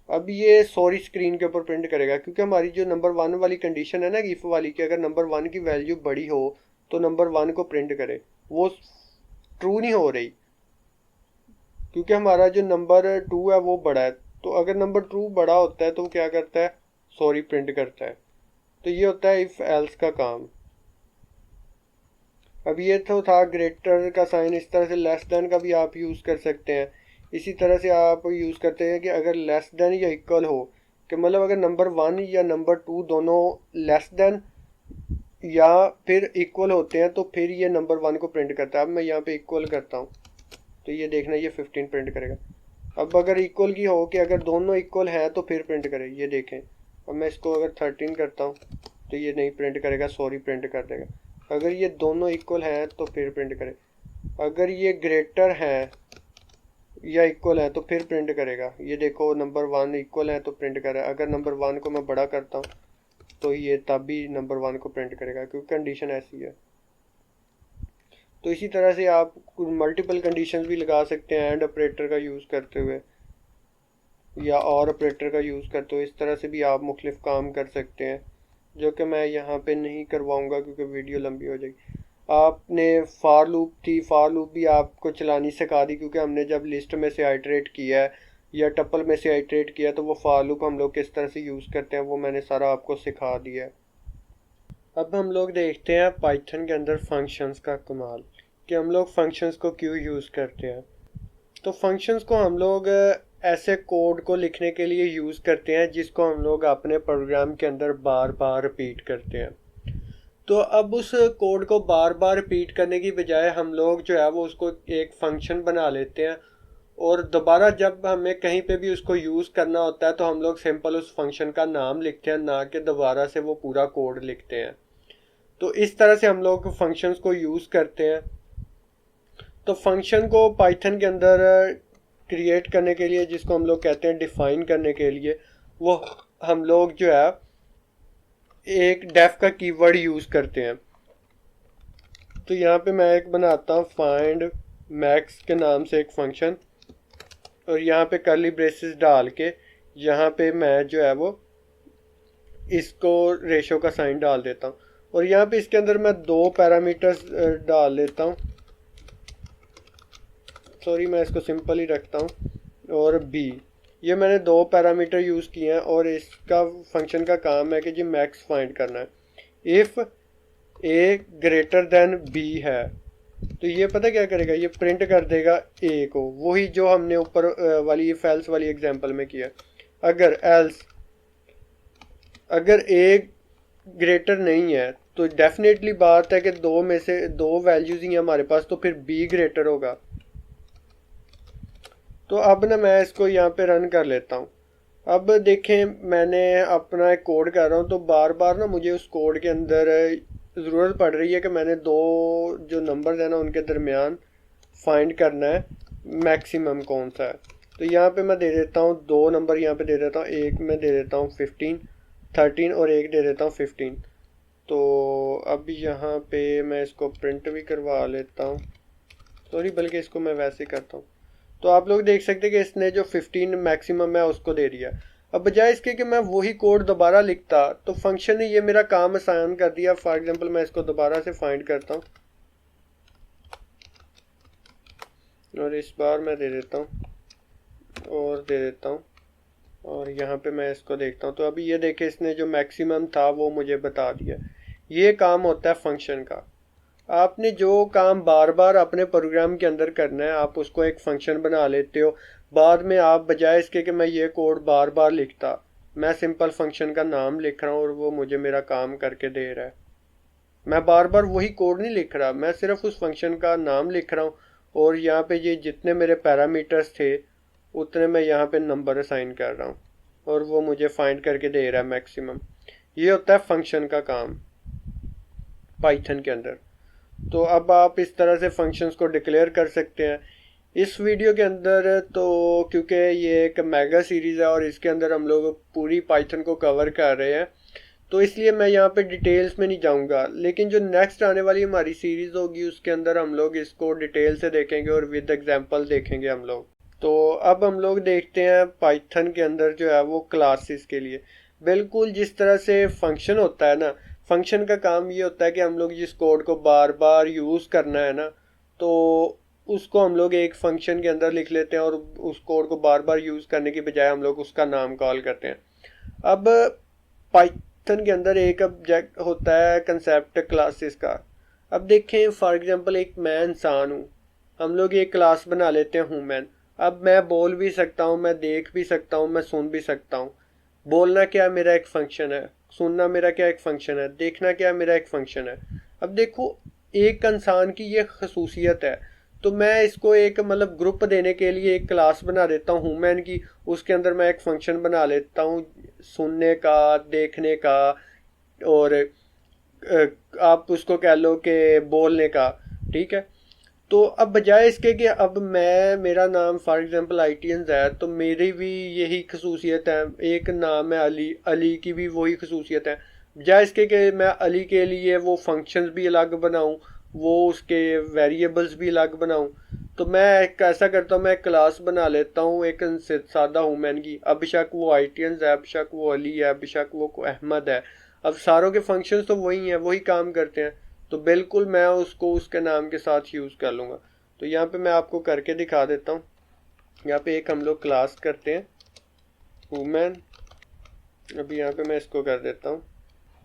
अब ये सॉरी स्क्रीन के ऊपर प्रिंट करेगा, क्योंकि हमारी जो नंबर 1 वाली कंडीशन है ना इफ वाली कि अगर नंबर 1 की वैल्यू बड़ी हो तो नंबर 1 को प्रिंट करे, वो ट्रू नहीं हो रही, क्योंकि हमारा जो नंबर 2 है वो बड़ा है। तो अगर नंबर 2 बड़ा होता है तो वो क्या करता है, सॉरी प्रिंट करता है। तो ये होता है इफ एल्स का काम। अब ये तो था ग्रेटर का साइन, इस तरह से लेस देन का भी आप यूज़ कर सकते हैं। इसी तरह से आप यूज़ करते हैं कि अगर लेस देन या इक्वल हो, कि मतलब अगर नंबर 1 या नंबर 2 दोनों लेस देन या फिर इक्वल होते हैं तो फिर ये नंबर 1 को प्रिंट करता है। अब मैं यहाँ पे इक्वल करता हूँ तो ये देखना ये 15 प्रिंट करेगा। अब अगर इक्वल की हो कि अगर दोनों इक्वल हैं तो फिर प्रिंट करे, ये देखें। अब मैं इसको अगर 13 करता हूँ तो ये नहीं प्रिंट करेगा, सॉरी प्रिंट कर देगा। अगर ये दोनों इक्वल हैं तो फिर प्रिंट करे, अगर ये ग्रेटर हैं या इक्वल है तो फिर प्रिंट करेगा। ये देखो नंबर 1 इक्वल है तो प्रिंट कर रहा है। अगर नंबर 1 को मैं बड़ा करता हूँ तो ये तब भी नंबर 1 को प्रिंट करेगा, क्योंकि कंडीशन ऐसी है। तो इसी तरह से आप मल्टीपल कंडीशंस भी लगा सकते हैं एंड ऑपरेटर का यूज़ करते हुए या और ऑपरेटर का यूज़ करते हुए। इस तरह से भी आप मुख्तलिफ काम कर सकते हैं, जो कि मैं यहाँ पे नहीं करवाऊँगा क्योंकि वीडियो लंबी हो जाएगी। आपने फार लूप थी, फार लूप भी आपको चलानी सिखा दी, क्योंकि हमने जब लिस्ट में से आइटरेट किया है या टपल में से आइटरेट किया तो वो फार लूप हम लोग किस तरह से यूज़ करते हैं वो मैंने सारा आपको सिखा दिया है। अब हम लोग देखते हैं पाइथन के अंदर फंक्शंस का कमाल, कि हम लोग फंक्शंस को क्यों यूज़ करते हैं। तो फंक्शंस को हम लोग ऐसे कोड को लिखने के लिए यूज़ करते हैं जिसको हम लोग अपने प्रोग्राम के अंदर बार बार रिपीट करते हैं। तो अब उस कोड को बार बार रिपीट करने की बजाय हम लोग जो है वो उसको एक फंक्शन बना लेते हैं, और दोबारा जब हमें कहीं पे भी उसको यूज़ करना होता है तो हम लोग सिंपल उस फंक्शन का नाम लिखते हैं, ना कि दोबारा से वो पूरा कोड लिखते हैं। तो इस तरह से हम लोग फंक्शंस को यूज़ करते हैं। तो फंक्शन को पाइथन के अंदर क्रिएट करने के लिए, जिसको हम लोग कहते हैं डिफाइन करने के लिए, वो हम लोग जो है एक डेफ का कीवर्ड यूज़ करते हैं। तो यहाँ पे मैं एक बनाता हूँ फाइंड मैक्स के नाम से एक फंक्शन, और यहाँ पे कर्ली ब्रेसेस डाल के यहाँ पे मैं जो है वो इसको रेशो का साइन डाल देता हूँ, और यहाँ पे इसके अंदर मैं 2 पैरामीटर्स डाल लेता हूँ। सॉरी मैं इसको सिंपल ही रखता हूँ। और बी, ये मैंने 2 पैरामीटर यूज़ किए हैं, और इसका फंक्शन का काम है कि जी मैक्स फाइंड करना है। If A greater than B है तो ये पता क्या करेगा, ये प्रिंट कर देगा ए को, वही जो हमने ऊपर वाली इफ एल्स वाली एग्जांपल में किया। अगर एल्स अगर ए ग्रेटर नहीं है तो डेफिनेटली बात है कि 2 में से 2 वैल्यूज ही हैं हमारे पास, तो फिर बी ग्रेटर होगा। तो अब ना मैं इसको यहाँ पे रन कर लेता हूँ। अब देखें मैंने अपना एक कोड कर रहा हूँ, तो बार बार ना मुझे उस कोड के अंदर ज़रूरत पड़ रही है कि मैंने 2 जो नंबर्स हैं ना उनके दरमियान फाइंड करना है मैक्सिमम कौन सा है। तो यहाँ पे मैं दे देता हूँ 2 नंबर, यहाँ पे दे देता हूँ, एक में दे देता हूँ 13 और एक दे देता हूँ 15। तो अब यहाँ पे मैं इसको प्रिंट भी करवा लेता हूँ, सॉरी बल्कि इसको मैं वैसे करता हूँ। तो आप लोग देख सकते हैं कि इसने जो 15 मैक्सिमम है उसको दे दिया। अब बजाय इसके कि मैं वही कोड दोबारा लिखता तो फंक्शन ने ये मेरा काम आसान कर दिया। फॉर एग्जांपल मैं इसको दोबारा से फाइंड करता हूँ और इस बार मैं दे देता हूँ और दे देता हूँ, और यहाँ पे मैं इसको देखता हूँ। तो अभी ये देखे इसने जो मैक्सिमम था वो मुझे बता दिया। ये काम होता है फंक्शन का। आपने जो काम बार बार अपने प्रोग्राम के अंदर करना है आप उसको एक फंक्शन बना लेते हो। बाद में आप बजाय इसके कि मैं ये कोड बार बार लिखता, मैं सिंपल फंक्शन का नाम लिख रहा हूँ और वो मुझे मेरा काम करके दे रहा है। मैं बार बार वही कोड नहीं लिख रहा, मैं सिर्फ उस फंक्शन का नाम लिख रहा हूँ, और यहाँ पे ये जितने मेरे पैरामीटर्स थे उतने मैं यहाँ पे नंबर असाइन कर रहा हूँ और वो मुझे फाइंड करके दे रहा है मैक्सिमम। ये होता है फंक्शन का काम पाइथन के अंदर। तो अब आप इस तरह से फंक्शंस को डिक्लेयर कर सकते हैं इस वीडियो के अंदर। तो क्योंकि ये एक मेगा सीरीज़ है और इसके अंदर हम लोग पूरी पाइथन को कवर कर रहे हैं, तो इसलिए मैं यहाँ पे डिटेल्स में नहीं जाऊँगा। लेकिन जो नेक्स्ट आने वाली हमारी सीरीज़ होगी उसके अंदर हम लोग इसको डिटेल से देखेंगे और विद एग्जांपल देखेंगे हम लोग। तो अब हम लोग देखते हैं पाइथन के अंदर जो है वो क्लासेस के लिए बिल्कुल जिस तरह से फंक्शन होता है ना, फंक्शन का काम ये होता है कि हम लोग जिस कोड को बार बार यूज़ करना है ना, तो उसको हम लोग एक फंक्शन के अंदर लिख लेते हैं और उस कोड को बार बार यूज़ करने की बजाय हम लोग उसका नाम कॉल करते हैं। अब पाइथन के अंदर एक ऑब्जेक्ट होता है कंसेप्ट क्लासेस का। अब देखें फॉर एग्जांपल एक मैं इंसान हूँ, हम लोग एक क्लास बना लेते हैं ह्यूमन। अब मैं बोल भी सकता हूँ, मैं देख भी सकता हूँ, मैं सुन भी सकता हूँ। बोलना क्या मेरा एक फंक्शन है, सुनना मेरा क्या एक फंक्शन है, देखना क्या मेरा एक फंक्शन है। अब देखो एक इंसान की ये खसूसियत है, तो मैं इसको एक मतलब ग्रुप देने के लिए एक क्लास बना देता हूँ ह्यूमन की। उसके अंदर मैं एक फंक्शन बना लेता हूँ सुनने का, देखने का, और आप उसको कह लो कि बोलने का। ठीक है। तो अब बजाय इसके कि अब मैं मेरा नाम फॉर एग्जांपल आईटीएंस है, तो मेरी भी यही खसूसियत है, एक नाम है अली, अली की भी वही खसूसियत है। बजाय इसके कि मैं अली के लिए वो फंक्शंस भी अलग बनाऊं, वो उसके वेरिएबल्स भी अलग बनाऊं, तो मैं एक ऐसा करता हूँ, मैं एक क्लास बना लेता हूँ एक सादा ह्यूमन की। अब बेशक वो आईटीएंस है, बेशक वो अली है, बेशक वो अहमद है। अब सारों के फंक्शंस तो वही हैं, वही काम करते हैं, तो बिल्कुल मैं उसको उसके नाम के साथ यूज़ कर लूँगा। तो यहाँ पे मैं आपको करके दिखा देता हूँ। यहाँ पे एक हम लोग क्लास करते हैं वुमेन। अभी यहाँ पे मैं इसको कर देता हूँ।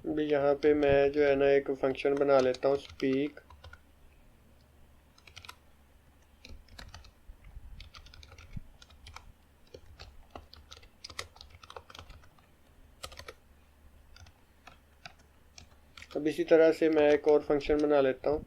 अभी यहाँ पे मैं जो है ना एक फंक्शन बना लेता हूँ स्पीक। अब इसी तरह से मैं एक और फंक्शन बना लेता हूँ।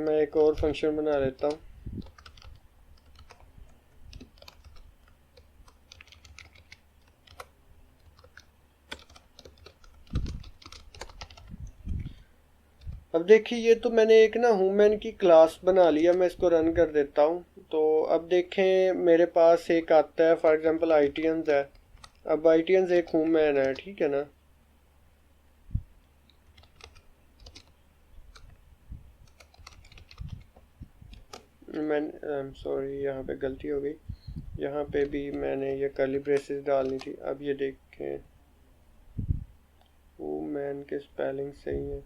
मैं एक और फंक्शन बना लेता हूँ। अब देखिए ये तो मैंने एक ना ह्यूमन की क्लास बना लिया, मैं इसको रन कर देता हूँ। तो अब देखें मेरे पास एक आता है फॉर एग्जांपल आईटीएंस है। अब आईटीएंस एक ह्यूमन है, ठीक है ना। मैं सॉरी यहाँ पे गलती हो गई, यहाँ पे भी मैंने ये कर्ली ब्रेसेस डालनी थी। अब ये देखें वुमेन के स्पेलिंग सही है,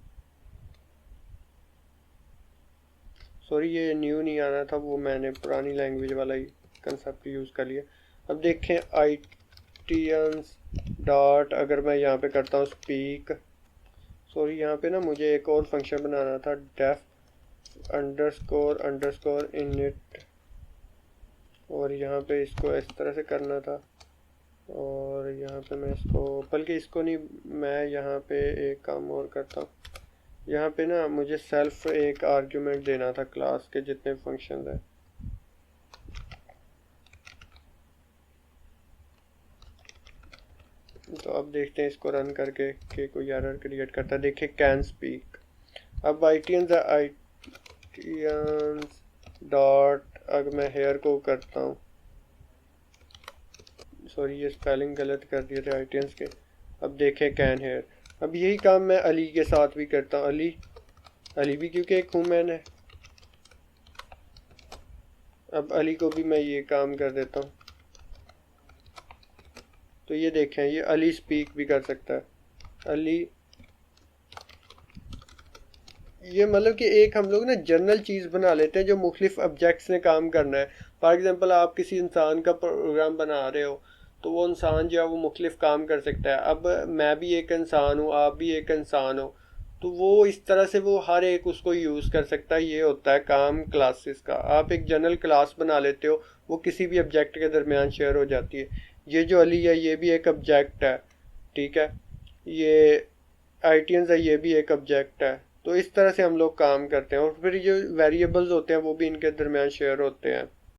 सॉरी ये न्यू नहीं आना था, वो मैंने पुरानी लैंग्वेज वाला ही कंसेप्ट यूज़ कर लिया। अब देखें आईटीएंस डॉट, अगर मैं यहाँ पे करता हूँ स्पीक, सॉरी यहाँ पे ना मुझे एक और फंक्शन बनाना था डेफ अंडरस्कोर अंडरस्कोर इनिट, और यहाँ पे इसको इस तरह से करना था। और यहाँ पे मैं इसको, बल्कि इसको नहीं, मैं यहाँ पे एक काम और करता हूँ। यहाँ पे ना मुझे सेल्फ एक आर्ग्यूमेंट देना था क्लास के जितने फंक्शन हैं। तो अब देखते हैं इसको रन करके कि कोई एरर क्रिएट करता है। देखिए कैन स्पीक। अब आईटीएंस डॉट, अगर मैं हेयर को करता हूँ, सॉरी ये स्पेलिंग गलत कर दिए थे आईटीएंस के। अब देखें कैन हेयर। अब यही काम मैं अली के साथ भी करता हूँ, अली, अली भी क्योंकि एक ह्यूमन है। अब अली को भी मैं ये काम कर देता हूँ, तो ये देखें ये अली स्पीक भी कर सकता है, अली। ये मतलब कि एक हम लोग ना जनरल चीज़ बना लेते हैं जो मुख्तलिफ ऑब्जेक्ट्स ने काम करना है। फॉर एग्जांपल आप किसी इंसान का प्रोग्राम बना रहे हो, तो वो इंसान जो है वो मुख्तलिफ काम कर सकता है। अब मैं भी एक इंसान हूँ, आप भी एक इंसान हो, तो वो इस तरह से वो हर एक उसको यूज़ कर सकता है। ये होता है काम क्लासेस का। आप एक जनरल क्लास बना लेते हो, वो किसी भी ऑब्जेक्ट के दरमियान शेयर हो जाती है। ये जो अली है ये भी एक ऑब्जेक्ट है, ठीक है। ये आईटीएंस है, ये भी एक ऑब्जेक्ट है। तो इस तरह से हम लोग काम करते हैं, और फिर जो वेरिएबल्स होते हैं वो भी इनके दरमियान शेयर होते हैं।